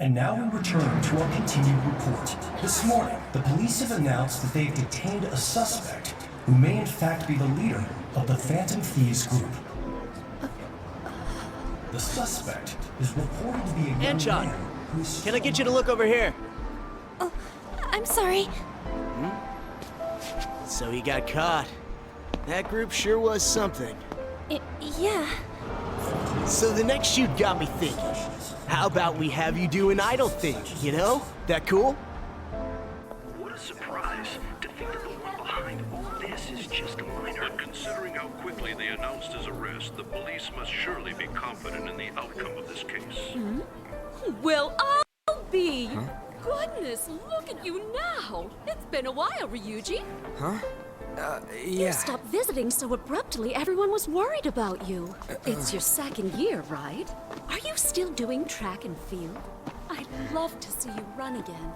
S23: And now we return to our continued report. This morning, the police have announced that they've detained a suspect who may in fact be the leader of the Phantom Thieves group. The suspect is reported to be a young man who's...
S24: Can I get you to look over here?
S8: Oh, I'm sorry.
S5: So he got caught. That group sure was something.
S8: Yeah.
S5: So the next shoot got me thinking. How about we have you do an idol thing, you know? That cool?
S1: What a surprise to think that the one behind all this is just a minor.
S12: But considering how quickly they announced his arrest, the police must surely be confident in the outcome of this case.
S13: Well, I'll be. Goodness, look at you now. It's been a while, Ryuji.
S4: Huh?
S13: You
S4: Yeah.
S13: stopped visiting so abruptly, everyone was worried about you. It's your second year, right? Are you still doing track and field? I'd love to see you run again.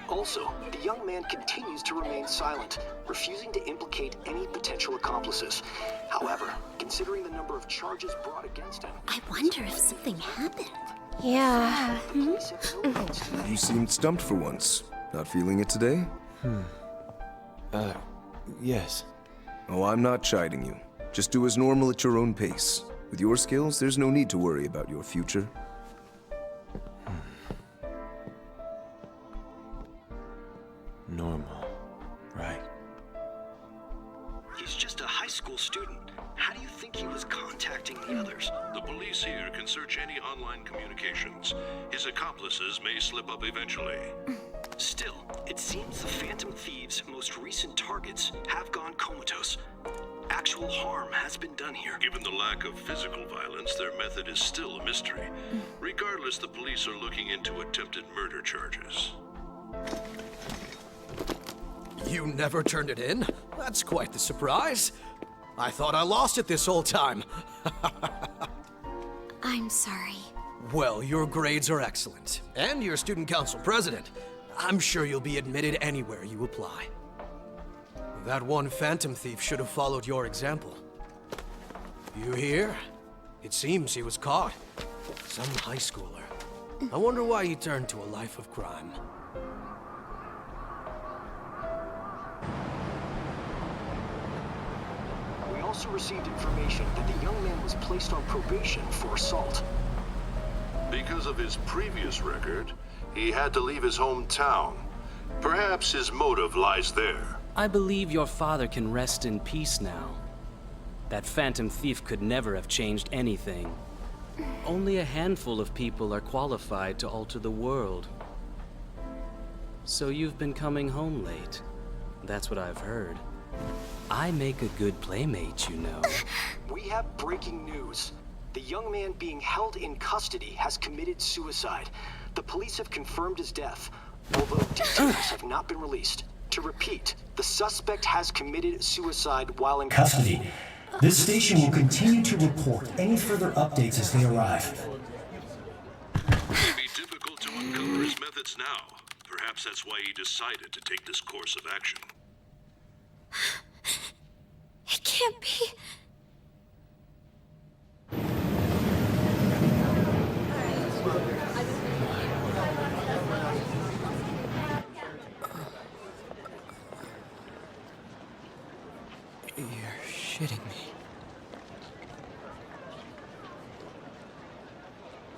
S15: Also, the young man continues to remain silent, refusing to implicate any potential accomplices. However, considering the number of charges brought against him...
S8: I wonder if something happened.
S2: Yeah.
S24: You seemed stumped for once. Not feeling it today?
S10: Yes.
S24: Oh, I'm not chiding you. Just do as normal at your own pace. With your skills, there's no need to worry about your future.
S10: Normal. Right.
S15: He's just a high school student. How do you think he was contacting the others?
S12: The police here can search any online communications. His accomplices may slip up eventually.
S15: Still, it seems the Phantom Thieves' most recent targets have gone comatose. Actual harm has been done here.
S12: Given the lack of physical violence, their method is still a mystery. Regardless, the police are looking into attempted murder charges.
S5: You never turned it in? That's quite the surprise. I thought I lost it this whole time.
S8: I'm sorry.
S5: Well, your grades are excellent. And you're student council president. I'm sure you'll be admitted anywhere you apply. That one Phantom Thief should have followed your example. You hear? It seems he was caught. Some high schooler. I wonder why he turned to a life of crime.
S15: We also received information that the young man was placed on probation for assault.
S12: Because of his previous record, he had to leave his hometown. Perhaps his motive lies there.
S25: I believe your father can rest in peace now. That Phantom Thief could never have changed anything. Only a handful of people are qualified to alter the world. So you've been coming home late. That's what I've heard. I make a good playmate, you know.
S15: We have breaking news. The young man being held in custody has committed suicide. The police have confirmed his death, although details have not been released. To repeat, the suspect has committed suicide while in
S23: Custody. This station will continue to report any further updates as they arrive.
S12: It may be difficult to uncover his methods now. Perhaps that's why he decided to take this course of action.
S8: It can't be.
S4: You're shitting me.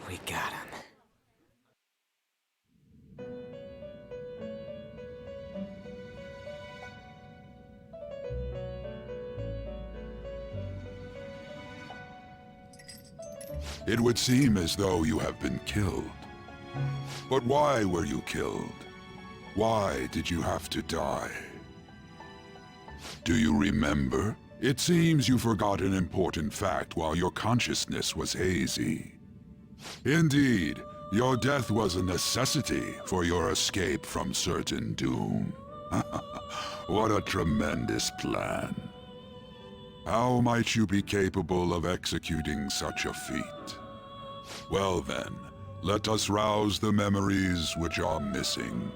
S4: We got him.
S26: It would seem as though you have been killed. But why were you killed? Why did you have to die? Do you remember? It seems you forgot an important fact while your consciousness was hazy. Indeed, your death was a necessity for your escape from certain doom. What a tremendous plan. How might you be capable of executing such a feat? Well then, let us rouse the memories which are missing.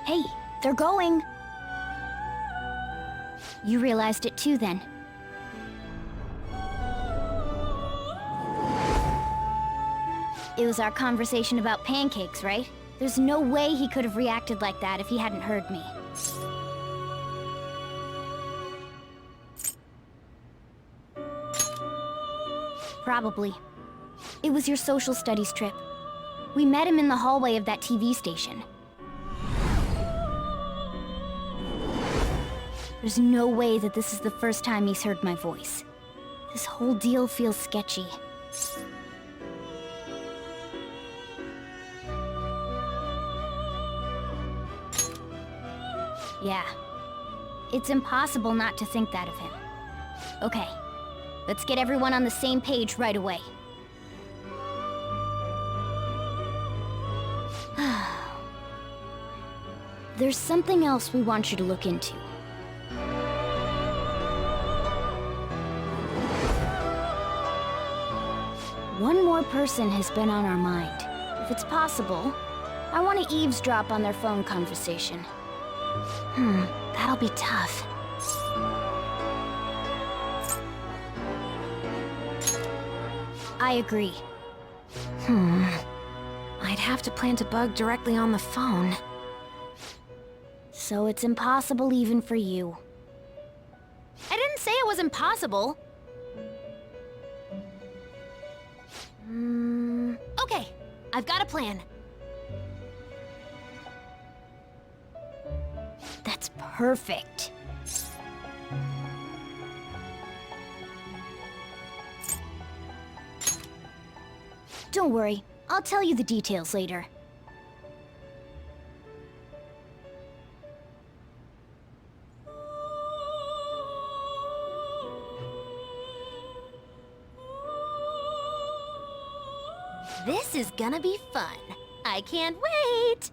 S2: Hey, they're going. You realized it too, then. It was our conversation about pancakes, right? There's no way he could have reacted like that if he hadn't heard me. Probably. It was your social studies trip. We met him in the hallway of that TV station. There's no way that this is the first time he's heard my voice. This whole deal feels sketchy. Yeah. It's impossible not to think that of him. Okay. Let's get everyone on the same page right away. There's something else we want you to look into. One more person has been on our mind. If it's possible, I want to eavesdrop on their phone conversation. That'll be tough. I agree. I'd have to plant a bug directly on the phone. So it's impossible even for you. I didn't say it was impossible. Okay, I've got a plan. That's perfect. Don't worry, I'll tell you the details later. This is gonna be fun. I can't wait!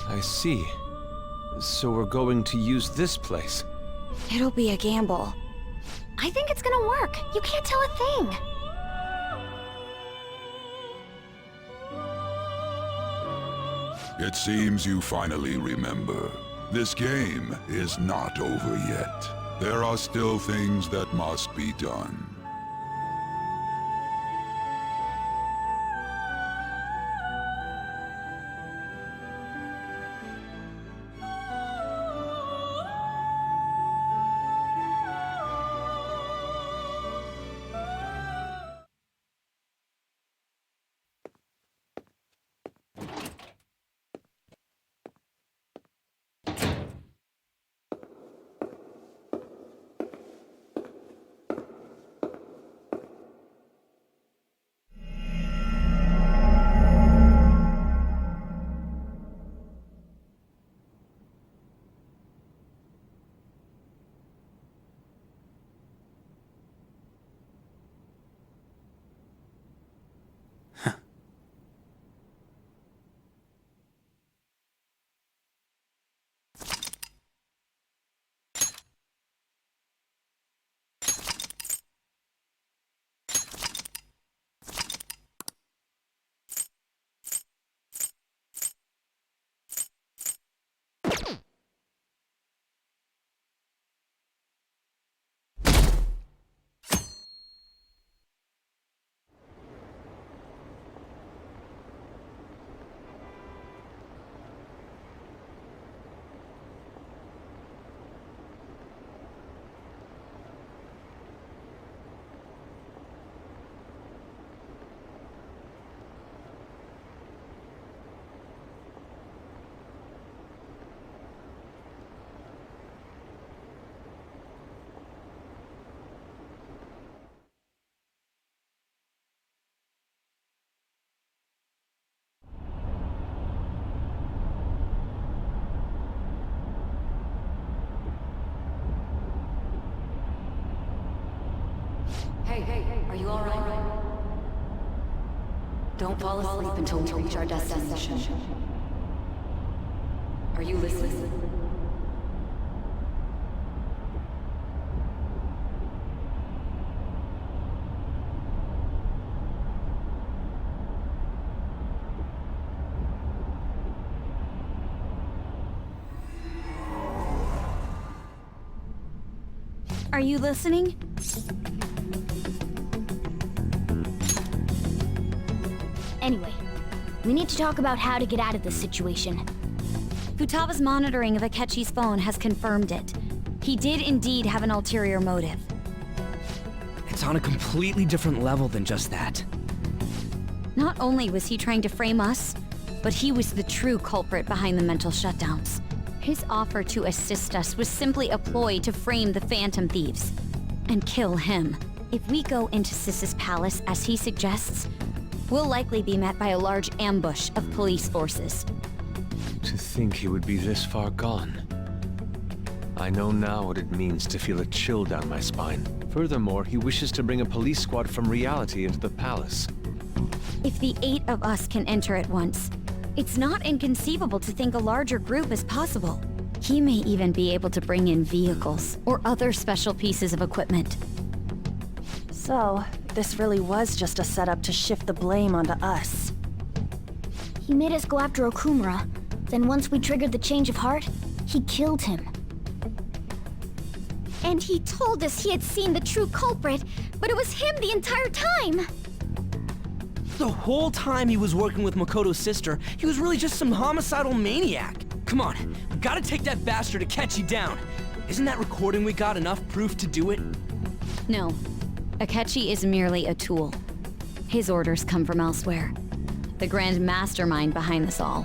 S3: I see. So we're going to use this place.
S2: It'll be a gamble. I think it's gonna work. You can't tell a thing.
S26: It seems you finally remember. This game is not over yet. There are still things that must be done.
S14: Hey, are you alright? Don't fall asleep until we reach our destination. Are you listening?
S2: Are you listening? Anyway, we need to talk about how to get out of this situation. Futaba's monitoring of Akechi's phone has confirmed it. He did indeed have an ulterior motive.
S4: It's on a completely different level than just that.
S2: Not only was he trying to frame us, but he was the true culprit behind the mental shutdowns. His offer to assist us was simply a ploy to frame the Phantom Thieves and kill him. If we go into Sis's palace as he suggests, we'll likely be met by a large ambush of police forces.
S3: To think he would be this far gone. I know now what it means to feel a chill down my spine. Furthermore, he wishes to bring a police squad from reality into the palace.
S2: If the 8 of us can enter at once, it's not inconceivable to think a larger group is possible. He may even be able to bring in vehicles or other special pieces of equipment.
S7: So, this really was just a setup to shift the blame onto us.
S2: He made us go after Okumura. Then once we triggered the change of heart, he killed him. And he told us he had seen the true culprit, but it was him the entire time!
S4: The whole time he was working with Makoto's sister, he was really just some homicidal maniac. Come on, we gotta take that bastard Akechi down. Isn't that recording we got enough proof to do it?
S2: No. Akechi is merely a tool. His orders come from elsewhere. The grand mastermind behind this all.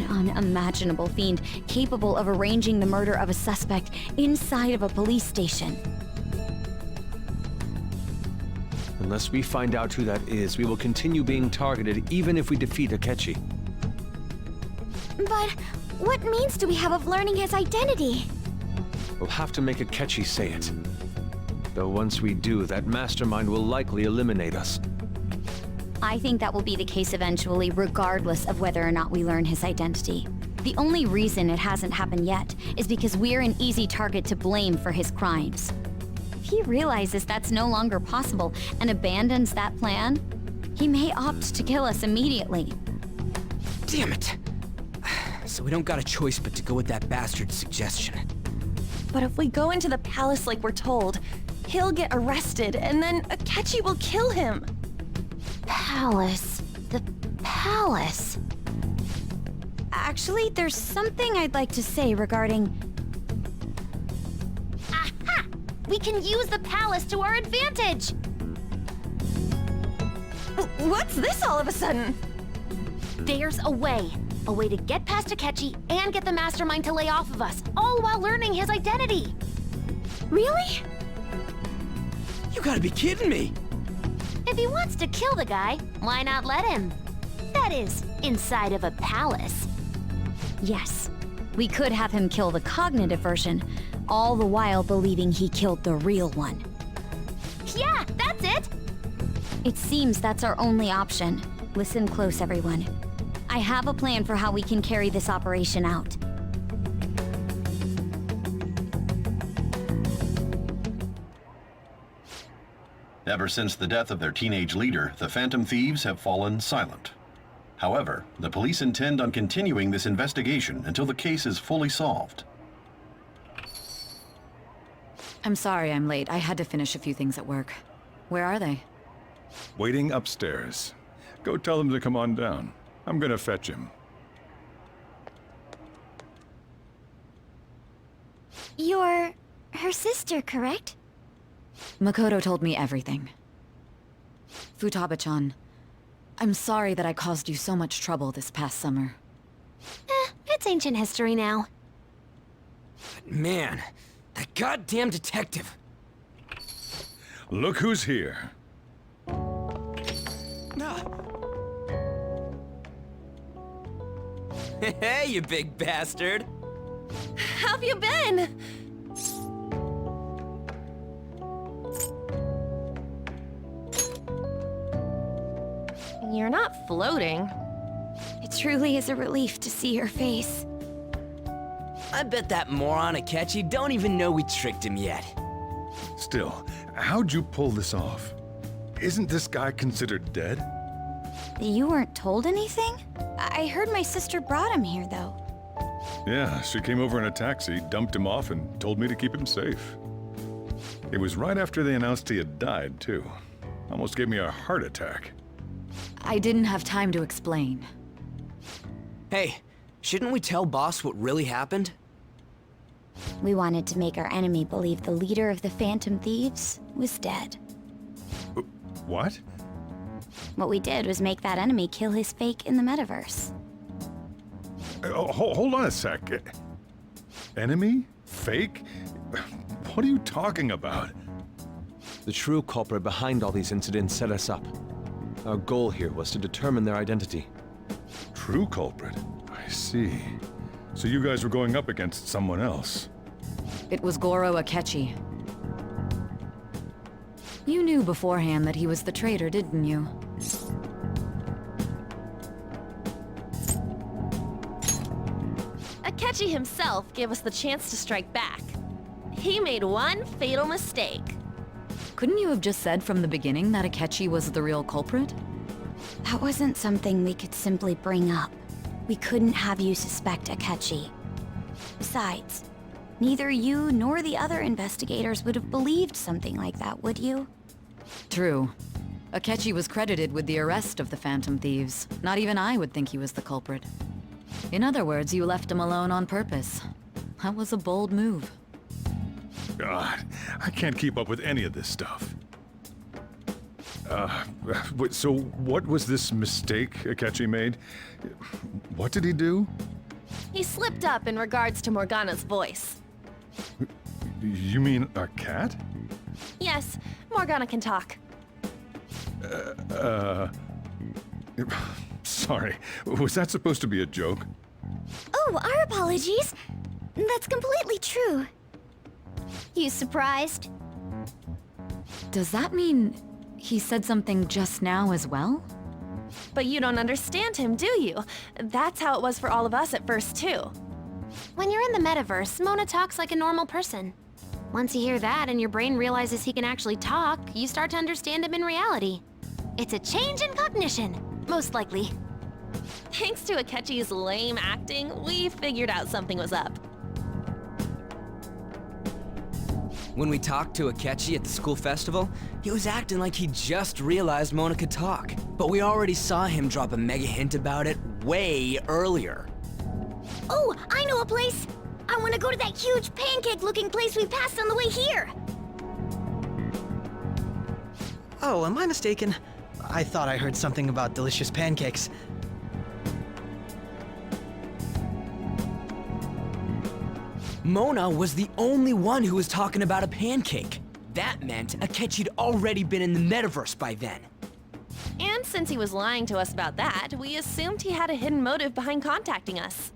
S2: An unimaginable fiend capable of arranging the murder of a suspect inside of a police station.
S3: Unless we find out who that is, we will continue being targeted even if we defeat Akechi.
S2: But what means do we have of learning his identity?
S3: We'll have to make Akechi say it. Though once we do, that mastermind will likely eliminate us.
S2: I think that will be the case eventually, regardless of whether or not we learn his identity. The only reason it hasn't happened yet is because we're an easy target to blame for his crimes. If he realizes that's no longer possible and abandons that plan, he may opt to kill us immediately.
S4: Damn it! So we don't got a choice but to go with that bastard's suggestion.
S7: But if we go into the palace like we're told, he'll get arrested and then Akechi will kill him.
S2: Palace. The palace. Actually, there's something I'd like to say regarding... Aha! We can use the palace to our advantage!
S7: What's this all of a sudden?
S2: There's a way. A way to get past Akechi and get the mastermind to lay off of us, all while learning his identity. Really?
S4: You gotta be kidding me!
S2: If he wants to kill the guy, why not let him? That is, inside of a palace. Yes, we could have him kill the cognitive version, all the while believing he killed the real one. Yeah, that's it! It seems that's our only option. Listen close, everyone. I have a plan for how we can carry this operation out.
S9: Ever since the death of their teenage leader, the Phantom Thieves have fallen silent. However, the police intend on continuing this investigation until the case is fully solved.
S14: I'm sorry I'm late. I had to finish a few things at work. Where are they?
S17: Waiting upstairs. Go tell them to come on down. I'm gonna fetch him.
S2: You're her sister, correct?
S14: Makoto told me everything. Futaba-chan, I'm sorry that I caused you so much trouble this past summer.
S2: It's ancient history now.
S4: But man, that goddamn detective!
S17: Look who's here.
S4: Hey, you big bastard!
S7: How've you been? You're not floating.
S2: It truly is a relief to see your face.
S4: I bet that moron Akechi don't even know we tricked him yet.
S17: Still, how'd you pull this off? Isn't this guy considered dead?
S2: You weren't told anything? I heard my sister brought him here, though.
S17: Yeah, she came over in a taxi, dumped him off, and told me to keep him safe. It was right after they announced he had died, too. Almost gave me a heart attack.
S14: I didn't have time to explain.
S4: Hey, shouldn't we tell Boss what really happened?
S2: We wanted to make our enemy believe the leader of the Phantom Thieves was dead.
S17: What?
S2: What we did was make that enemy kill his fake in the metaverse.
S17: Hold on a sec. Enemy? Fake? What are you talking about?
S6: The true culprit behind all these incidents set us up. Our goal here was to determine their identity.
S17: True culprit? I see. So you guys were going up against someone else.
S14: It was Goro Akechi. You knew beforehand that he was the traitor, didn't you?
S7: Akechi himself gave us the chance to strike back. He made one fatal mistake.
S14: Couldn't you have just said from the beginning that Akechi was the real culprit?
S2: That wasn't something we could simply bring up. We couldn't have you suspect Akechi. Besides, neither you nor the other investigators would have believed something like that, would you?
S14: True. Akechi was credited with the arrest of the Phantom Thieves. Not even I would think he was the culprit. In other words, you left him alone on purpose. That was a bold move.
S17: God, I can't keep up with any of this stuff. So what was this mistake Akechi made? What did he do?
S7: He slipped up in regards to Morgana's voice.
S17: You mean a cat?
S7: Yes, Morgana can talk.
S17: Sorry, was that supposed to be a joke?
S2: Oh, our apologies. That's completely true. You surprised?
S14: Does that mean he said something just now as well?
S7: But you don't understand him, do you? That's how it was for all of us at first, too.
S11: When you're in the metaverse, Mona talks like a normal person. Once you hear that and your brain realizes he can actually talk, you start to understand him in reality. It's a change in cognition, most likely.
S7: Thanks to Akechi's lame acting, we figured out something was up.
S4: When we talked to Akechi at the school festival, he was acting like he just realized Mona could talk. But we already saw him drop a mega hint about it way earlier.
S2: Oh, I know a place! I want to go to that huge pancake-looking place we passed on the way here!
S16: Oh, am I mistaken? I thought I heard something about delicious pancakes.
S4: Mona was the only one who was talking about a pancake. That meant Akechi'd already been in the metaverse by then.
S7: And since he was lying to us about that, we assumed he had a hidden motive behind contacting us.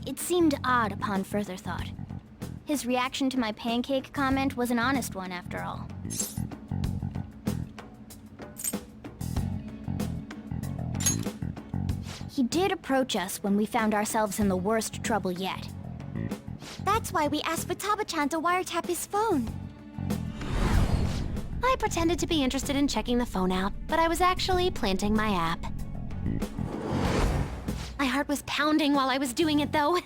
S2: It seemed odd upon further thought. His reaction to my pancake comment was an honest one, after all. He did approach us when we found ourselves in the worst trouble yet. That's why we asked Futaba-chan to wiretap his phone.
S11: I pretended to be interested in checking the phone out, but I was actually planting my app. My heart was pounding while I was doing it, though.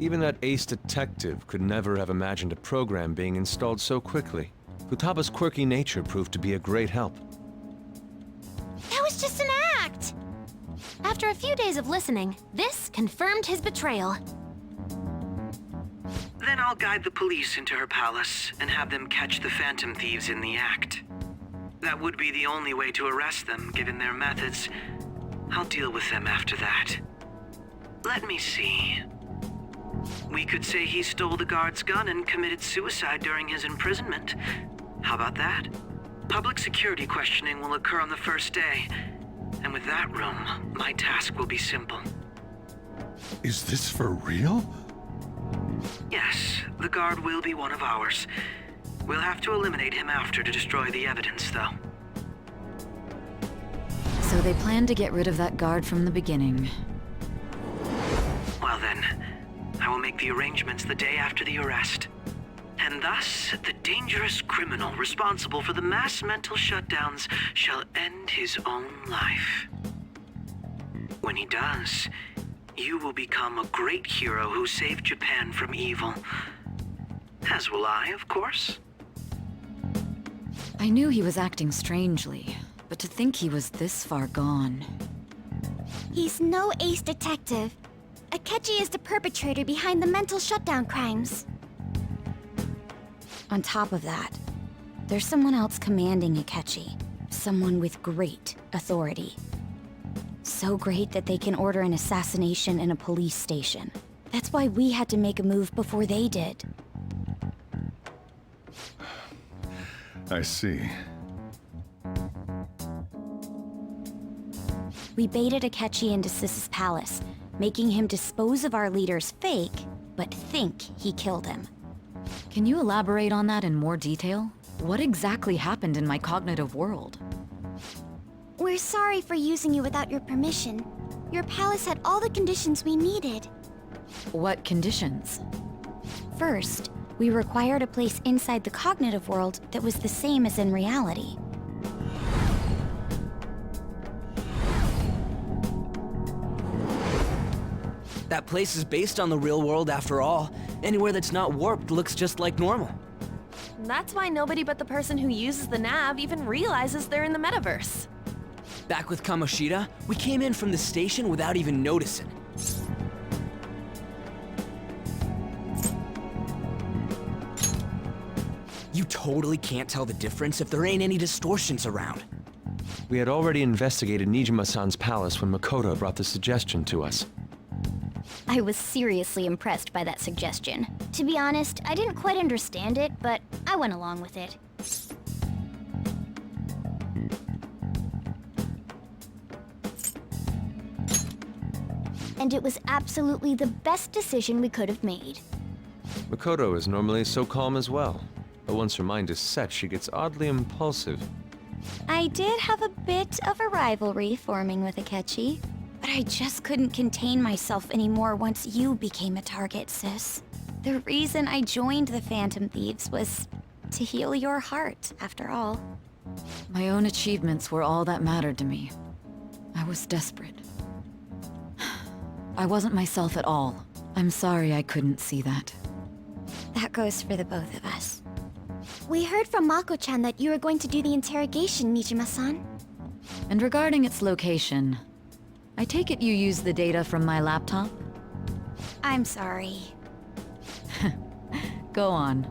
S6: Even that ace detective could never have imagined a program being installed so quickly. Futaba's quirky nature proved to be a great help.
S11: That was just an act! After a few days of listening, this confirmed his betrayal.
S21: Then I'll guide the police into her palace and have them catch the Phantom Thieves in the act. That would be the only way to arrest them, given their methods. I'll deal with them after that. Let me see. We could say he stole the guard's gun and committed suicide during his imprisonment. How about that? Public security questioning will occur on the first day. And with that room, my task will be simple.
S17: Is this for real?
S21: Yes, the guard will be one of ours. We'll have to eliminate him after to destroy the evidence, though.
S14: So they planned to get rid of that guard from the beginning.
S21: Well then, I will make the arrangements the day after the arrest. And thus, the dangerous criminal responsible for the mass mental shutdowns shall end his own life. When he does, you will become a great hero who saved Japan from evil. As will I, of course.
S14: I knew he was acting strangely, but to think he was this far gone...
S2: He's no ace detective. Akechi is the perpetrator behind the mental shutdown crimes.
S14: On top of that, there's someone else commanding Akechi. Someone with great authority. So great that they can order an assassination in a police station. That's why we had to make a move before they did.
S17: I see.
S2: We baited Akechi into Sis's palace, making him dispose of our leader's fake, but think he killed him.
S14: Can you elaborate on that in more detail? What exactly happened in my cognitive world?
S2: We're sorry for using you without your permission. Your palace had all the conditions we needed.
S14: What conditions?
S2: First, we required a place inside the cognitive world that was the same as in reality.
S4: That place is based on the real world after all. Anywhere that's not warped looks just like normal.
S7: That's why nobody but the person who uses the nav even realizes they're in the metaverse.
S4: Back with Kamoshida, we came in from the station without even noticing. You totally can't tell the difference if there ain't any distortions around.
S6: We had already investigated Niijima-san's palace when Makoto brought the suggestion to us.
S2: I was seriously impressed by that suggestion. To be honest, I didn't quite understand it, but I went along with it. And it was absolutely the best decision we could have made.
S6: Makoto is normally so calm as well, but once her mind is set, she gets oddly impulsive.
S2: I did have a bit of a rivalry forming with Akechi, but I just couldn't contain myself anymore once you became a target, sis. The reason I joined the Phantom Thieves was to heal your heart, after all.
S14: My own achievements were all that mattered to me. I was desperate. I wasn't myself at all. I'm sorry I couldn't see that.
S2: That goes for the both of us. We heard from Mako-chan that you were going to do the interrogation, Niijima-san.
S14: And regarding its location, I take it you used the data from my laptop?
S2: I'm sorry.
S14: Go on.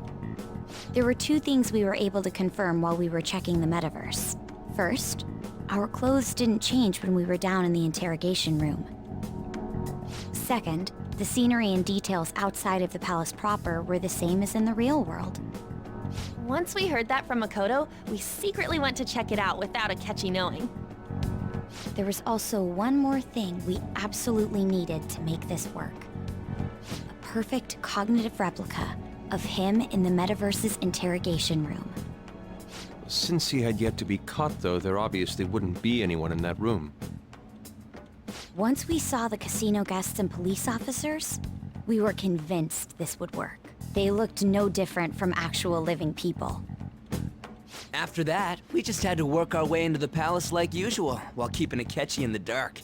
S2: There were two things we were able to confirm while we were checking the metaverse. First, our clothes didn't change when we were down in the interrogation room. Second, the scenery and details outside of the palace proper were the same as in the real world.
S7: Once we heard that from Makoto, we secretly went to check it out without Akechi knowing.
S2: There was also one more thing we absolutely needed to make this work. A perfect cognitive replica of him in the metaverse's interrogation room.
S6: Since he had yet to be caught, though, there obviously wouldn't be anyone in that room.
S2: Once we saw the casino guests and police officers, we were convinced this would work. They looked no different from actual living people.
S4: After that, we just had to work our way into the palace like usual, while keeping Akechi in the dark.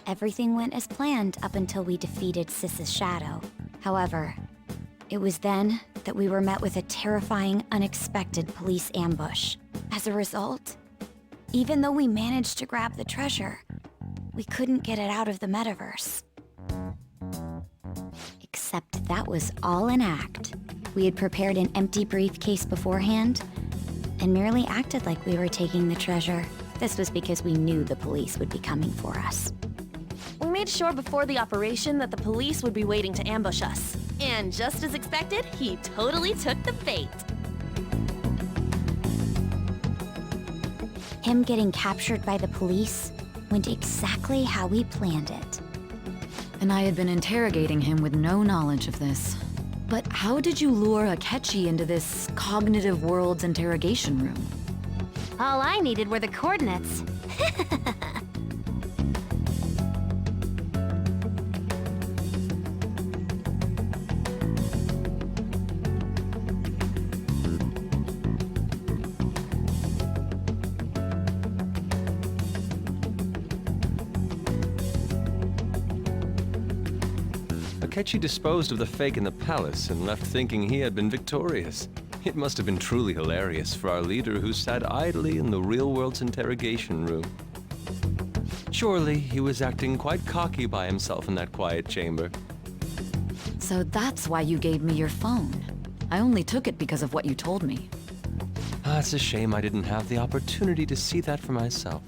S2: Everything went as planned up until we defeated Sis's shadow. However, it was then that we were met with a terrifying, unexpected police ambush. As a result, even though we managed to grab the treasure, we couldn't get it out of the metaverse. Except that was all an act. We had prepared an empty briefcase beforehand, and merely acted like we were taking the treasure. This was because we knew the police would be coming for us.
S7: We made sure before the operation that the police would be waiting to ambush us. And just as expected, he totally took the bait.
S2: Him getting captured by the police went exactly how we planned it.
S14: And I had been interrogating him with no knowledge of this. But how did you lure Akechi into this cognitive world's interrogation room?
S11: All I needed were the coordinates.
S6: Akechi disposed of the fake in the palace and left thinking he had been victorious. It must have been truly hilarious for our leader who sat idly in the real world's interrogation room. Surely he was acting quite cocky by himself in that quiet chamber.
S14: So that's why you gave me your phone. I only took it because of what you told me.
S6: It's a shame I didn't have the opportunity to see that for myself.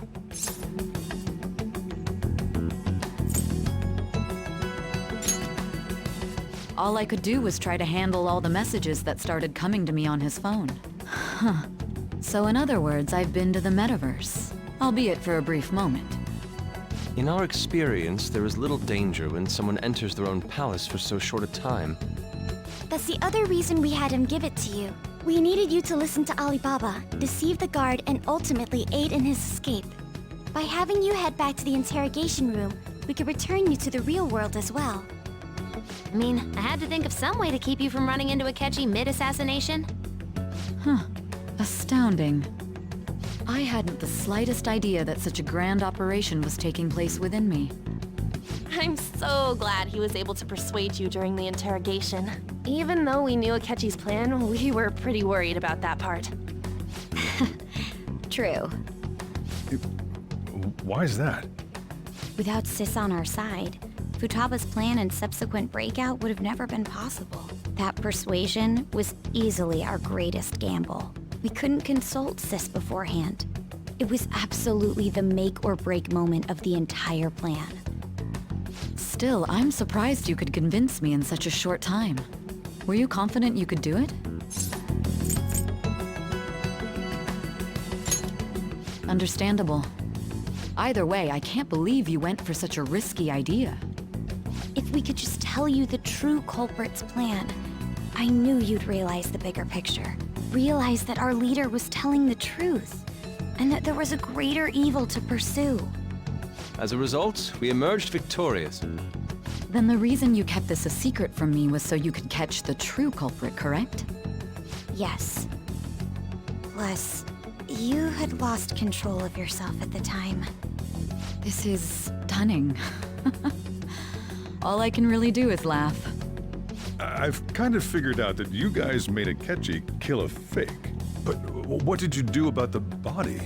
S14: All I could do was try to handle all the messages that started coming to me on his phone. Huh. So in other words, I've been to the metaverse, albeit for a brief moment.
S6: In our experience, there is little danger when someone enters their own palace for so short a time.
S2: That's the other reason we had him give it to you. We needed you to listen to Alibaba, deceive the guard, and ultimately aid in his escape. By having you head back to the interrogation room, we could return you to the real world as well.
S11: I mean, I had to think of some way to keep you from running into Akechi mid-assassination.
S14: Huh. Astounding. I hadn't the slightest idea that such a grand operation was taking place within me.
S7: I'm so glad he was able to persuade you during the interrogation. Even though we knew Akechi's plan, we were pretty worried about that part.
S2: True.
S17: Why is that?
S2: Without Sis on our side, Futaba's plan and subsequent breakout would have never been possible. That persuasion was easily our greatest gamble. We couldn't consult Sis beforehand. It was absolutely the make or break moment of the entire plan.
S14: Still, I'm surprised you could convince me in such a short time. Were you confident you could do it? Understandable. Either way, I can't believe you went for such a risky idea.
S2: If we could just tell you the true culprit's plan, I knew you'd realize the bigger picture. Realize that our leader was telling the truth, and that there was a greater evil to pursue.
S6: As a result, we emerged victorious.
S14: Then the reason you kept this a secret from me was so you could catch the true culprit, correct?
S2: Yes. Plus, you had lost control of yourself at the time.
S14: This is stunning. All I can really do is laugh.
S17: I've kind of figured out that you guys made Akechi kill a fake. But what did you do about the body?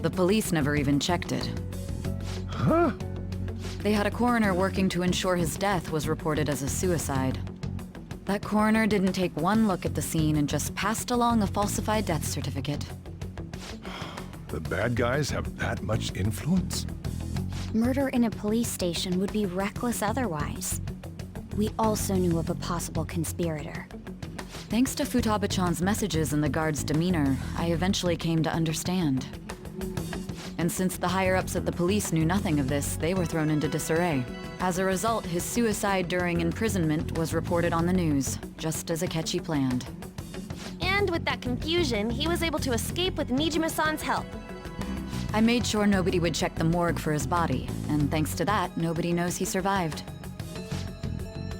S14: The police never even checked it.
S17: Huh?
S14: They had a coroner working to ensure his death was reported as a suicide. That coroner didn't take one look at the scene and just passed along a falsified death certificate.
S17: The bad guys have that much influence?
S2: Murder in a police station would be reckless otherwise. We also knew of a possible conspirator.
S14: Thanks to Futaba-chan's messages and the guard's demeanor, I eventually came to understand. And since the higher-ups at the police knew nothing of this, they were thrown into disarray. As a result, his suicide during imprisonment was reported on the news, just as Akechi planned.
S7: And with that confusion, he was able to escape with Niijima-san's help.
S14: I made sure nobody would check the morgue for his body, and thanks to that, nobody knows he survived.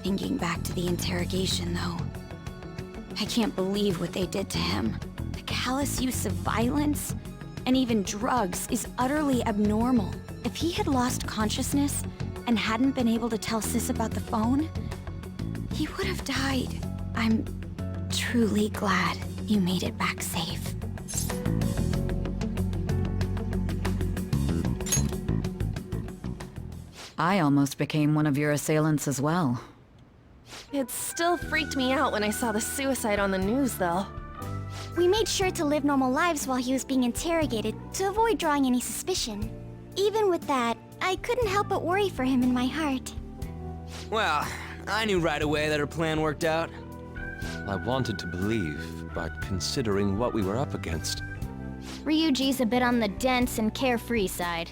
S2: Thinking back to the interrogation, though, I can't believe what they did to him. The callous use of violence, and even drugs, is utterly abnormal. If he had lost consciousness and hadn't been able to tell Sis about the phone, he would have died. I'm truly glad you made it back safe.
S14: I almost became one of your assailants as well.
S7: It still freaked me out when I saw the suicide on the news, though.
S2: We made sure to live normal lives while he was being interrogated to avoid drawing any suspicion. Even with that, I couldn't help but worry for him in my heart.
S4: Well, I knew right away that her plan worked out.
S6: I wanted to believe, but considering what we were up against...
S2: Ryuji's a bit on the dense and carefree side.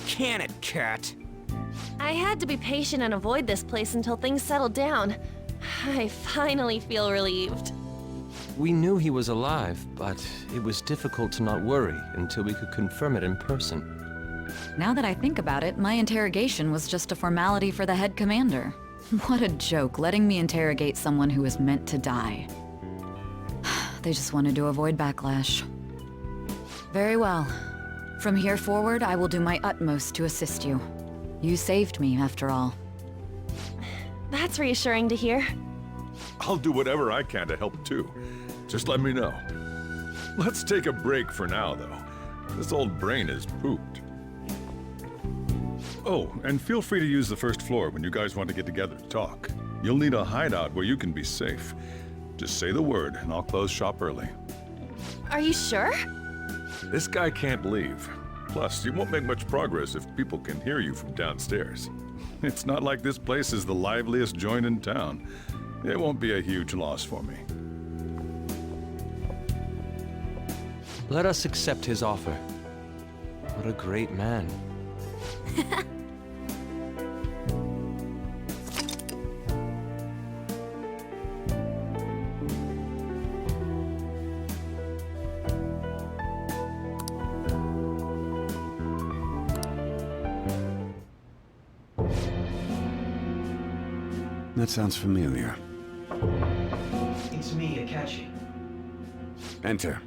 S4: Can it, cat?
S7: I had to be patient and avoid this place until things settled down. I finally feel relieved.
S6: We knew he was alive, but it was difficult to not worry until we could confirm it in person.
S14: Now that I think about it, my interrogation was just a formality for the head commander. What a joke, letting me interrogate someone who was meant to die. They just wanted to avoid backlash. Very well. From here forward, I will do my utmost to assist you. You saved me, after all.
S7: That's reassuring to hear.
S17: I'll do whatever I can to help too. Just let me know. Let's take a break for now, though. This old brain is pooped. Oh, and feel free to use the first floor when you guys want to get together to talk. You'll need a hideout where you can be safe. Just say the word, and I'll close shop early.
S7: Are you sure?
S17: This guy can't leave. Plus, you won't make much progress if people can hear you from downstairs. It's not like this place is the liveliest joint in town. It won't be a huge loss for me.
S6: Let us accept his offer. What a great man.
S1: That sounds familiar.
S16: It's me, Akechi.
S1: Enter.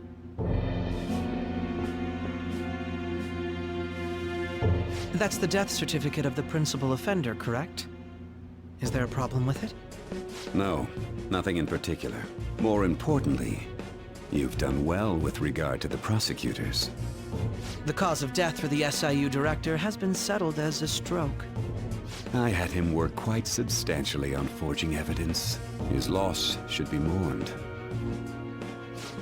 S16: That's the death certificate of the principal offender, correct? Is there a problem with it?
S1: No, nothing in particular. More importantly, you've done well with regard to the prosecutors.
S16: The cause of death for the SIU director has been settled as a stroke.
S1: I had him work quite substantially on forging evidence. His loss should be mourned.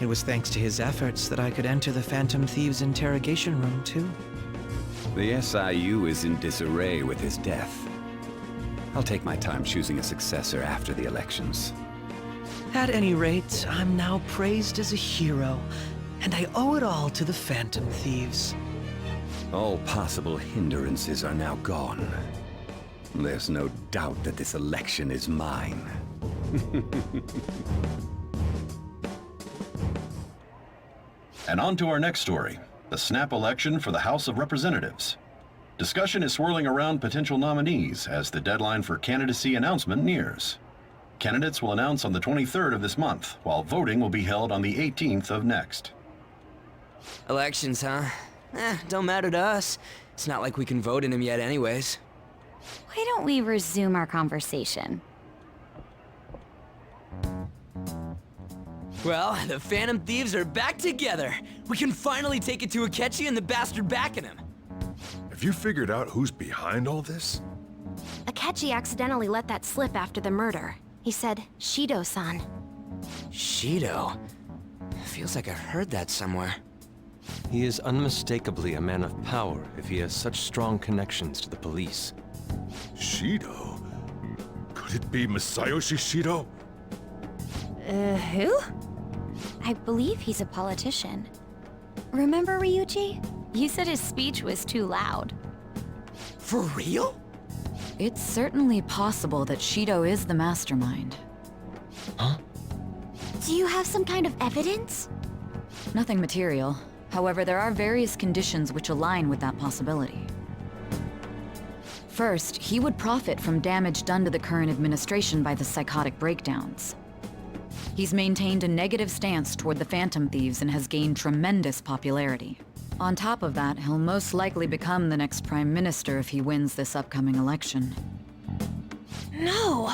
S16: It was thanks to his efforts that I could enter the Phantom Thieves interrogation room, too.
S1: The SIU is in disarray with his death. I'll take my time choosing a successor after the elections.
S16: At any rate, I'm now praised as a hero, and I owe it all to the Phantom Thieves.
S1: All possible hindrances are now gone. There's no doubt that this election is mine.
S9: And on to our next story, the snap election for the House of Representatives. Discussion is swirling around potential nominees as the deadline for candidacy announcement nears. Candidates will announce on the 23rd of this month, while voting will be held on the 18th of next.
S4: Elections, huh? Don't matter to us. It's not like we can vote in them yet anyways.
S2: Why don't we resume our conversation?
S4: Well, the Phantom Thieves are back together. We can finally take it to Akechi and the bastard backing him.
S17: Have you figured out who's behind all this?
S11: Akechi accidentally let that slip after the murder. He said, Shido-san.
S4: Shido? Feels like I've heard that somewhere.
S6: He is unmistakably a man of power if he has such strong connections to the police.
S17: Shido? Could it be Masayoshi Shido?
S2: Who? I believe he's a politician. Remember, Ryuji? You said his speech was too loud.
S4: For real?
S14: It's certainly possible that Shido is the mastermind.
S6: Huh?
S2: Do you have some kind of evidence?
S14: Nothing material. However, there are various conditions which align with that possibility. First, he would profit from damage done to the current administration by the psychotic breakdowns. He's maintained a negative stance toward the Phantom Thieves and has gained tremendous popularity. On top of that, he'll most likely become the next Prime Minister if he wins this upcoming election.
S7: No!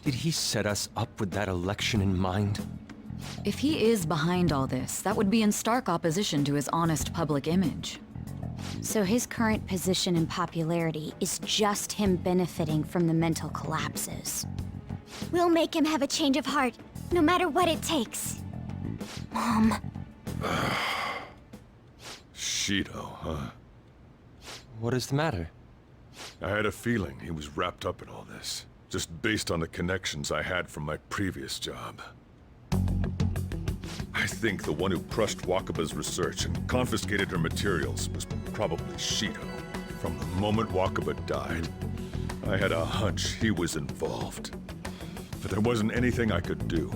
S6: Did he set us up with that election in mind?
S14: If he is behind all this, that would be in stark opposition to his honest public image.
S2: So his current position and popularity is just him benefiting from the mental collapses. We'll make him have a change of heart, no matter what it takes. Mom.
S17: Shido, huh?
S6: What is the matter?
S17: I had a feeling he was wrapped up in all this, just based on the connections I had from my previous job. I think the one who crushed Wakaba's research and confiscated her materials was probably Shido. From the moment Wakaba died, I had a hunch he was involved. But there wasn't anything I could do,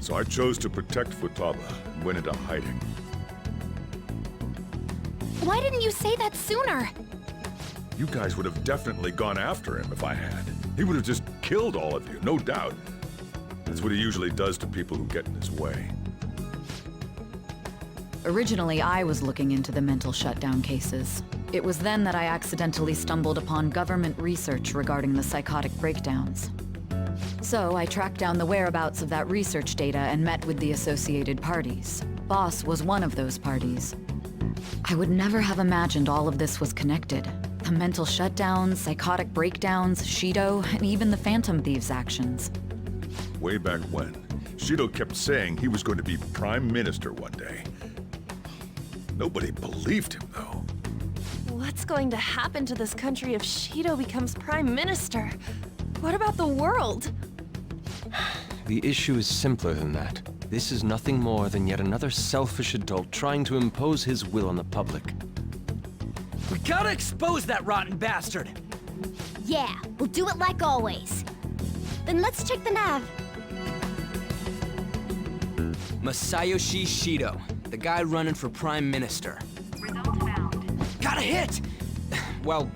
S17: so I chose to protect Futaba and went into hiding.
S11: Why didn't you say that sooner?
S17: You guys would have definitely gone after him if I had. He would have just killed all of you, no doubt. That's what he usually does to people who get in his way.
S14: Originally, I was looking into the mental shutdown cases. It was then that I accidentally stumbled upon government research regarding the psychotic breakdowns. So I tracked down the whereabouts of that research data and met with the associated parties. Boss was one of those parties. I would never have imagined all of this was connected. The mental shutdowns, psychotic breakdowns, Shido, and even the Phantom Thieves' actions.
S17: Way back when, Shido kept saying he was going to be Prime Minister one day. Nobody believed him, though.
S7: What's going to happen to this country if Shido becomes Prime Minister? What about the world?
S6: The issue is simpler than that. This is nothing more than yet another selfish adult trying to impose his will on the public.
S4: We gotta expose that rotten bastard!
S2: Yeah, we'll do it like always. Then let's check the nav.
S4: Masayoshi Shido, the guy running for Prime Minister. Got a hit! Well,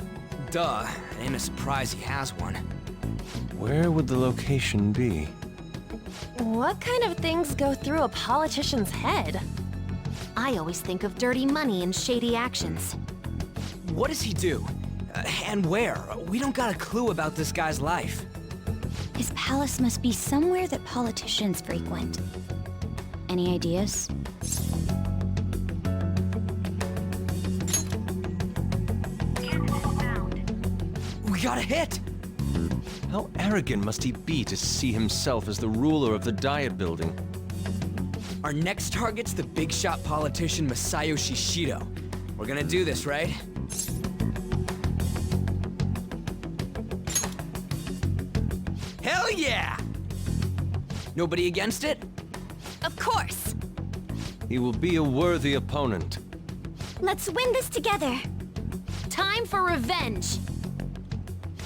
S4: duh. Ain't a surprise he has one.
S6: Where would the location be?
S7: What kind of things go through a politician's head?
S11: I always think of dirty money and shady actions.
S4: What does he do? And where? We don't got a clue about this guy's life.
S2: His palace must be somewhere that politicians frequent. Any ideas?
S4: We got a hit!
S6: How arrogant must he be to see himself as the ruler of the Diet Building?
S4: Our next target's the big shot politician Masayoshi Shido. We're gonna do this, right? Hell yeah! Nobody against it?
S2: Of course!
S6: He will be a worthy opponent.
S2: Let's win this together!
S11: Time for revenge!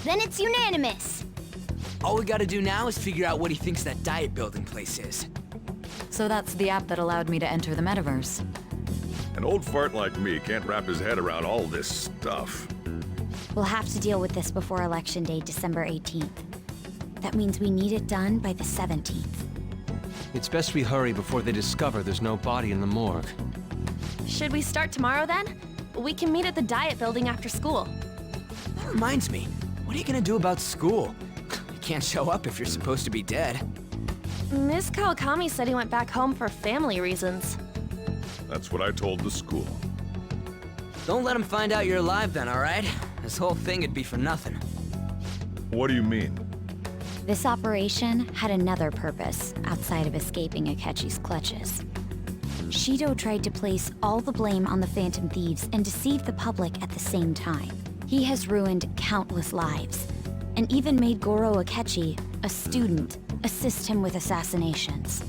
S2: Then it's unanimous!
S4: All we gotta do now is figure out what he thinks that Diet Building place is.
S14: So that's the app that allowed me to enter the metaverse.
S17: An old fart like me can't wrap his head around all this stuff.
S2: We'll have to deal with this before Election Day, December 18th. That means we need it done by the 17th.
S6: It's best we hurry before they discover there's no body in the morgue.
S7: Should we start tomorrow then? We can meet at the Diet Building after school.
S4: That reminds me, what are you gonna do about school? You can't show up if you're supposed to be dead.
S7: Miss Kawakami said he went back home for family reasons.
S17: That's what I told the school.
S4: Don't let him find out you're alive then, alright? This whole thing would be for nothing.
S17: What do you mean?
S2: This operation had another purpose outside of escaping Akechi's clutches. Shido tried to place all the blame on the Phantom Thieves and deceive the public at the same time. He has ruined countless lives, and even made Goro Akechi, a student, assist him with assassinations.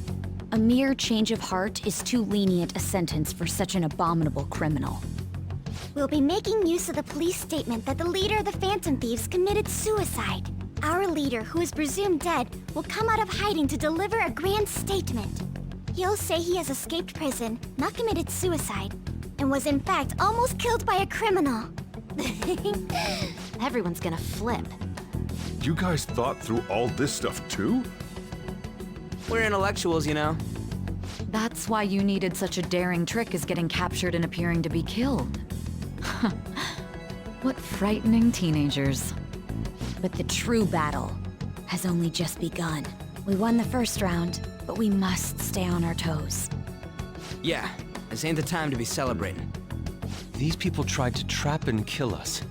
S2: A mere change of heart is too lenient a sentence for such an abominable criminal. We'll be making use of the police statement that the leader of the Phantom Thieves committed suicide. Our leader, who is presumed dead, will come out of hiding to deliver a grand statement. He'll say he has escaped prison, not committed suicide, and was in fact almost killed by a criminal.
S11: Everyone's gonna flip.
S17: You guys thought through all this stuff too?
S4: We're intellectuals, you know.
S14: That's why you needed such a daring trick as getting captured and appearing to be killed. What frightening teenagers.
S2: But the true battle has only just begun. We won the first round, but we must stay on our toes.
S4: Yeah, this ain't the time to be celebrating.
S6: These people tried to trap and kill us.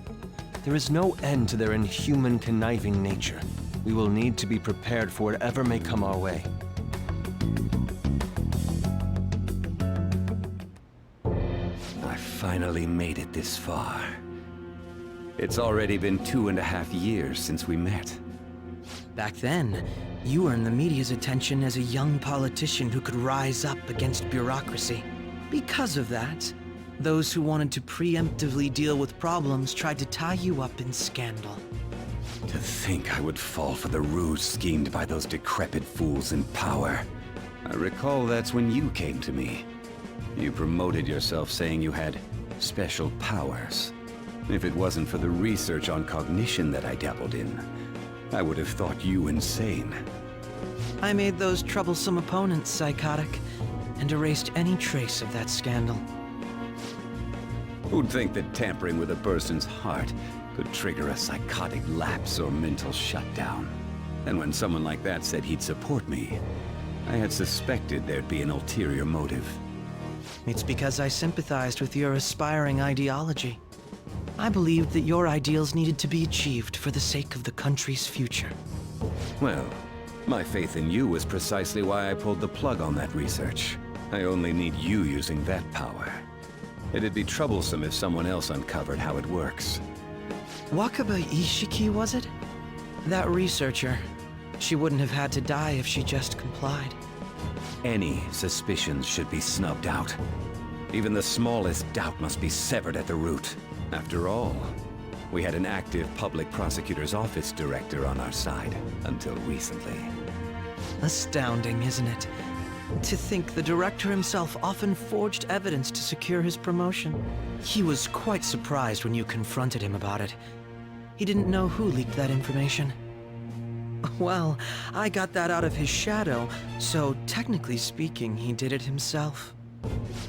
S6: There is no end to their inhuman, conniving nature. We will need to be prepared for whatever may come our way.
S1: I finally made it this far. It's already been 2.5 years since we met.
S16: Back then, you earned the media's attention as a young politician who could rise up against bureaucracy. Because of that, those who wanted to preemptively deal with problems tried to tie you up in scandal.
S1: To think I would fall for the ruse schemed by those decrepit fools in power. I recall that's when you came to me. You promoted yourself saying you had special powers. If it wasn't for the research on cognition that I dabbled in, I would have thought you insane.
S16: I made those troublesome opponents psychotic, and erased any trace of that scandal.
S1: Who'd think that tampering with a person's heart could trigger a psychotic lapse or mental shutdown? And when someone like that said he'd support me, I had suspected there'd be an ulterior motive.
S16: It's because I sympathized with your aspiring ideology. I believed that your ideals needed to be achieved for the sake of the country's future.
S1: Well, my faith in you was precisely why I pulled the plug on that research. I only need you using that power. It'd be troublesome if someone else uncovered how it works.
S16: Wakaba Ishiki, was it? That researcher. She wouldn't have had to die if she just complied.
S1: Any suspicions should be snubbed out. Even the smallest doubt must be severed at the root. After all, we had an active public prosecutor's office director on our side, until recently.
S16: Astounding, isn't it? To think the director himself often forged evidence to secure his promotion. He was quite surprised when you confronted him about it. He didn't know who leaked that information. Well, I got that out of his shadow, so technically speaking, he did it himself.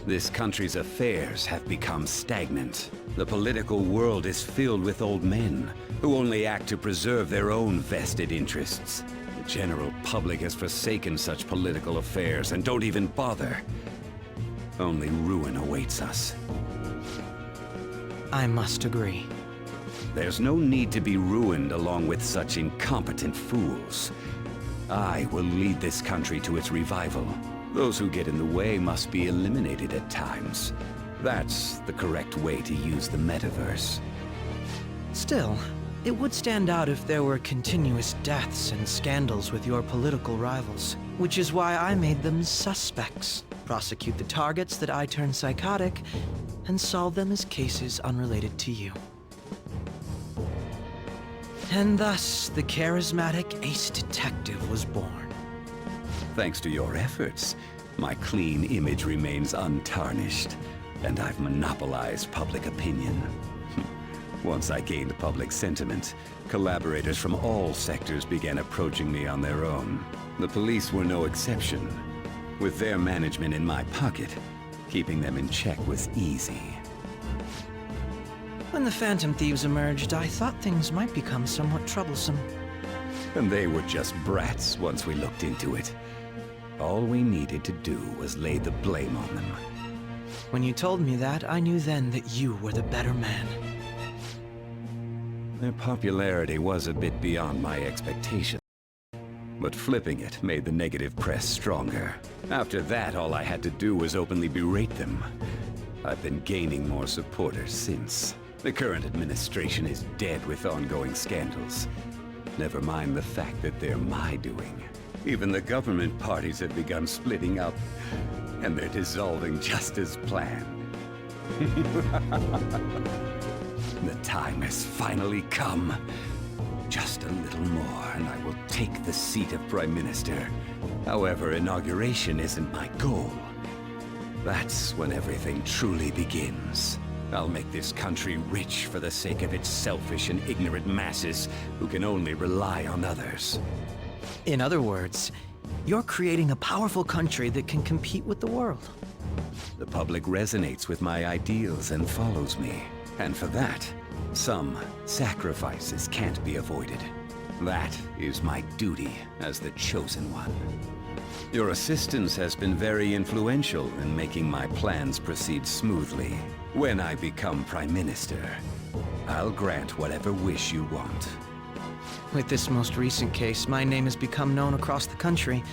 S1: This country's affairs have become stagnant. The political world is filled with old men who only act to preserve their own vested interests. The general public has forsaken such political affairs and don't even bother. Only ruin awaits us.
S16: I must agree.
S1: There's no need to be ruined along with such incompetent fools. I will lead this country to its revival. Those who get in the way must be eliminated at times. That's the correct way to use the metaverse.
S16: Still, it would stand out if there were continuous deaths and scandals with your political rivals, which is why I made them suspects. Prosecute the targets that I turn psychotic, and solve them as cases unrelated to you. And thus, the charismatic ace detective was born.
S1: Thanks to your efforts, my clean image remains untarnished, and I've monopolized public opinion. Once I gained public sentiment, collaborators from all sectors began approaching me on their own. The police were no exception. With their management in my pocket, keeping them in check was easy.
S16: When the Phantom Thieves emerged, I thought things might become somewhat troublesome.
S1: And they were just brats once we looked into it. All we needed to do was lay the blame on them.
S16: When you told me that, I knew then that you were the better man.
S1: Their popularity was a bit beyond my expectations. But flipping it made the negative press stronger. After that, all I had to do was openly berate them. I've been gaining more supporters since. The current administration is dead with ongoing scandals. Never mind the fact that they're my doing. Even the government parties have begun splitting up, and they're dissolving just as planned. The time has finally come. Just a little more, and I will take the seat of Prime Minister. However, inauguration isn't my goal. That's when everything truly begins. I'll make this country rich for the sake of its selfish and ignorant masses who can only rely on others.
S16: In other words, you're creating a powerful country that can compete with the world.
S1: The public resonates with my ideals and follows me. And for that, some sacrifices can't be avoided. That is my duty as the Chosen One. Your assistance has been very influential in making my plans proceed smoothly. When I become Prime Minister, I'll grant whatever wish you want.
S16: With this most recent case, my name has become known across the country,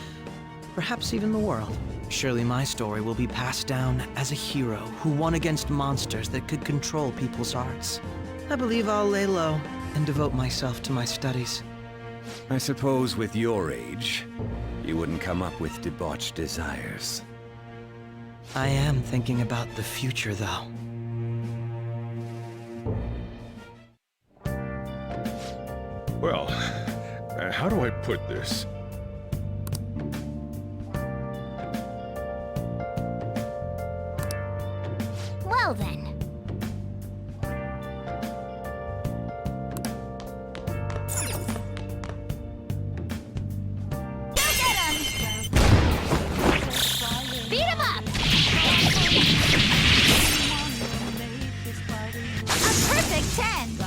S16: perhaps even the world. Surely my story will be passed down as a hero who won against monsters that could control people's hearts. I believe I'll lay low and devote myself to my studies.
S1: I suppose with your age, you wouldn't come up with debauched desires.
S16: I am thinking about the future, though.
S17: Well, how do I put this?
S2: Well then.
S11: Beat him up!
S8: 10.